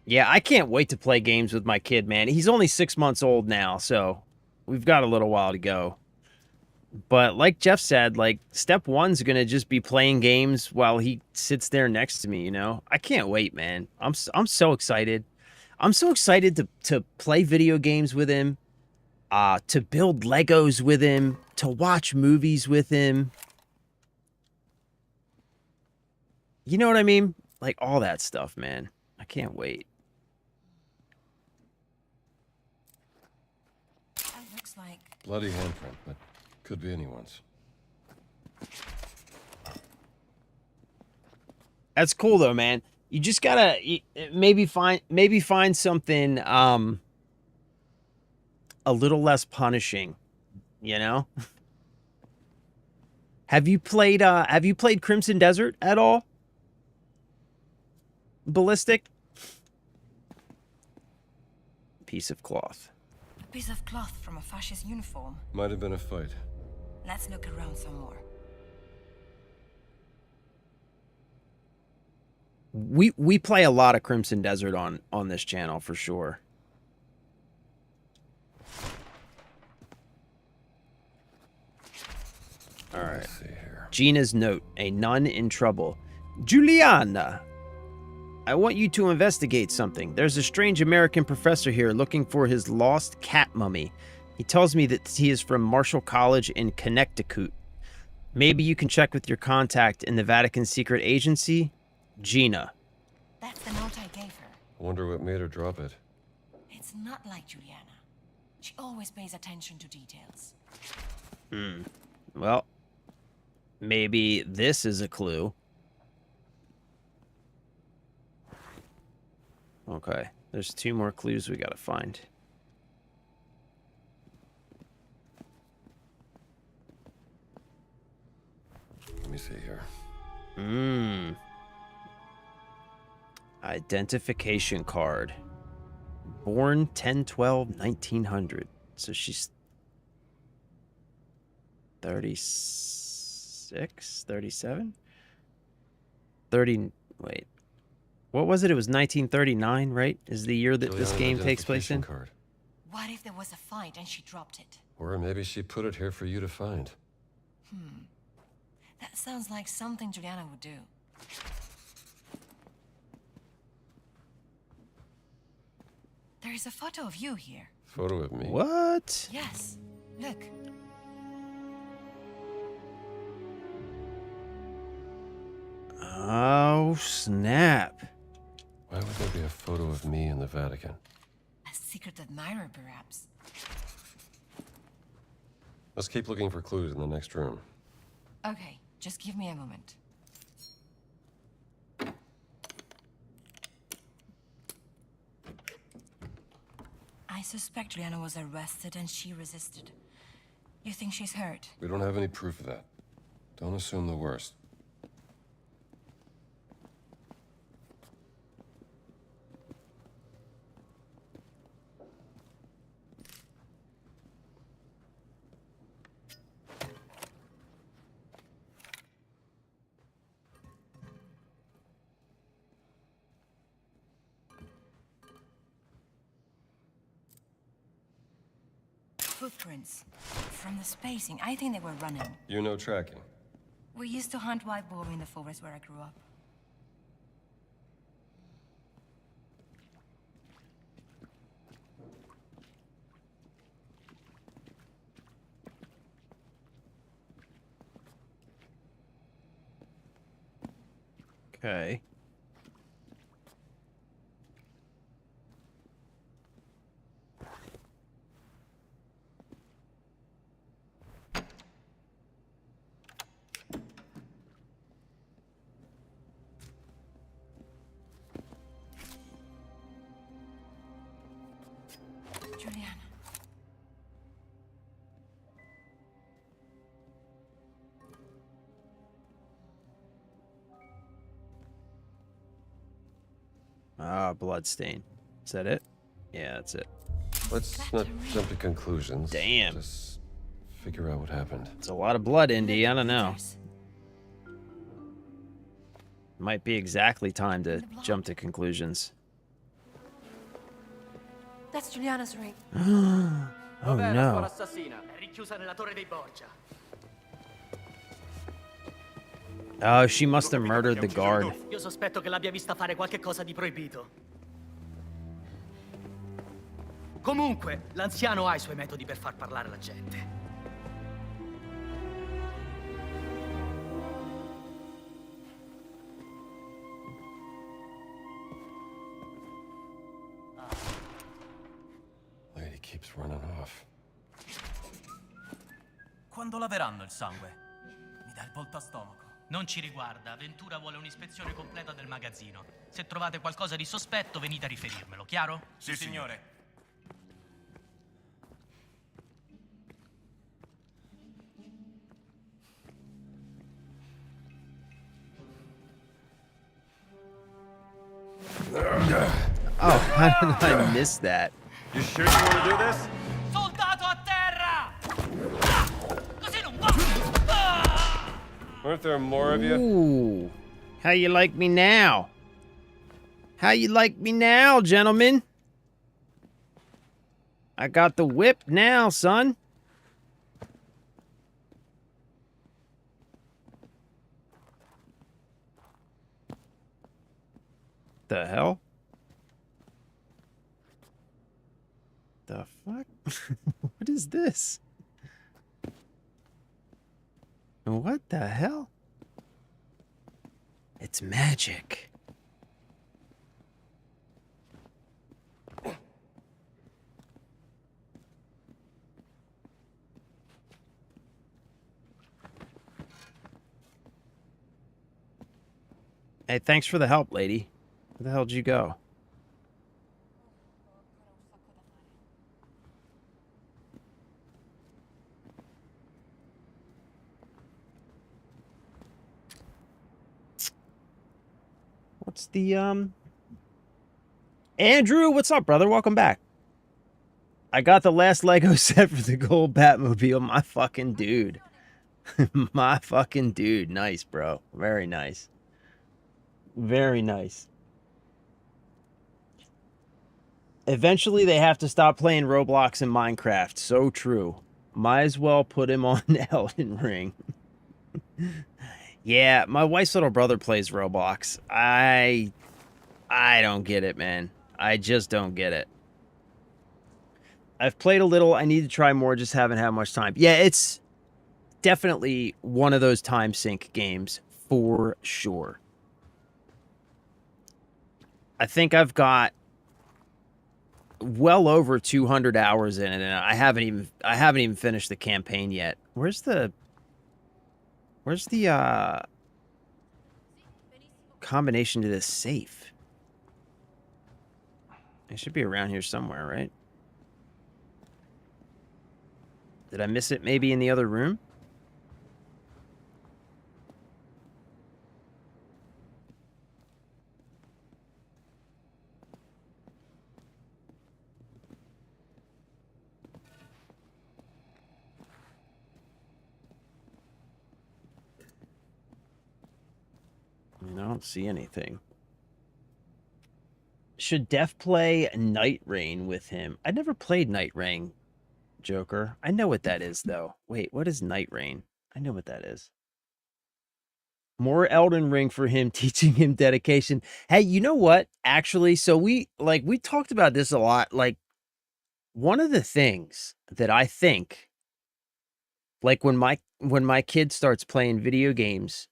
Yeah, I can't wait to play games with my kid, man. He's only 6 months old now, so we've got a little while to go. But like Jeff said, like, step one's going to just be playing games while he sits there next to me, you know? I can't wait, man. I'm so excited. I'm so excited to play video games with him, to build Legos with him, to watch movies with him. You know what I mean? Like, all that stuff, man. I can't wait. That looks like... Bloody handprint, but could be anyone's. That's cool though, man. You just gotta maybe find something a little less punishing, you know? Have you played Crimson Desert at all? Ballistic? Piece of cloth. A piece of cloth from a fascist uniform. Might have been a fight. Let's look around some more. We play a lot of Crimson Desert on this channel for sure. All right. Gina's note: a nun in trouble. Juliana, I want you to investigate something. There's a strange American professor here looking for his lost cat mummy. He tells me that he is from Marshall College in Connecticut. Maybe you can check with your contact in the Vatican Secret Agency, Gina. That's the note I gave her. I wonder what made her drop it. It's not like Juliana. She always pays attention to details. Well, maybe this is a clue. Okay, there's 2 more clues we gotta find. Let me see here. Identification card. Born 10/12/1900. So she's 36, 37? 30, wait. What was it? It was 1939, right? Is the year that this game takes place in? Card. What if there was a fight and she dropped it? Or maybe she put it here for you to find. That sounds like something Juliana would do. There is a photo of you here. Photo of me? What? Yes. Look. Oh, snap. Why would there be a photo of me in the Vatican? A secret admirer, perhaps. Let's keep looking for clues in the next room. Okay, just give me a moment. I suspect Juliana was arrested and she resisted. You think she's hurt? We don't have any proof of that. Don't assume the worst. footprints. From the spacing, I think they were running. You know tracking. We used to hunt white boar in the forest where I grew up. Okay. Juliana. Ah, bloodstain. Is that it? Yeah, that's it. Let's not jump to conclusions. Damn. Just figure out what happened. It's a lot of blood, Indy. I don't know. Might be exactly time to jump to conclusions. That's Juliana's ring. Oh no. assassina è rinchiusa nella torre dei Borgia. Oh, she must have murdered the guard. Io sospetto che l'abbia vista fare qualche cosa di proibito. Comunque, l'anziano ha i suoi metodi per far parlare la gente. Lady keeps running off. Quando laveranno il sangue? Mi dà il volto a stomaco. Non ci riguarda. Ventura vuole un'ispezione completa del magazzino. Se trovate qualcosa di sospetto, venite a riferirmelo, chiaro? Sì, signore. Oh, how did I miss that? You sure you want to do this? Soldato a terra! Così non va! Weren't there more of you? Ooh. How you like me now? How you like me now, gentlemen? I got the whip now, son. The hell? The fuck? What is this? What the hell? It's magic. Hey, thanks for the help, lady. Where the hell did you go? What's the, Andrew, what's up, brother? Welcome back. I got the last Lego set for the gold Batmobile. My fucking dude. My fucking dude. Nice, bro. Very nice. Very nice. Eventually, they have to stop playing Roblox and Minecraft. So true. Might as well put him on Elden Ring. Yeah, my wife's little brother plays Roblox. I don't get it, man. I just don't get it. I've played a little. I need to try more. Just haven't had much time. Yeah, it's definitely one of those time sink games for sure. I think I've got well over 200 hours in it, and I haven't even finished the campaign yet. Where's the combination to this safe? It should be around here somewhere, right? Did I miss it maybe in the other room? I don't see anything. Should Def play Night Rain with him? I never played Night Rain. Joker. I know what that is, though. Wait, what is Night Rain? I know what that is. More Elden Ring for him, teaching him dedication. Hey, you know what? Actually, so we talked about this a lot. Like, one of the things that I think, like when my kid starts playing video games,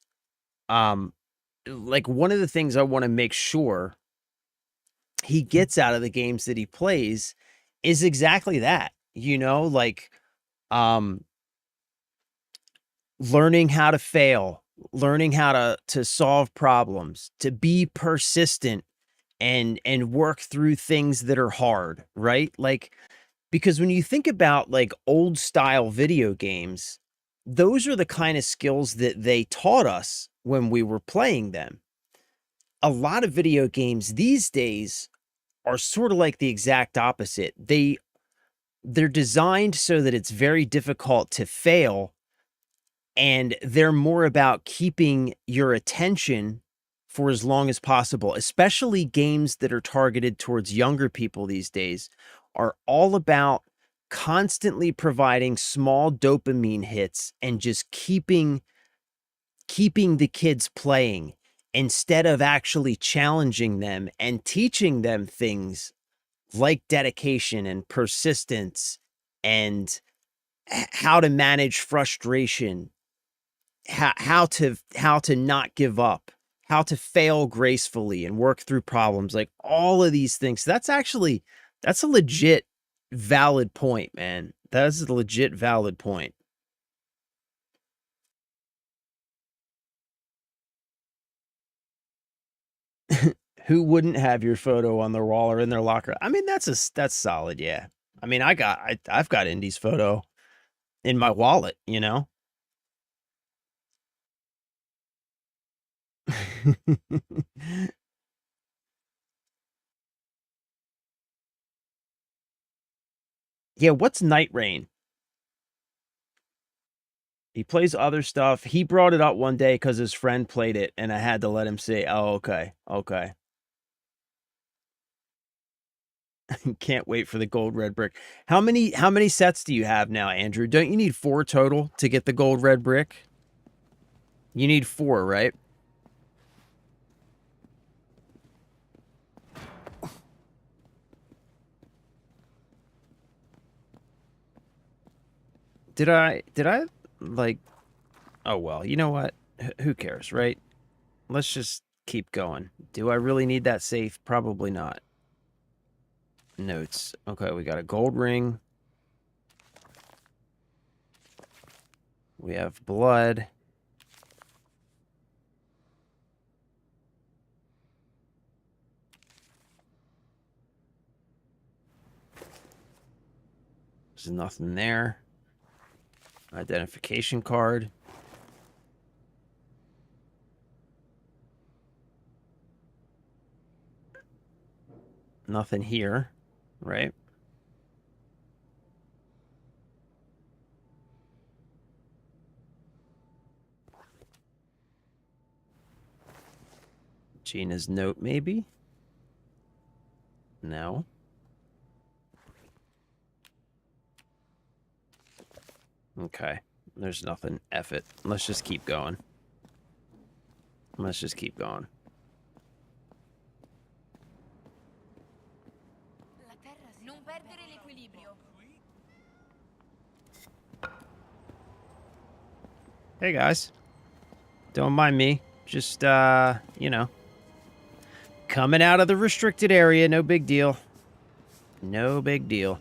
like one of the things I want to make sure he gets out of the games that he plays is exactly that. You know, like learning how to fail, learning how to solve problems, to be persistent and work through things that are hard, right? Like, because when you think about like old style video games, those are the kind of skills that they taught us when we were playing them. A lot of video games these days are sort of like the exact opposite. They're designed so that it's very difficult to fail, and they're more about keeping your attention for as long as possible. Especially games that are targeted towards younger people these days are all about constantly providing small dopamine hits and just keeping the kids playing instead of actually challenging them and teaching them things like dedication and persistence and how to manage frustration, how to not give up, how to fail gracefully and work through problems, like all of these things. That's a legit valid point, man. That is a legit valid point. Who wouldn't have your photo on their wall or in their locker? I mean, that's solid, yeah. I mean, I've got Indy's photo in my wallet, you know? Yeah, what's Night Rain? He plays other stuff. He brought it up one day because his friend played it, and I had to let him say, oh, okay. Can't wait for the gold red brick. How many sets do you have now, Andrew? Don't you need 4 total to get the gold red brick? You need 4, right? Did I like, oh well, you know what? Who cares, right? Let's just keep going. Do I really need that safe? Probably not. Notes. Okay, we got a gold ring. We have blood. There's nothing there. Identification card. Nothing here, right? Gina's note, maybe? No. Okay. There's nothing. F it. Let's just keep going. Hey guys. Don't mind me. Just, you know. Coming out of the restricted area. No big deal. No big deal.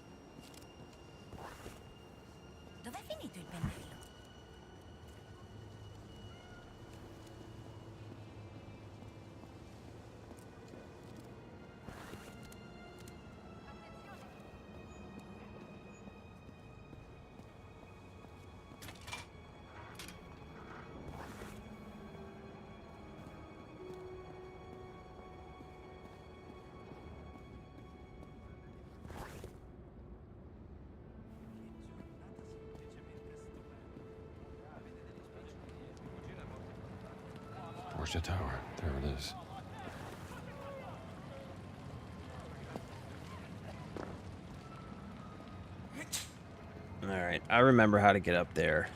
Where's the tower? There it is. right, I remember how to get up there.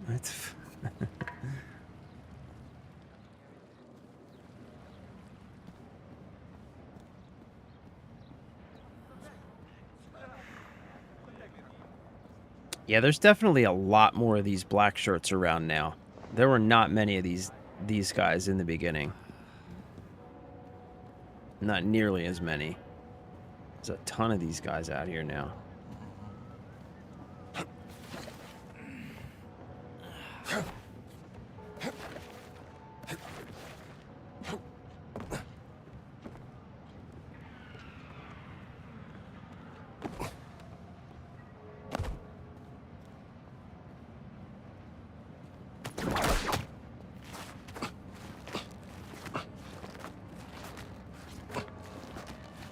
What? Yeah, there's definitely a lot more of these black shirts around now. There were not many of these guys in the beginning. Not nearly as many. There's a ton of these guys out here now.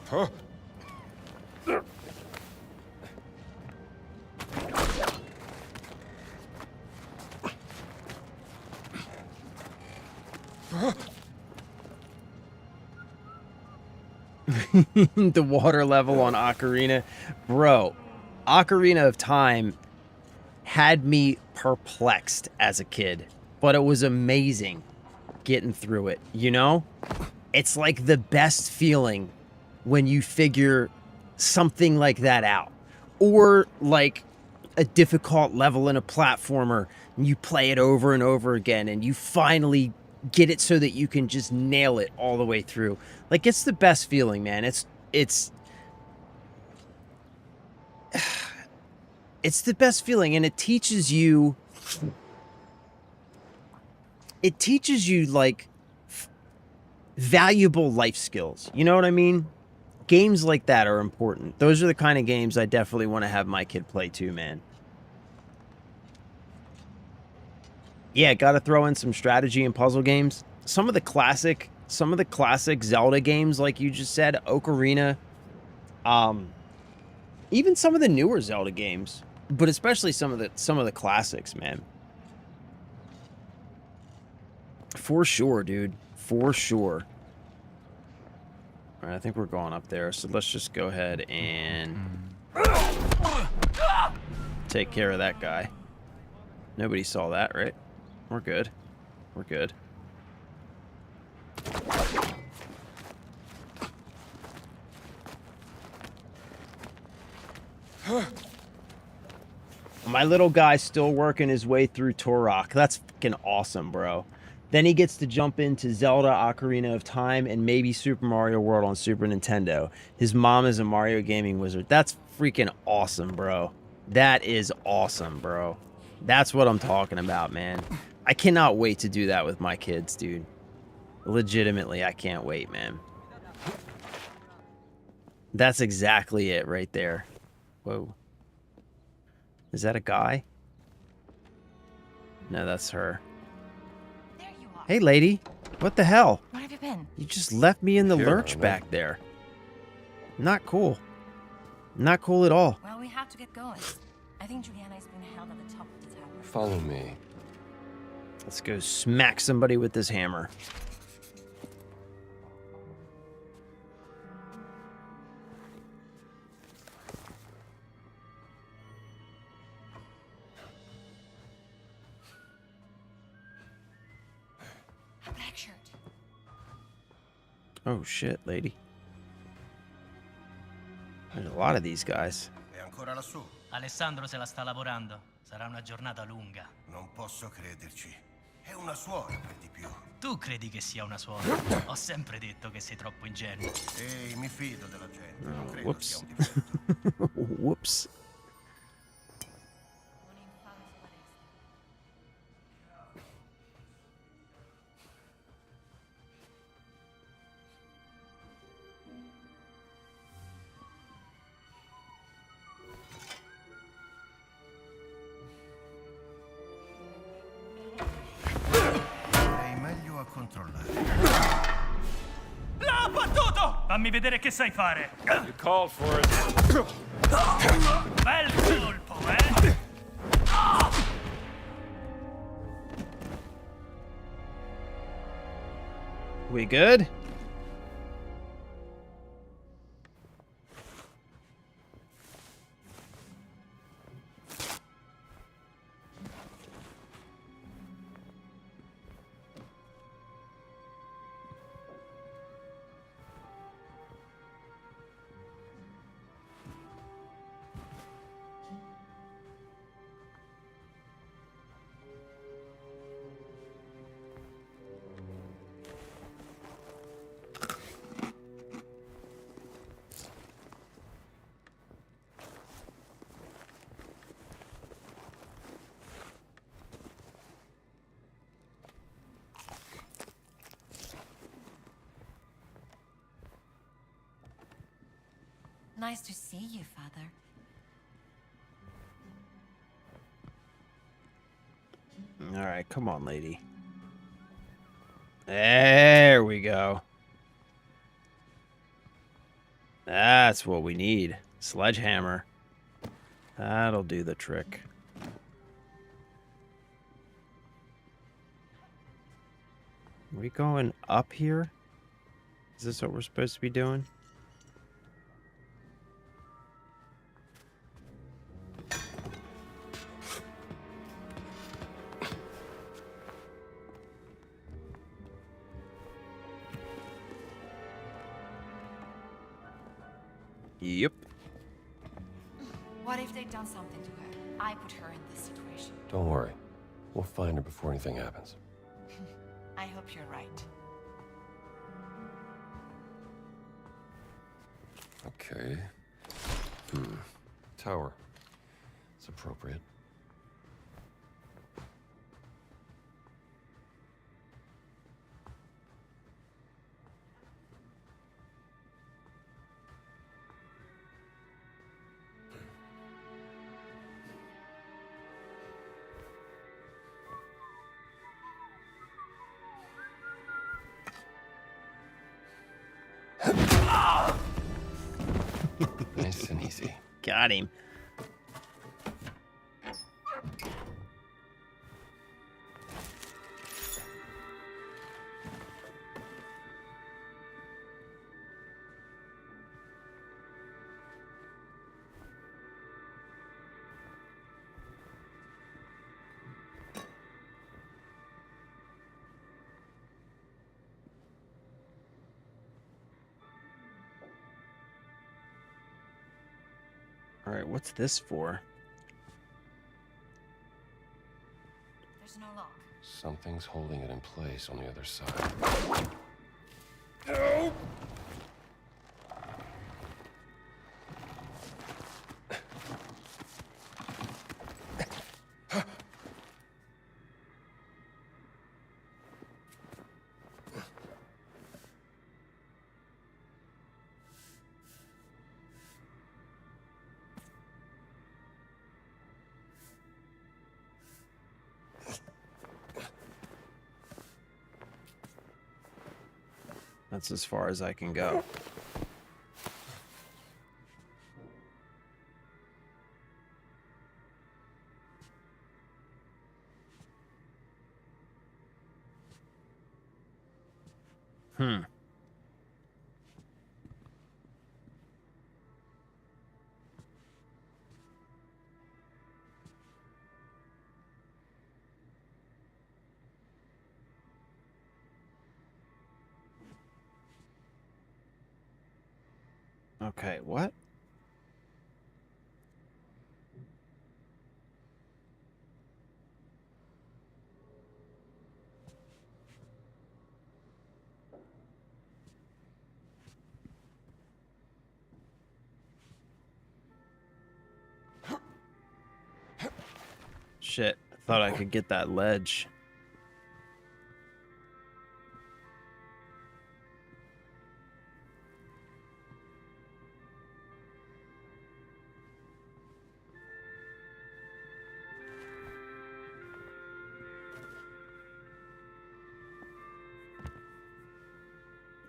Huh? The water level on Ocarina. Bro, Ocarina of Time had me perplexed as a kid, but it was amazing getting through it, you know? It's like the best feeling when you figure something like that out. Or like a difficult level in a platformer, and you play it over and over again, and you finally get it so that you can just nail it all the way through. Like, it's the best feeling, man. It's the best feeling, and it teaches you like valuable life skills. You know what I mean? Games like that are important. Those are the kind of games I definitely want to have my kid play too, man. Yeah, got to throw in some strategy and puzzle games. Some of the classic Zelda games, like you just said, Ocarina, even some of the newer Zelda games, but especially some of the classics, man. For sure, dude. For sure. All right, I think we're going up there, so let's just go ahead and take care of that guy. Nobody saw that, right? We're good. We're good. My little guy's still working his way through Turok. That's fucking awesome, bro. Then he gets to jump into Zelda Ocarina of Time and maybe Super Mario World on Super Nintendo. His mom is a Mario gaming wizard. That's freaking awesome, bro. That is awesome, bro. That's what I'm talking about, man. I cannot wait to do that with my kids, dude. Legitimately, I can't wait, man. That's exactly it right there. Whoa. Is that a guy? No, that's her. There you are. Hey, lady. What the hell? Where have you been? You just left me in the Here, lurch I know. back there. Not cool. Not cool at all. Well, we have to get going. I think Juliana has been held at the top of the tower. Follow me. Let's go smack somebody with this hammer. Black shirt. Oh shit, lady. There's a lot of these guys. È ancora lassù? Alessandro se la sta lavorando. Sarà una giornata lunga. Non posso crederci. È una suora per di più. Tu credi che sia una suora? Ho sempre detto che sei troppo ingenuo. Ehi, mi fido della gente. Non credo Whoops. sia un difetto. Whoops. Sei meglio a controllare. L'ha abbattuto! Fammi vedere che sai fare. You called for it. Bel colpo, eh? We good? Nice to see you, Father. All right, come on, lady. There we go. That's what we need. Sledgehammer. That'll do the trick. Are we going up here? Is this what we're supposed to be doing? Yep. What if they'd done something to her? I put her in this situation. Don't worry. We'll find her before anything happens. I hope you're right. Okay. Tower. It's appropriate. Nice and easy. Got him. All right, what's this for? There's no lock. Something's holding it in place on the other side. No! That's as far as I can go. Okay, what? Shit, I thought I could get that ledge.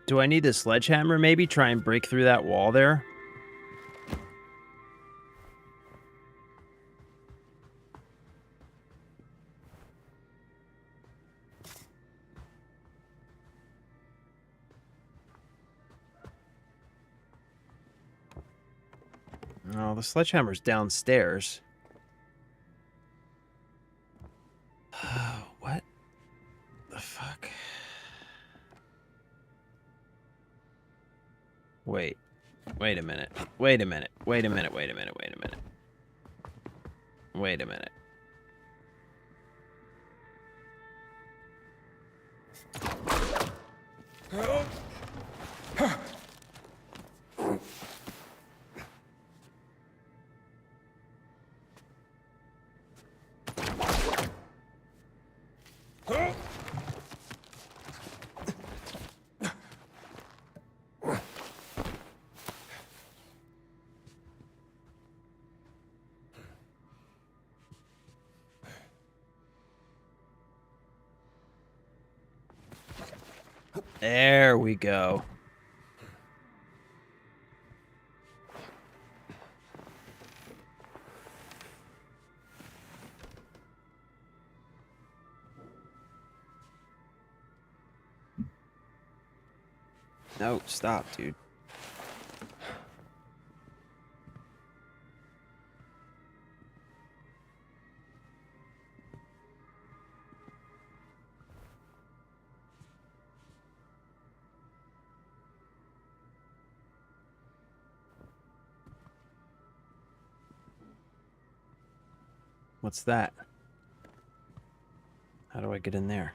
Do I need the sledgehammer maybe? Try and break through that wall there? Oh, the sledgehammer's downstairs. What the fuck? Wait. Wait a minute. Wait a minute. Wait a minute. Wait a minute. Wait a minute. Wait a minute. There we go. No, stop, dude. What's that? How do I get in there?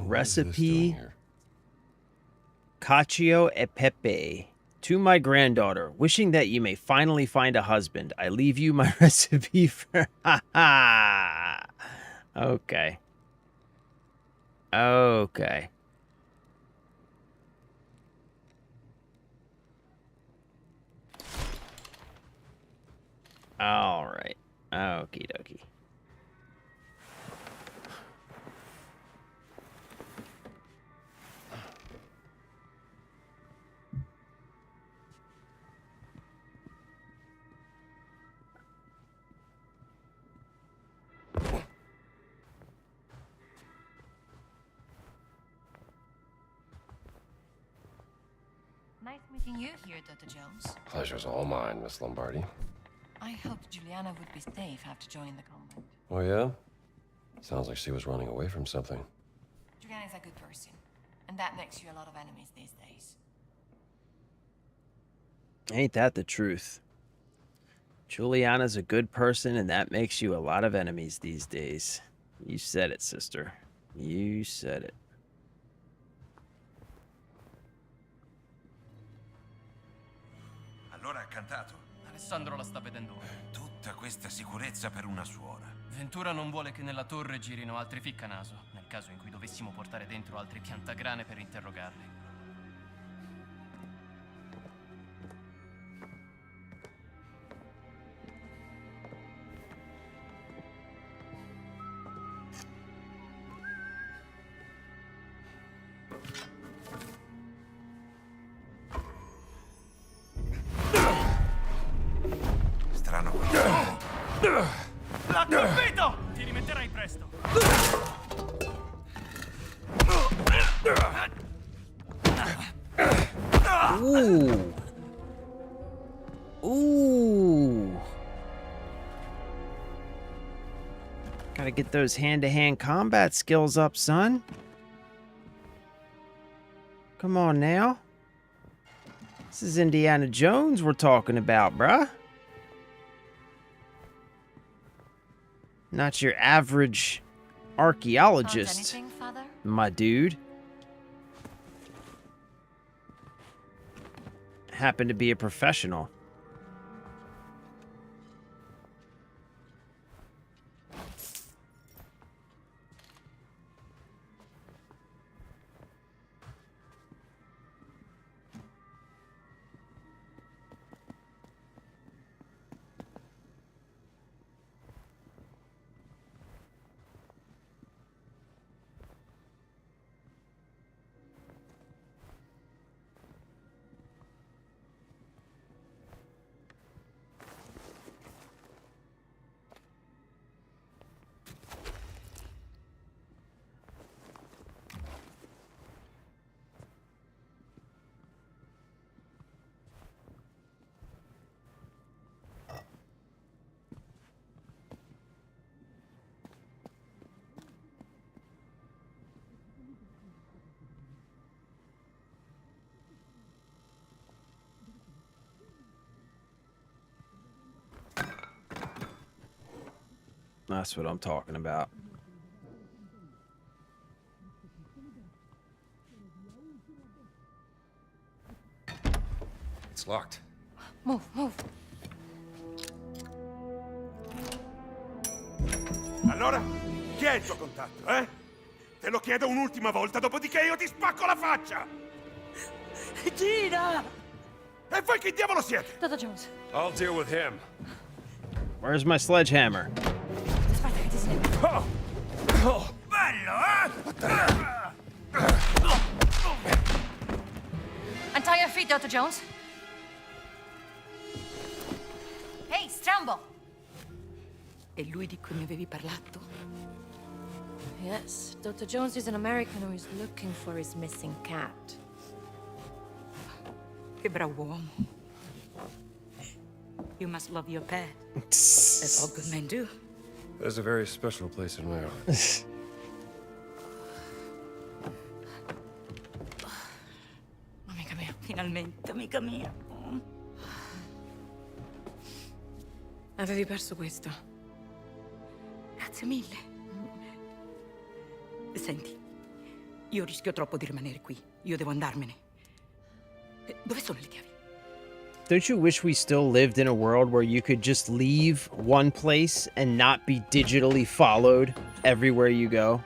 Recipe Cacio e pepe. To my granddaughter, wishing that you may finally find a husband, I leave you my recipe for... Okay. Okay. All right. Okie dokie. Nice meeting you here, Dr. Jones. Pleasure's all mine, Miss Lombardi. I hoped Juliana would be safe after joining the convent. Oh, yeah? Sounds like she was running away from something. Juliana's a good person, and that makes you a lot of enemies these days. Ain't that the truth? Juliana's a good person, and that makes you a lot of enemies these days. You said it, sister. You said it. Allora ha cantato. Alessandro la sta vedendo ora. Tutta questa sicurezza per una suora. Ventura non vuole che nella torre girino altri ficcanaso, nel caso in cui dovessimo portare dentro altri piantagrane per interrogarli. Strano questo. L'ha colpito! Ti rimetterai presto. Ooh. Ooh. Gotta get those hand-to-hand combat skills up, son. Come on now. This is Indiana Jones we're talking about, bruh. Not your average archaeologist, Anything, Father? my dude. Happen to be a professional. That's what I'm talking about. It's locked. Move, move. Allora, chi è il tuo contatto, eh? Te lo chiedo un'ultima volta, dopodiché io ti spacco la faccia! Gina! E voi che diavolo siete? Dr. Jones. I'll deal with him. Where's my sledgehammer? Aspetta che ti sento. Oh! Oh! Bello, eh? Untie your feet, Dr. Jones. Hey, Strambo! È lui di cui mi avevi parlato? Yes, Dr. Jones is an American who is looking for his missing cat. Che bravo uomo. You must love your pet. As all good men do. There's a very special place in my heart. Amica mia, finalmente, amica mia. Avevi perso questo. Grazie mille. Senti, io rischio troppo di rimanere qui. Io devo andarmene. Dove sono le chiavi? Don't you wish we still lived in a world where you could just leave one place and not be digitally followed everywhere you go?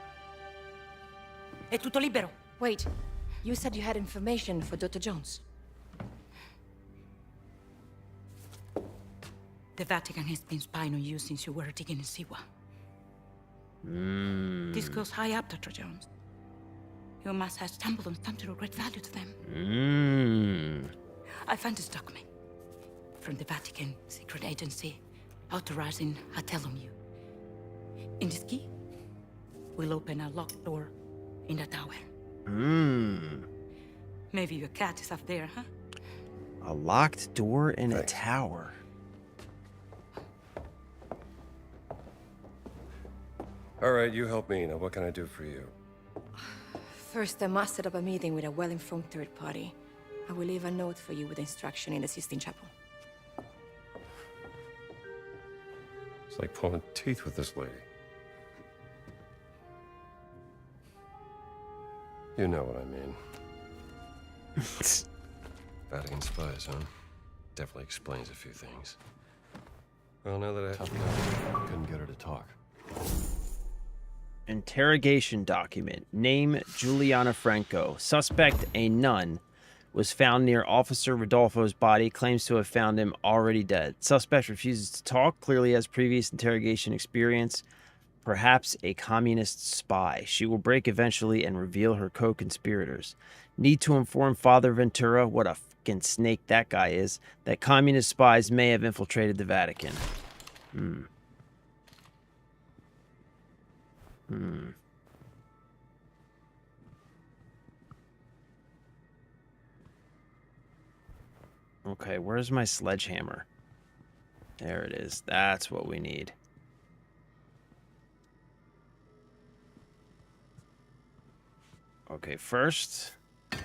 È tutto libero. Wait, you said you had information for Dr. Jones. The Vatican has been spying on you since you were digging in Siwa. This goes high up, Dr. Jones. You must have stumbled on something of great value to them. I found this document from the Vatican secret agency authorizing a tell on you. In this key, we'll open a locked door in the tower. Maybe your cat is up there, huh? A locked door in a tower. All right, you help me. Now, what can I do for you? First, I must set up a meeting with a well-informed third party. I will leave a note for you with instruction in the Sistine Chapel. It's like pulling teeth with this lady. You know what I mean. Vatican spies, huh? Definitely explains a few things. Well, now that I couldn't get her to talk. Interrogation document. Name Juliana Franco. Suspect a nun. Was found near Officer Rodolfo's body. Claims to have found him already dead. Suspect refuses to talk. Clearly has previous interrogation experience. Perhaps a communist spy. She will break eventually and reveal her co-conspirators. Need to inform Father Ventura, what a fucking snake that guy is, that communist spies may have infiltrated the Vatican. Okay, where's my sledgehammer? There it is. That's what we need. Okay, first,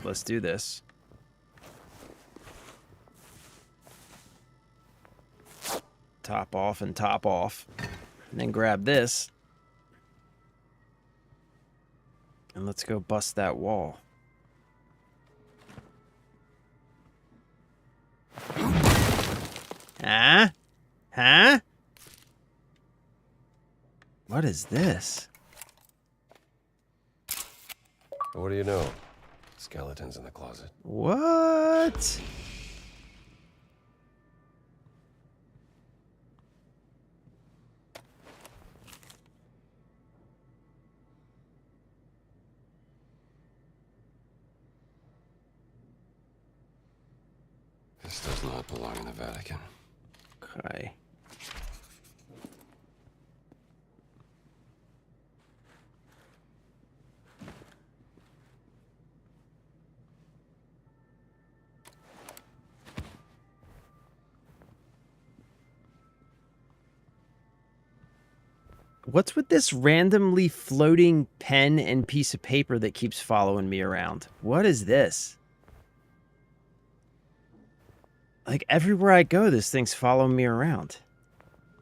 let's do this. Top off and top off. And then grab this. And let's go bust that wall. Huh? Huh? What is this? What do you know? Skeletons in the closet. What? This does not belong in the Vatican. Okay. What's with this randomly floating pen and piece of paper that keeps following me around? What is this? Like, everywhere I go, this thing's following me around.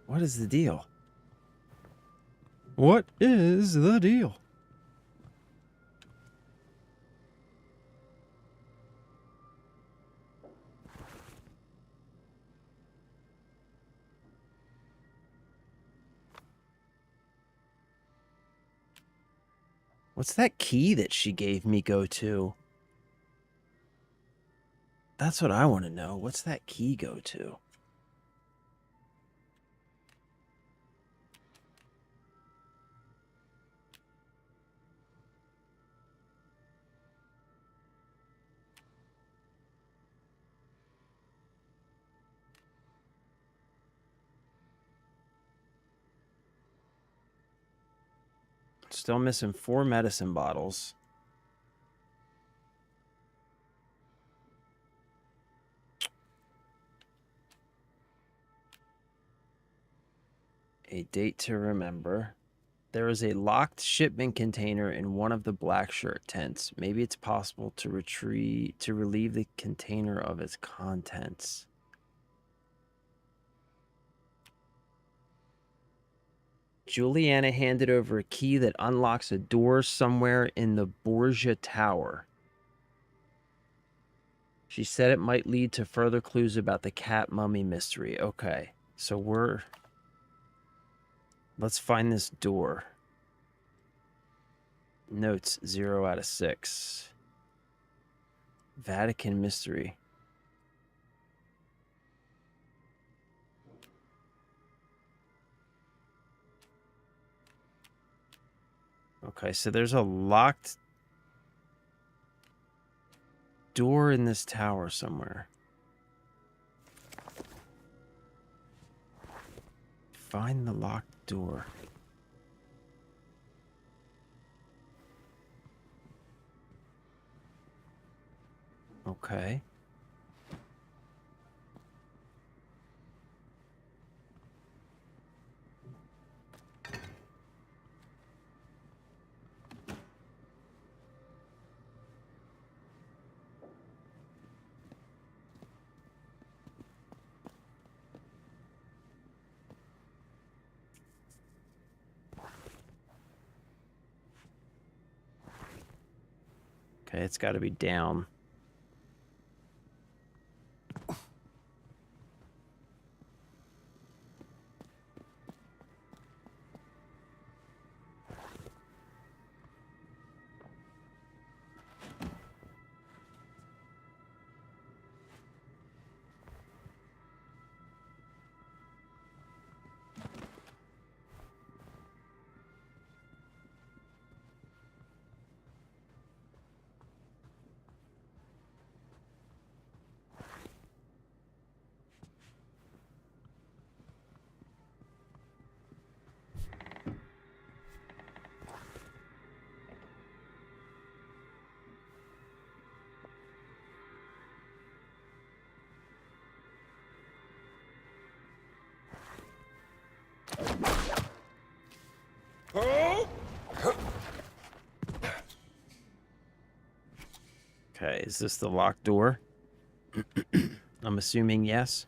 What is the deal? What is the deal? What's that key that she gave me go to? That's what I want to know. What's that key go to? Still missing 4 medicine bottles. A date to remember. There is a locked shipment container in one of the black shirt tents. Maybe it's possible to relieve the container of its contents. Juliana handed over a key that unlocks a door somewhere in the Borgia Tower. She said it might lead to further clues about the cat mummy mystery. Okay, so let's find this door. Notes 0 out of 6. Vatican mystery. Okay, so there's a locked door in this tower somewhere. Find the locked door. Okay. Okay, it's got to be down. Okay, is this the locked door? I'm assuming yes.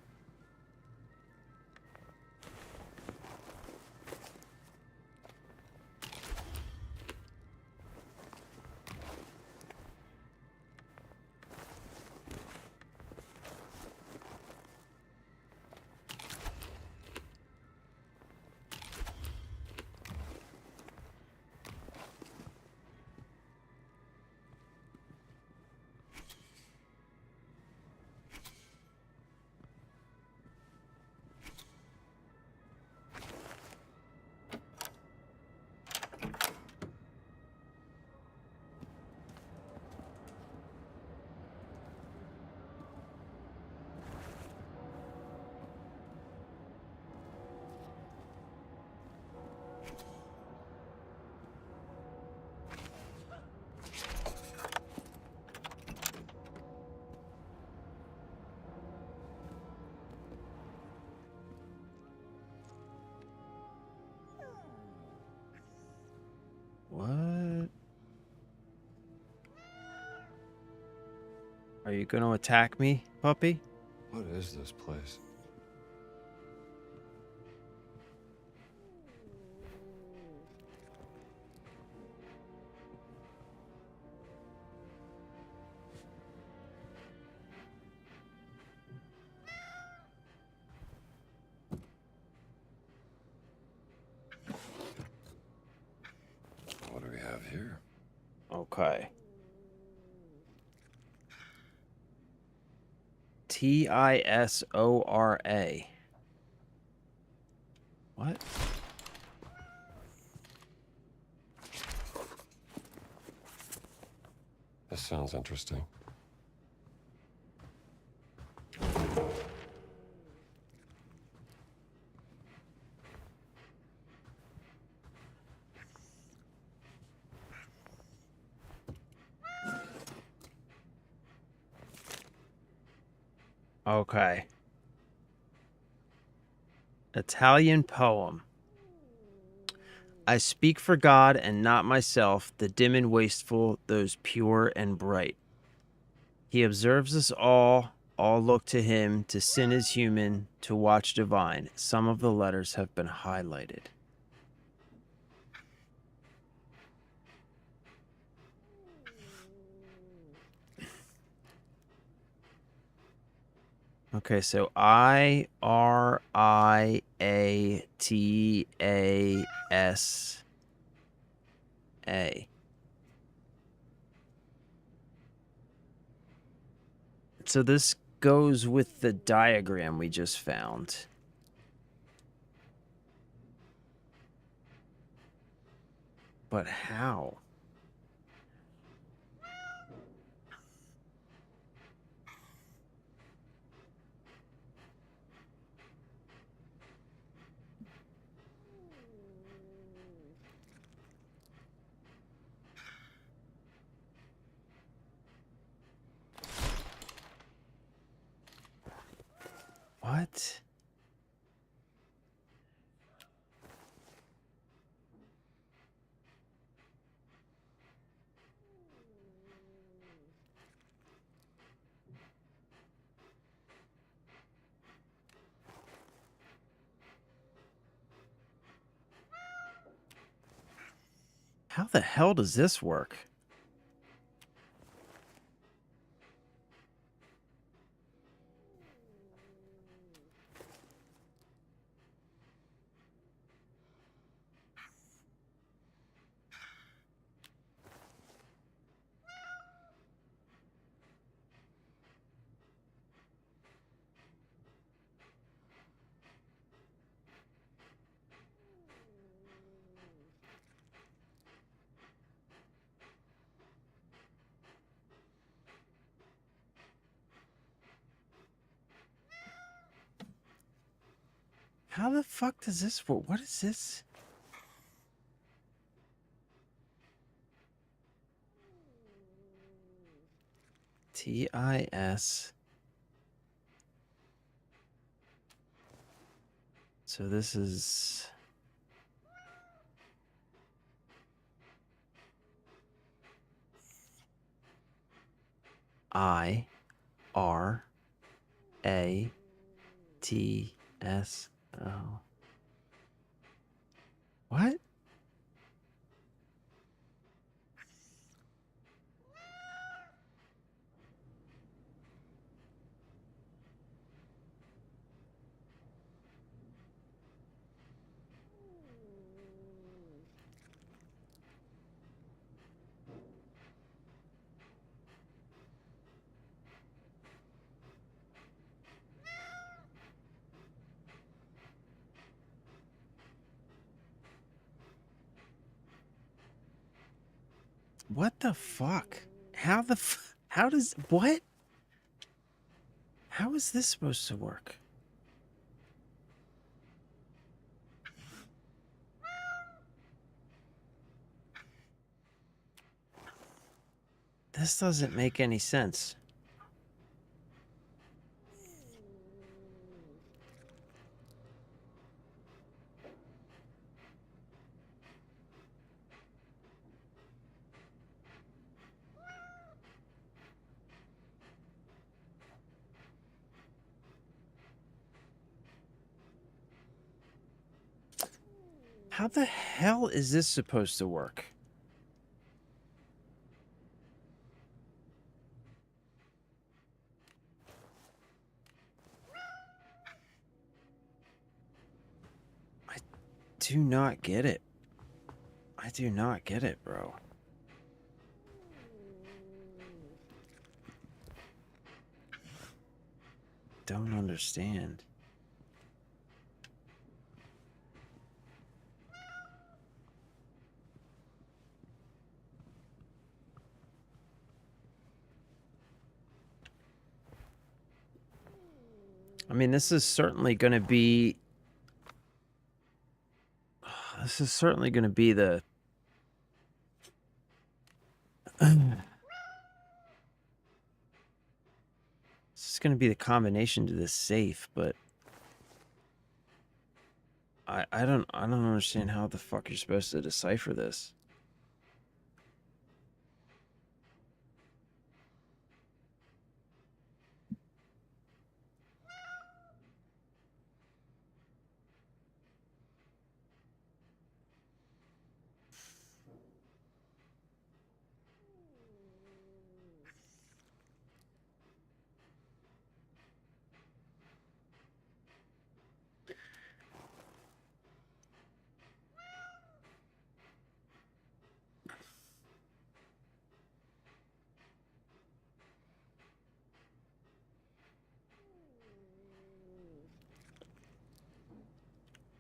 What? Are you going to attack me, puppy? What is this place? here. Okay. Tisora. What? This sounds interesting. Okay. Italian poem. I speak for God and not myself, the dim and wasteful, those pure and bright. He observes us all look to him, to sin is human, to watch divine. Some of the letters have been highlighted. Okay, so IRIATASA. So this goes with the diagram we just found. But how? What? How the hell does this work? How the fuck does this work? What is this? TIS. So this is... IRATSO. What? What the fuck? How the how does what? How is this supposed to work? This doesn't make any sense. How the hell is this supposed to work? I do not get it. I do not get it, bro. don't understand. I mean, this is certainly going to be... This is certainly going to be the... This is going to be the combination to this safe, but... I don't understand how the fuck you're supposed to decipher this.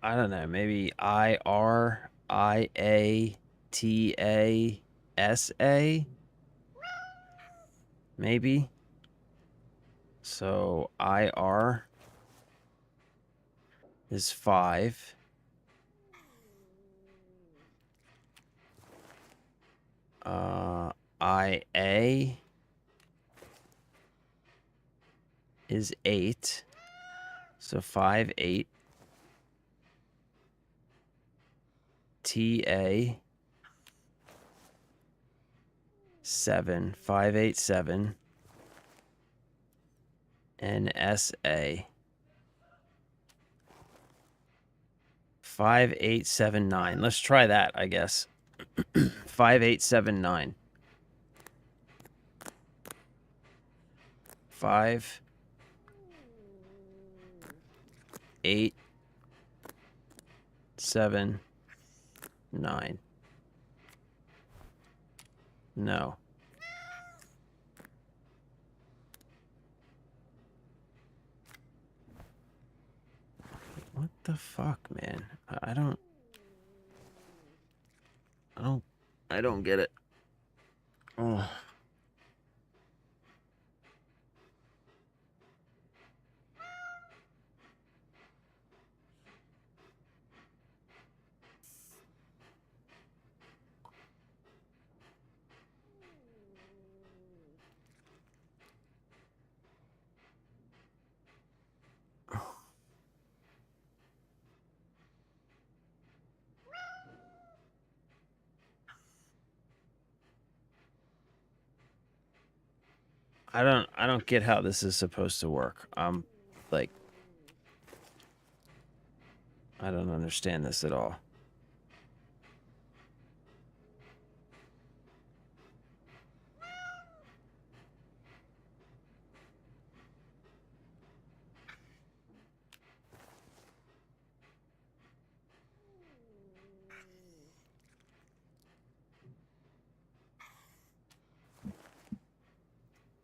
I don't know, maybe IRIATASA? Maybe. So IR is 5. IA is 8. So 5, 8. TA 7, 5, 8, 7. And SA 5, 8, 7, 9. Let's try that, I guess. 5, 8, 7, 9. 5, 8, 7, 9. No. What the fuck, man? I don't get it. Oh. I don't get how this is supposed to work. Like, I don't understand this at all.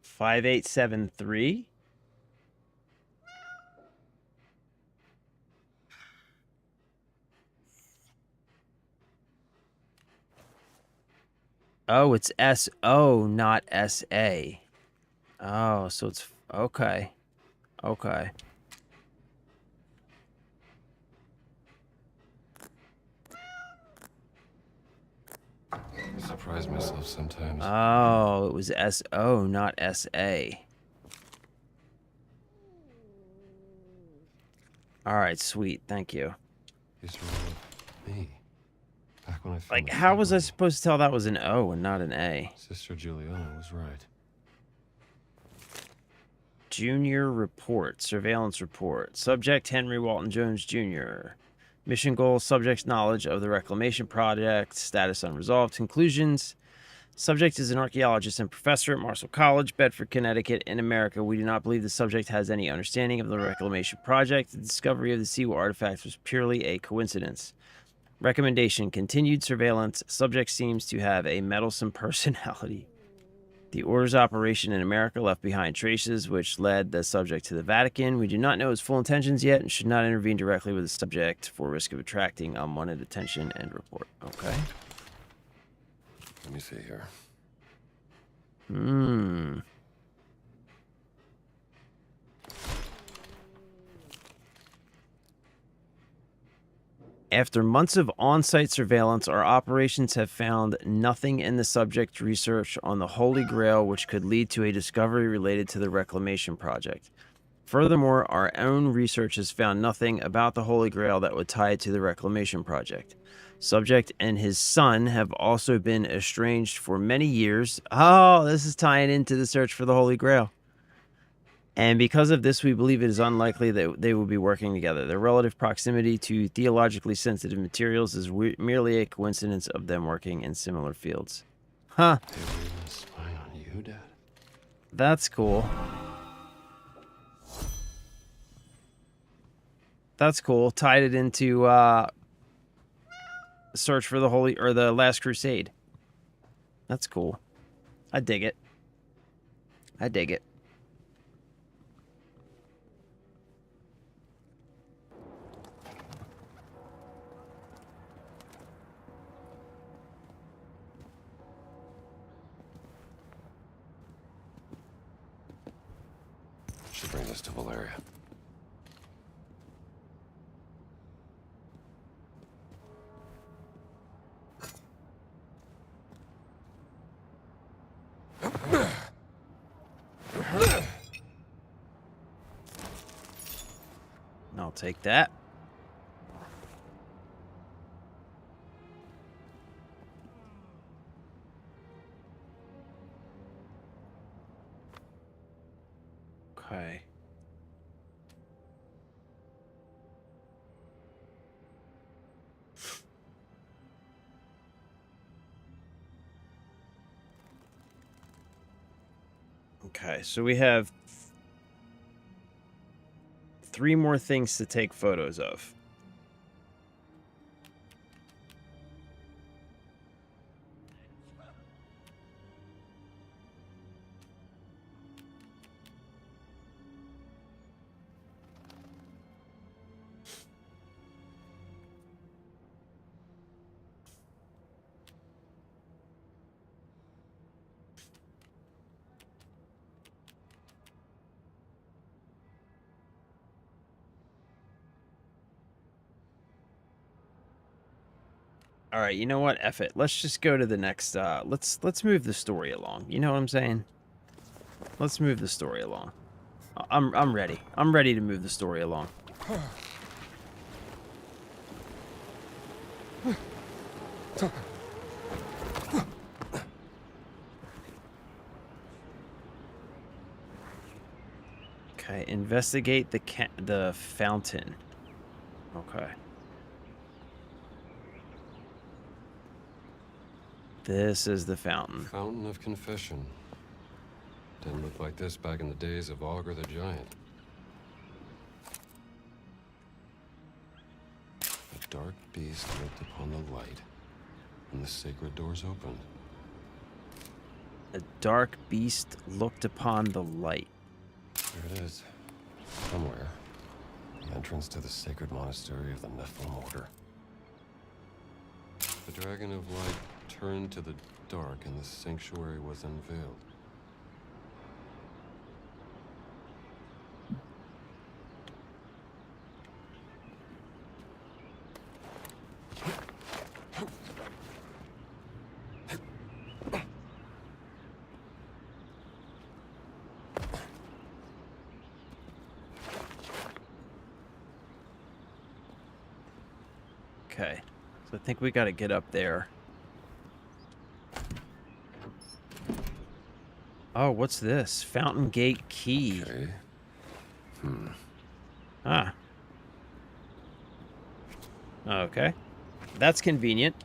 Five, 8, 7, 3. Oh, it's SO, not SA. Oh, so it's okay. Okay. I surprise myself sometimes. Oh, it was SO, not SA. All right, sweet. Thank you. These are all me. Back when I found Like, how was I supposed to tell that was an O and not an A? Sister Juliana was right. Junior report, surveillance report. Subject Henry Walton Jones Jr. Mission goal, subject's knowledge of the reclamation project, status unresolved. Conclusions, subject is an archaeologist and professor at Marshall College, Bedford, Connecticut, in America. We do not believe the subject has any understanding of the reclamation project. The discovery of the Siwa artifact was purely a coincidence. Recommendation, continued surveillance. Subject seems to have a meddlesome personality. The Order's operation in America left behind traces which led the subject to the Vatican. We do not know his full intentions yet and should not intervene directly with the subject for risk of attracting unwanted attention and report. Okay. Let me see here. After months of on-site surveillance, our operations have found nothing in the subject's research on the Holy Grail which could lead to a discovery related to the Reclamation Project. Furthermore, our own research has found nothing about the Holy Grail that would tie it to the Reclamation Project. Subject and his son have also been estranged for many years. Oh, this is tying into the search for the Holy Grail. And because of this, we believe it is unlikely that they will be working together. Their relative proximity to theologically sensitive materials is merely a coincidence of them working in similar fields. Huh. They were even spying on you, Dad? That's cool. That's cool. Tied it into search for the Holy or the Last Crusade. That's cool. I dig it. I dig it. Should bring this to Valeria. I'll take that. Okay. Okay, so we have 3 more things to take photos of. All right, you know what? F it. Let's just go to the next let's move the story along. You know what I'm saying? Let's move the story along. I'm ready. I'm ready to move the story along. Okay, investigate the fountain. Okay. This is the fountain. Fountain of Confession. Didn't look like this back in the days of Augur the Giant. A dark beast looked upon the light, and the sacred doors opened. A dark beast looked upon the light. There it is. Somewhere. The entrance to the sacred monastery of the Nephilim Order. The Dragon of Light turned to the dark and the sanctuary was unveiled. Okay, so I think we got to get up there. Oh, what's this? Fountain Gate Key. Okay. Ah. Okay. That's convenient.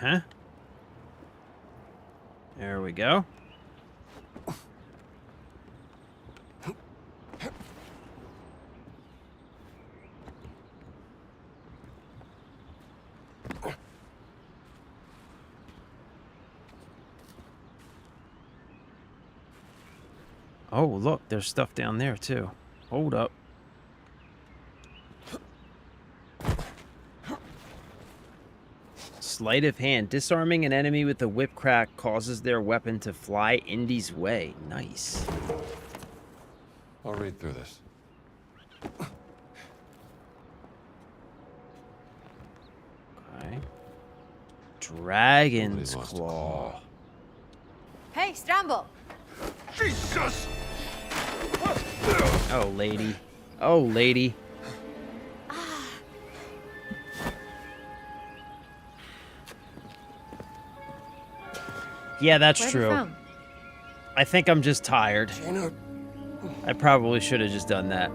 Uh-huh. There we go. Oh, look, there's stuff down there, too. Hold up. Sleight of hand. Disarming an enemy with a whip crack causes their weapon to fly Indy's way. Nice. I'll read through this. Okay. Dragon's Claw. Hey, Stramble! Jesus! Oh, lady. Oh, lady. Yeah, that's Where'd true. you from? I think I'm just tired. I probably should have just done that.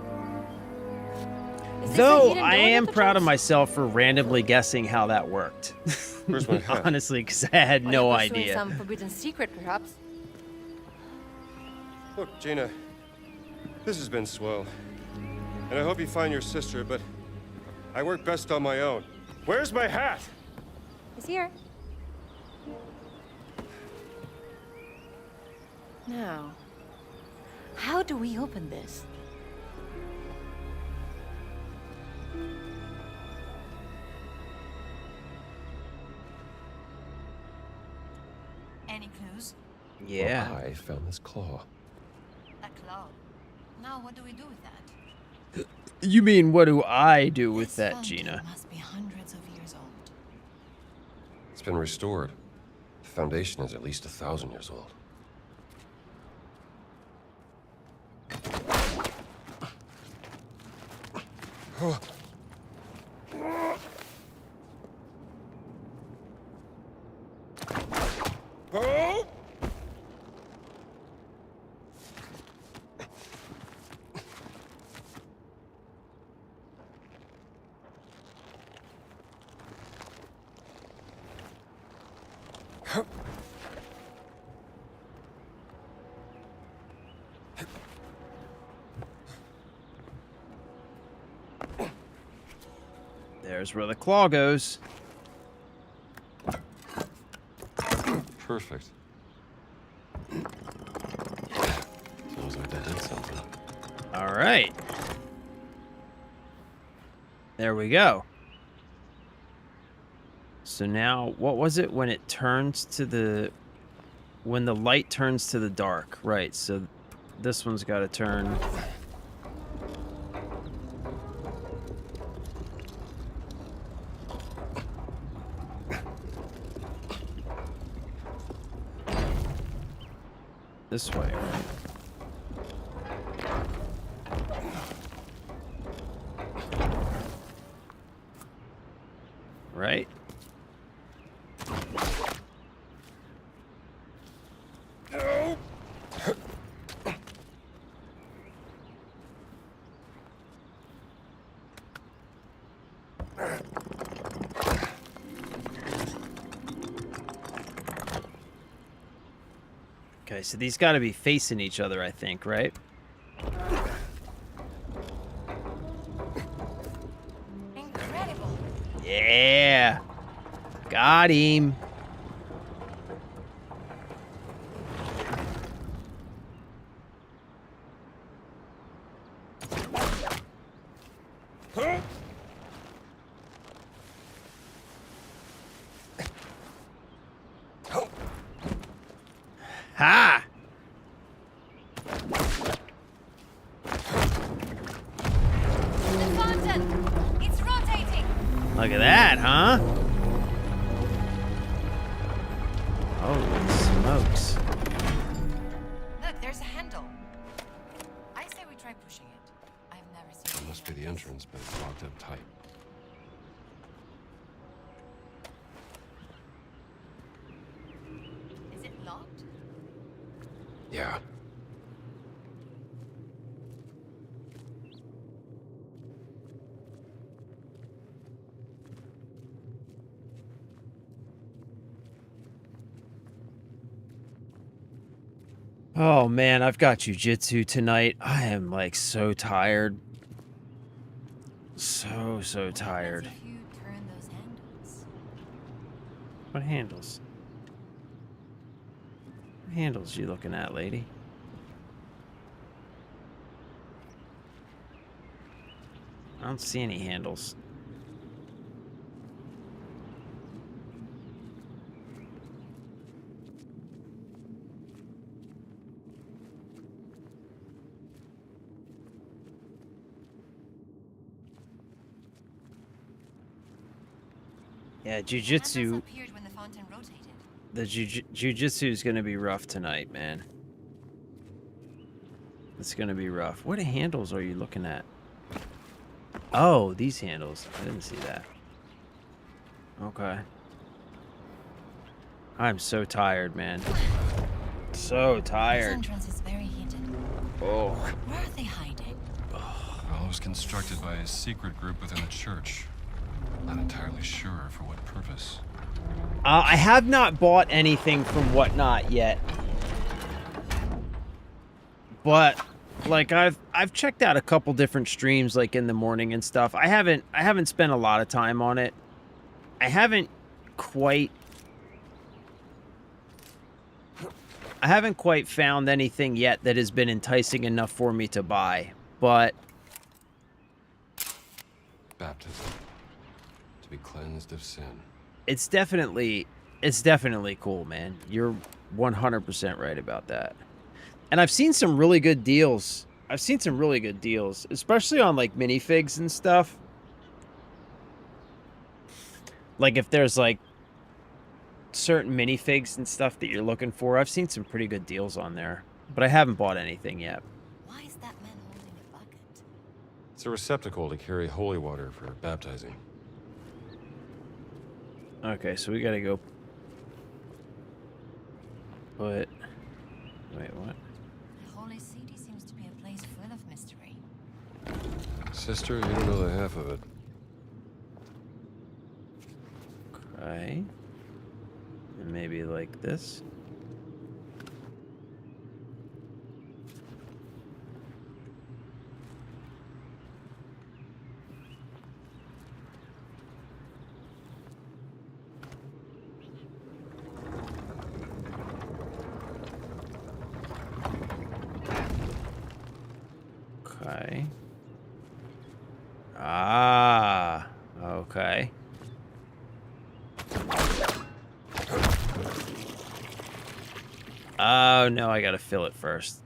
Though I am proud of myself for randomly guessing how that worked. Where's my hat? Honestly, because I had no Are you pursuing idea. some forbidden secret, perhaps? Look, Gina, this has been swell. And I hope you find your sister, but I work best on my own. Where's my hat? He's here. Now, how do we open this? Any clues? Yeah. Well, I found this claw. A claw. Now what do we do with that? You mean, what do I do with that, Gina? Must be hundreds of years old. It's been restored. The foundation is at least 1,000 years old. There's where the claw goes. Perfect. Sounds like that did something. All right. There we go. So now, what was it when it turns to the... When the light turns to the dark. Right, so this one's got to turn... this way, right? Right? Okay, so these got to be facing each other, I think, right? Incredible. Yeah. Got him. Ha! The fountain! It's rotating! Look at that, huh? Holy smokes. Look, there's a handle. I say we try pushing it. I've never seen It must be the entrance, but it's locked up tight. Is it locked? Yeah. Oh man, I've got jujitsu tonight. I am like so tired. So tired. If you turn those handles. What handles? What handles you looking at, lady? I don't see any handles. Yeah, jujitsu. Appeared when the fountain rotated. The jujitsu is gonna be rough tonight, man. It's gonna be rough. What handles are you looking at? Oh, these handles. I didn't see that. Okay. I'm so tired, man. So tired. This entrance is very hidden. Oh. Where are they hiding? Well, it was constructed by a secret group within the church. Not entirely sure for what purpose. I have not bought anything from Whatnot yet. But like I've checked out a couple different streams like in the morning and stuff. I haven't spent a lot of time on it. I haven't quite found anything yet that has been enticing enough for me to buy. But Baptism. To be cleansed of sin. it's definitely cool, man. You're 100% right about that. And I've seen some really good deals. Especially on like minifigs and stuff. Like if there's like certain minifigs and stuff that you're looking for, I've seen some pretty good deals on there. But I haven't bought anything yet. Why is that man holding a bucket? It's a receptacle to carry holy water for baptizing. Okay, so we gotta go put... Wait, what? The Holy City seems to be a place full of mystery. Sister, you don't know the half of it. Okay. And maybe like this. Okay. Ah, okay. Oh, no, I gotta fill it first.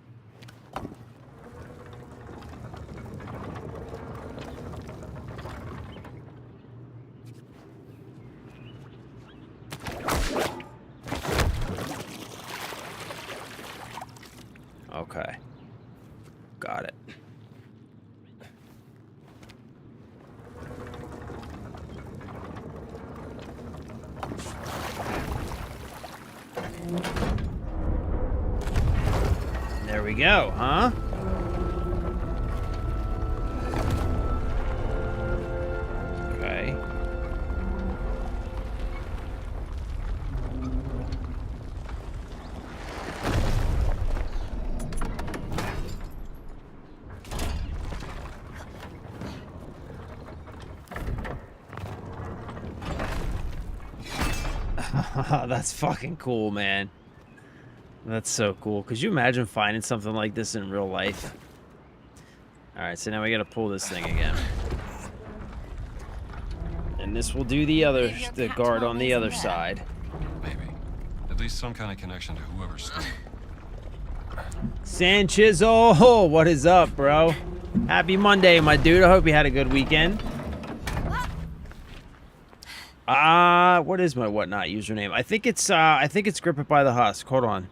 Okay. Got it. There we go, huh? Okay. That's fucking cool, man. That's so cool. Could you imagine finding something like this in real life? Alright, so now we gotta pull this thing again. And this will do the guard on the other side. Maybe. At least some kind of connection to whoever stole it. Sanchez, oh, what is up, bro? Happy Monday, my dude. I hope you had a good weekend. What is my Whatnot username? I think it's Grip It by the Husk. Hold on.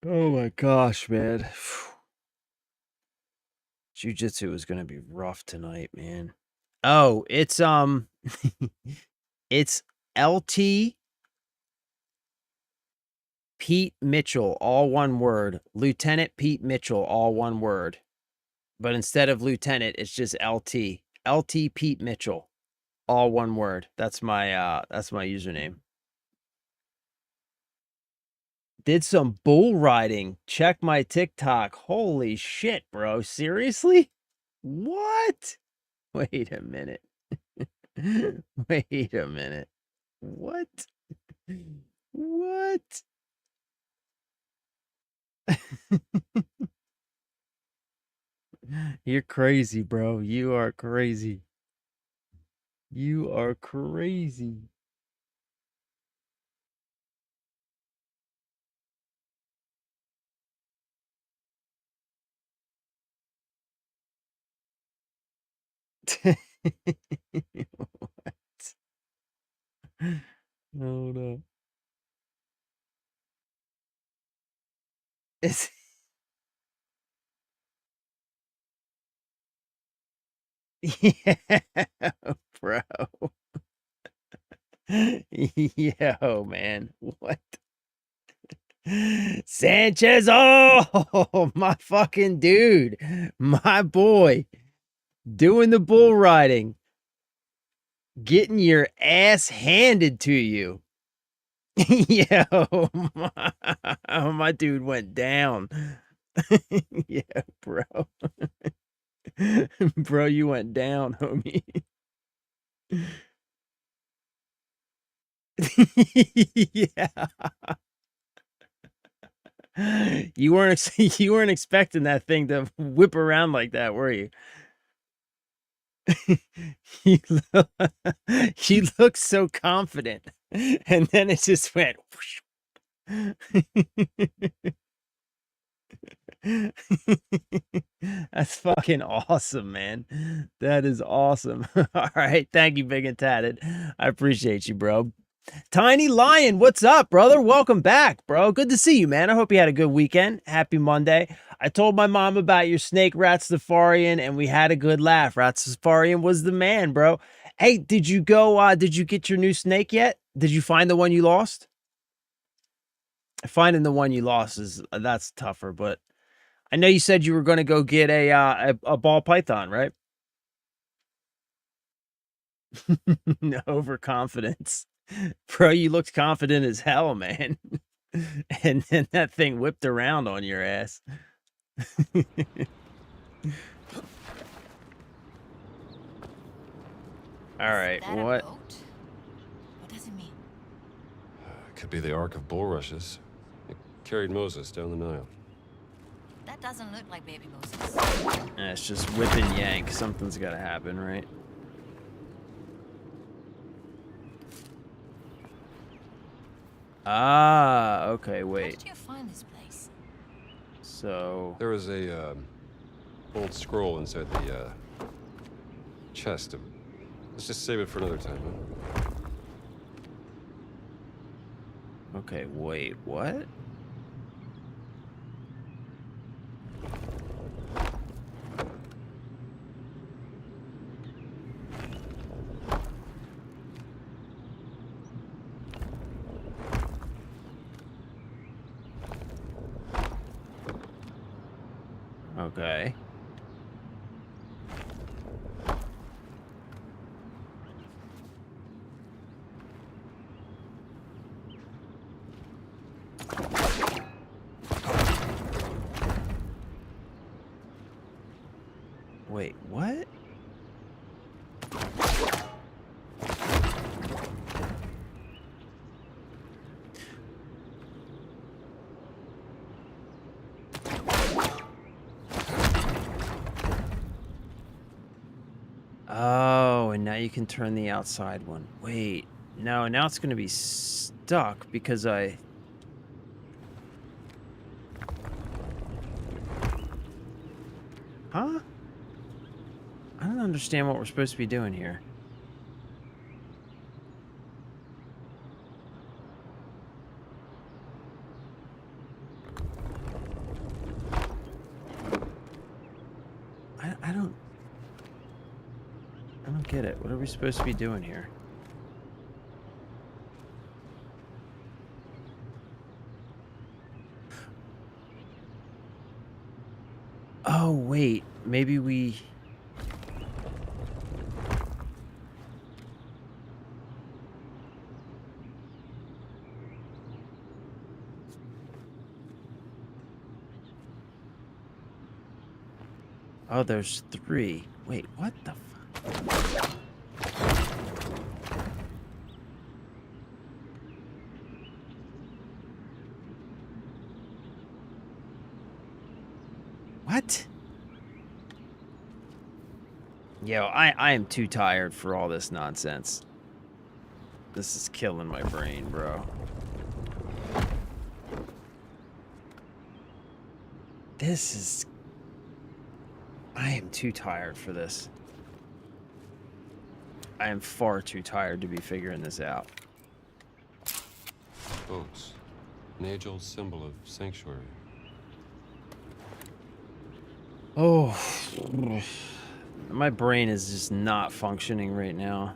Oh my gosh, man. Jiu-Jitsu is gonna be rough tonight, man. Oh, it's it's LT Pete Mitchell, all one word. Lieutenant Pete Mitchell, all one word. But instead of lieutenant, it's just LT. LT Pete Mitchell, all one word. That's my username. Did some bull riding. Check my TikTok. Holy shit, bro. Seriously? What? Wait a minute. Wait a minute. What? What? You're crazy, bro. You are crazy. You are crazy. What? Hold up. It's yeah, bro. Yo, man. What? Sanchez, oh, my fucking dude. My boy. Doing the bull riding. Getting your ass handed to you. Yo, my dude went down. Yeah, bro. Bro, you went down, homie. Yeah. You weren't expecting that thing to whip around like that, were you? He looked so confident, and then it just went whoosh. That's fucking awesome, man. That is awesome. All right, thank you, Big and Tatted. I appreciate you, bro. Tiny Lion, what's up, brother? Welcome back, bro. Good to see you, man. I hope you had a good weekend. Happy Monday. I told my mom about your snake, Rastafarian, and we had a good laugh. Rastafarian was the man, bro. Hey, did you get your new snake yet? Did you find the one you lost? Finding the one you lost that's tougher, but I know you said you were going to go get a ball python, right? Overconfidence. Bro, you looked confident as hell, man. And then that thing whipped around on your ass. All right, what? What does it mean? It could be the Ark of Bulrushes. It carried Moses down the Nile. That doesn't look like baby Moses. It's just whip and yank. Something's got to happen, right? Ah, okay, wait. How did you find this place? So there was a old scroll inside the chest. Let's just save it for another time, huh? Okay, wait, what? Okay. Wait, what? Oh, and now you can turn the outside one. Wait, no, now it's going to be stuck because I... Huh? I don't understand what we're supposed to be doing here. I don't get it. What are we supposed to be doing here? wait, maybe we... Oh, there's 3. Wait, what the fuck? What? Yo, I am too tired for all this nonsense. This is killing my brain, bro. This is... I am too tired for this. I am far too tired to be figuring this out. Boats. An age-old symbol of sanctuary. Oh, my brain is just not functioning right now.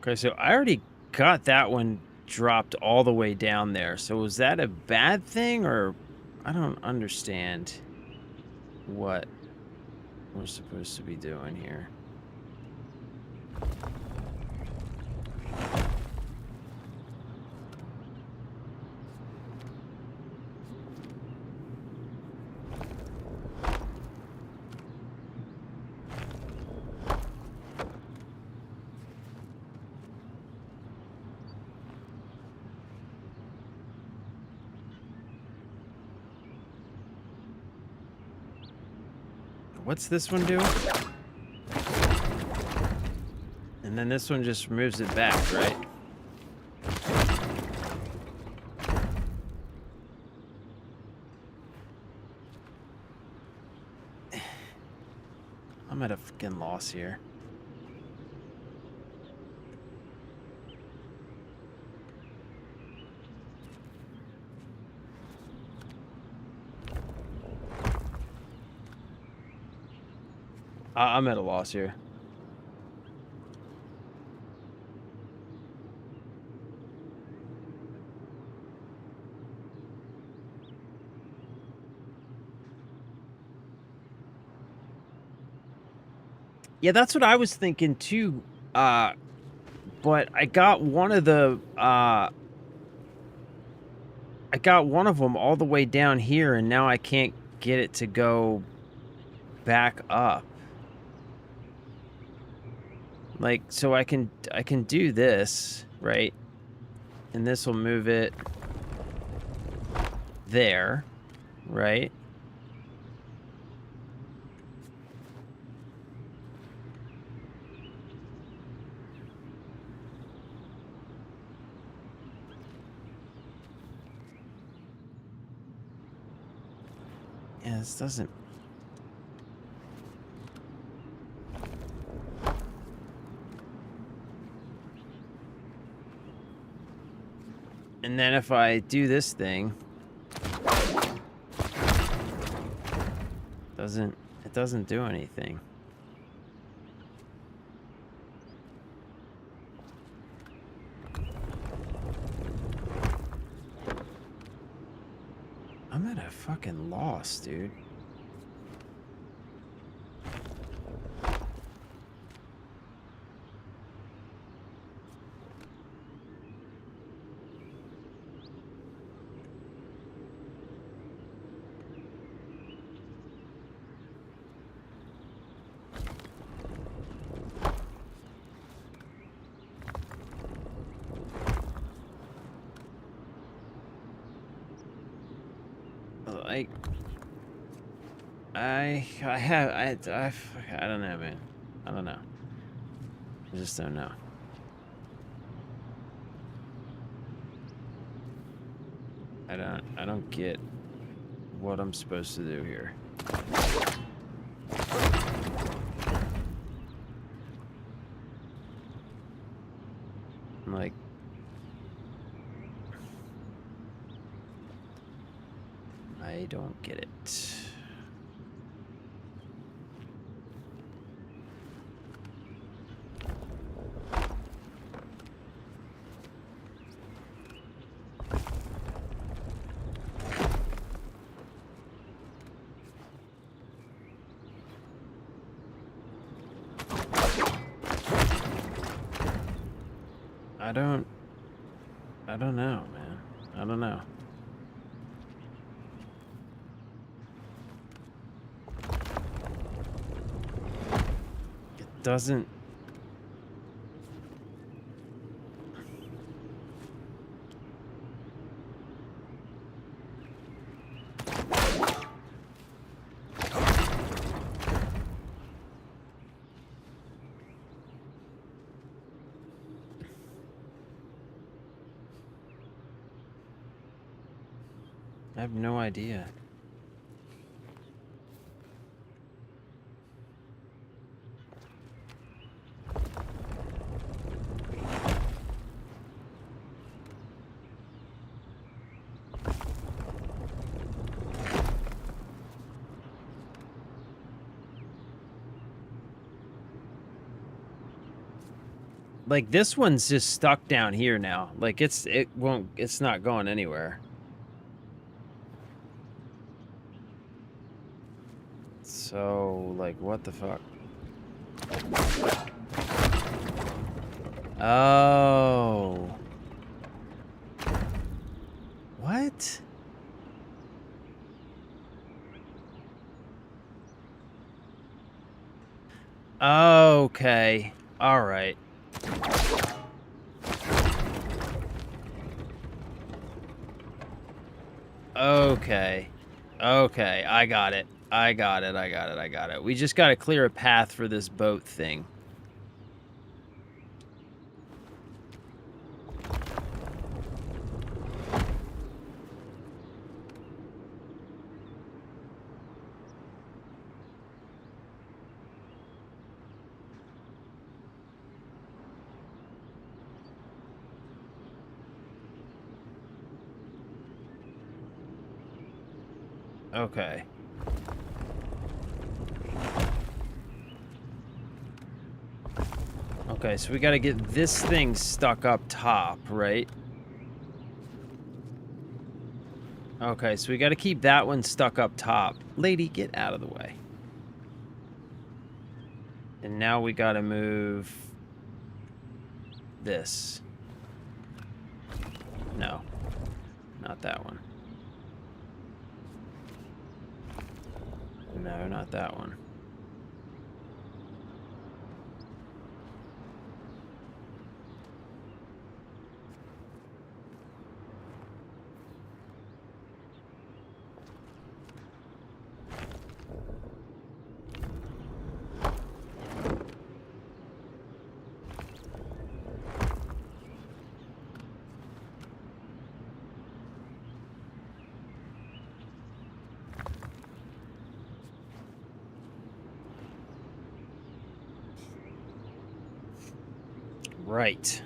Okay, so I already got that one dropped all the way down there. So was that a bad thing, or I don't understand what we're supposed to be doing here. What's this one do? And then this one just moves it back, right? I'm at a fucking loss here. I'm at a loss here. Yeah, that's what I was thinking too. But I got one of the I got one of them all the way down here, and now I can't get it to go back up. Like, so I can do this, right? And this will move it there, right? Yeah, this doesn't... And then if I do this thing, it doesn't do anything. I'm at a fucking loss, dude. Like, I don't know, man. I don't know. I just don't know. I don't get what I'm supposed to do here. I'm like, I don't get it. I don't know, man. I don't know. It doesn't... I have no idea. Like, this one's just stuck down here now. Like, it's not going anywhere. So, like, what the fuck? Oh. What? Okay. All right. Okay. Okay, I got it. I got it. We just got to clear a path for this boat thing. Okay. Okay, so we gotta get this thing stuck up top, right? Okay, so we gotta keep that one stuck up top. Lady, get out of the way. And now we gotta move this. No, not that one. No, not that one. Right.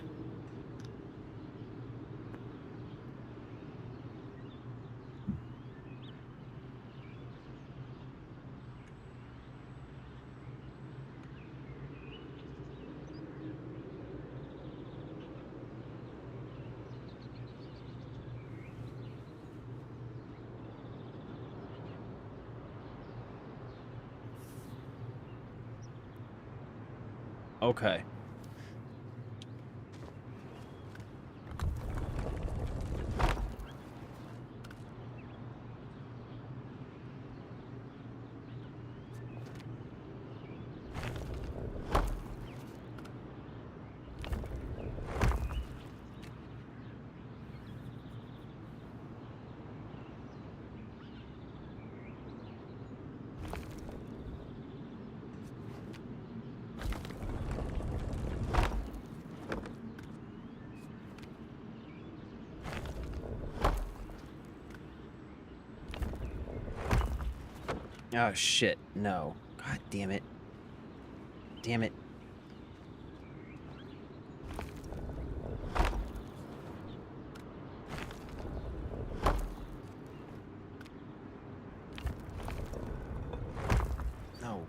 Okay. Oh, shit. No. God damn it. Damn it. No.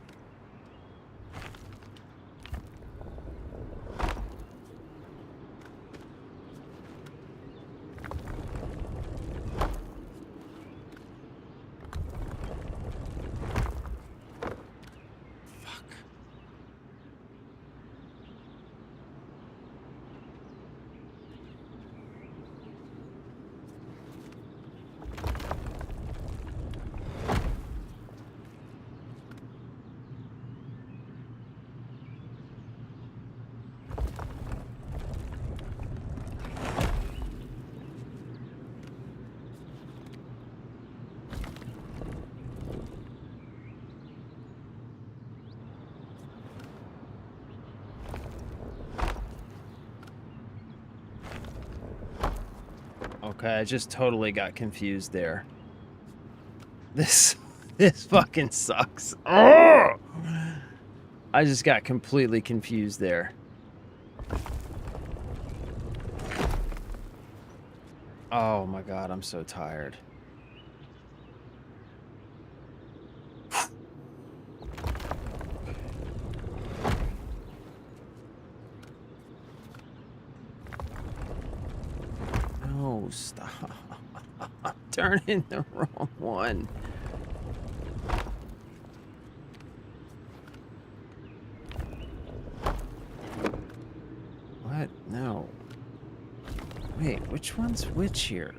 Okay, I just totally got confused there. This fucking sucks. Oh! I just got completely confused there. Oh my god, I'm so tired. No, stop. I'm turning the wrong one. What? No. Wait, which one's which here?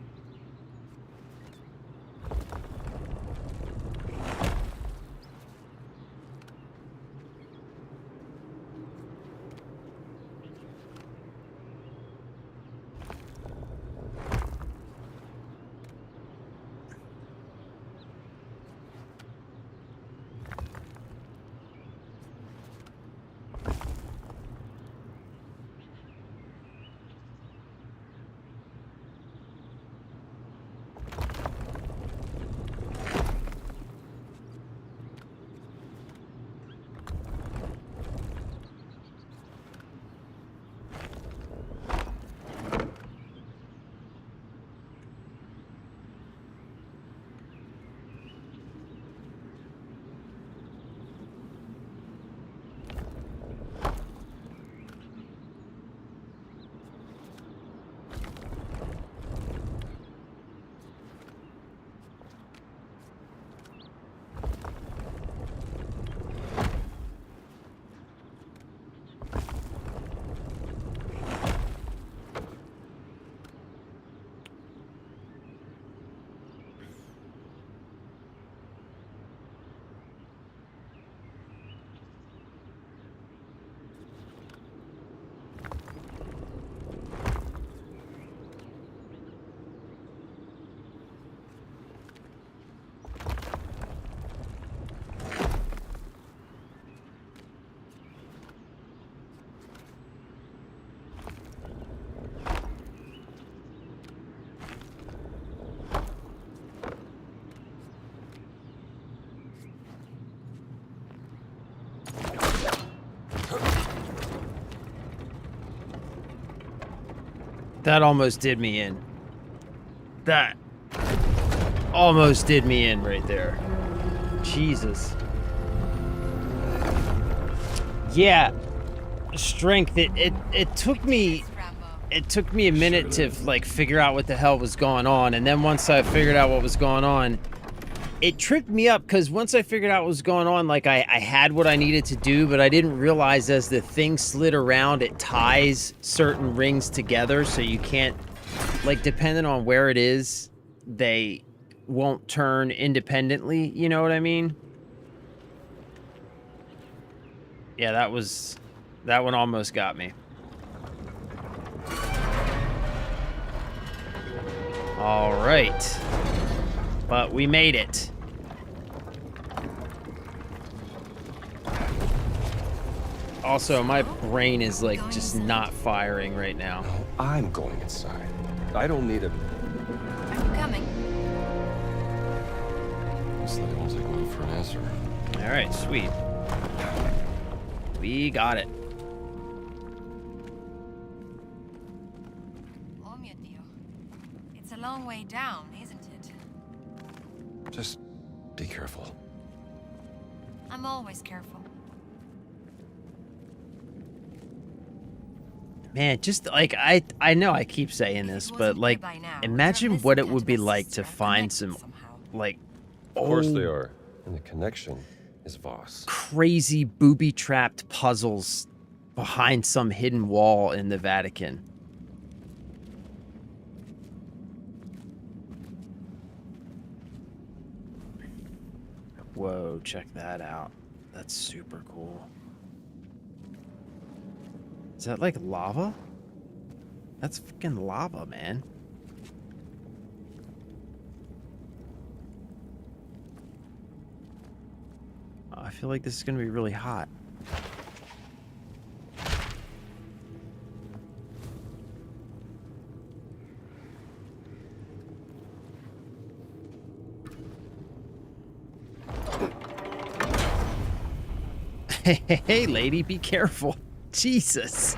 That almost did me in. That almost did me in right there. Jesus. Yeah. Strength. It took me a minute to like figure out what the hell was going on, and then once I figured out what was going on, it tripped me up because once I figured out what was going on, like I had what I needed to do, but I didn't realize as the thing slid around, it ties certain rings together, so you can't, like, depending on where it is, they won't turn independently, you know what I mean? Yeah, that one almost got me. All right. But we made it. Also, my brain is like just not firing right now. No, I'm going inside. I don't need a... Are you coming? Looks like I won't take no for an answer. All right, sweet. We got it. Oh, mio Dio. It's a long way down, isn't it? Just be careful. I'm always careful. Man, just like I know I keep saying this, but like imagine what it would be like to find some like Of course they are. And the connection is Voss. Crazy booby-trapped puzzles behind some hidden wall in the Vatican. Whoa, check that out. That's super cool. Is that like lava? That's fucking lava, man. Oh, I feel like this is gonna be really hot. Hey, lady, be careful. Jesus.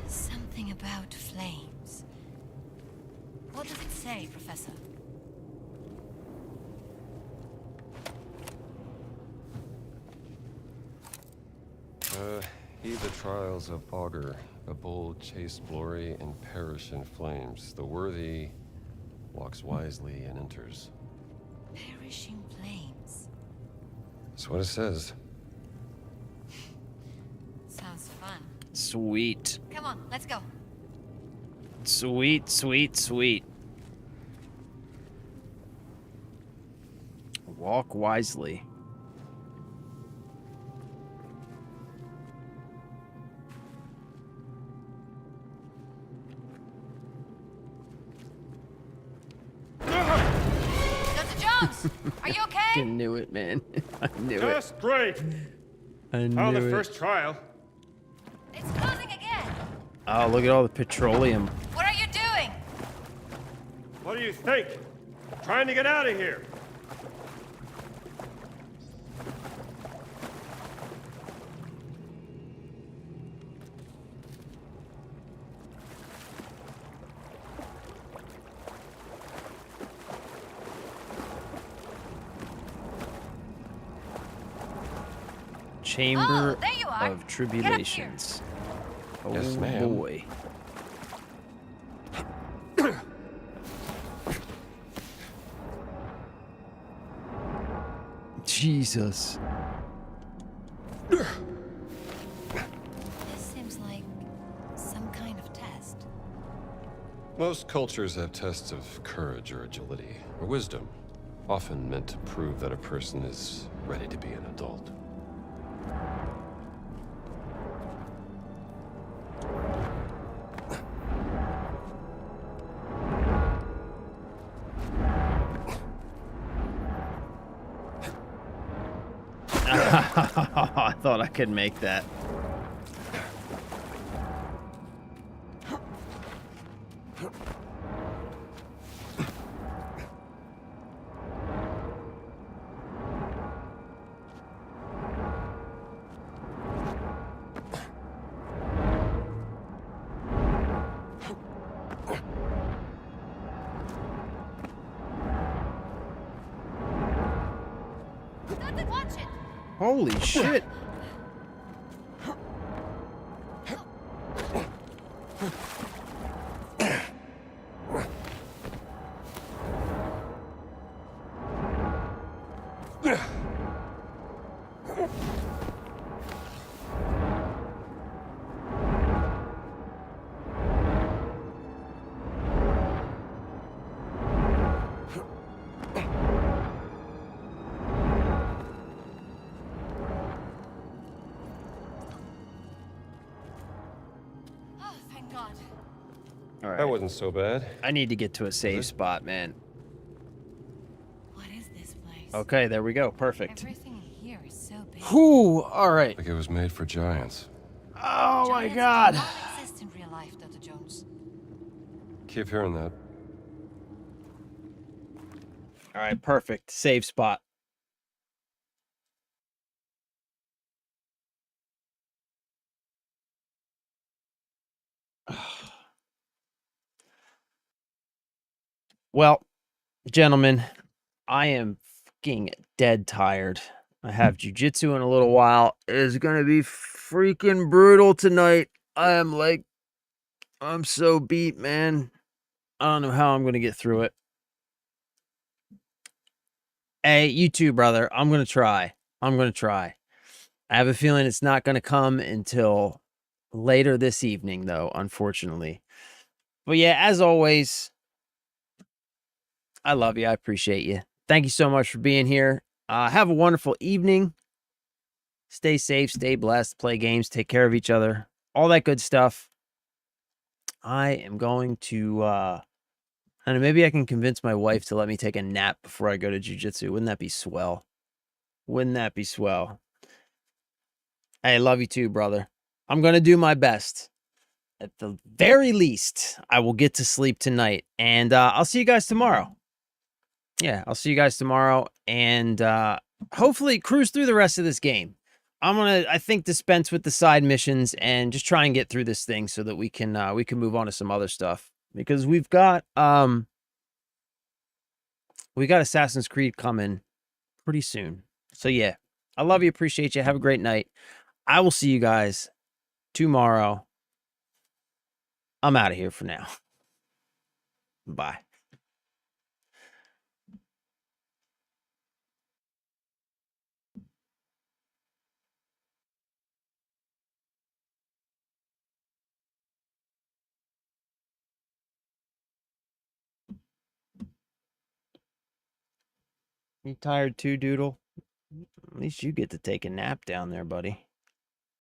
Something about flames. What does it say, Professor? Heed the trials of Augur. A bold chase glory and perish in flames. The worthy walks wisely and enters. Perishing flames. That's what it says. Sounds fun. Sweet. Come on, let's go. Sweet, sweet, sweet. Walk wisely. Dr. Jones, are you okay? I knew it, man. I knew Just great. I knew How the it. first trial? It's closing again. Oh, look at all the petroleum. What are you doing? What do you think? Trying to get out of here. Chamber Oh, there you are. of Tribulations. Oh, Yes, ma'am. boy. Jesus. This seems like some kind of test. Most cultures have tests of courage or agility, or wisdom, often meant to prove that a person is ready to be an adult. I thought I could make that. Watch it. Holy shit. Oh, thank God. All right. That wasn't so bad. I need to get to a safe spot, man. What is this place? Okay, there we go. Perfect. Everything in here is so big. Whew. All right. Like it was made for giants. Oh my Giants God. do not exist in real life, Dr. Jones. Keep hearing that. All right, perfect. Save spot. Well, gentlemen, I am fucking dead tired. I have jujitsu in a little while. It is going to be freaking brutal tonight. I'm so beat, man. I don't know how I'm going to get through it. Hey, you too, brother. I'm going to try. I have a feeling it's not going to come until later this evening, though, unfortunately. But yeah, as always, I love you. I appreciate you. Thank you so much for being here. Have a wonderful evening. Stay safe, stay blessed, play games, take care of each other, all that good stuff. I am going to, I don't know, maybe I can convince my wife to let me take a nap before I go to jiu-jitsu. Wouldn't that be swell? Wouldn't that be swell? Hey, love you too, brother. I'm going to do my best. At the very least, I will get to sleep tonight. And I'll see you guys tomorrow. Yeah, I'll see you guys tomorrow. And hopefully cruise through the rest of this game. I think, dispense with the side missions and just try and get through this thing so that we can move on to some other stuff, because we got Assassin's Creed coming pretty soon. So yeah, I love you, appreciate you. Have a great night. I will see you guys tomorrow. I'm out of here for now. Bye. You tired too, Doodle? At least you get to take a nap down there, buddy.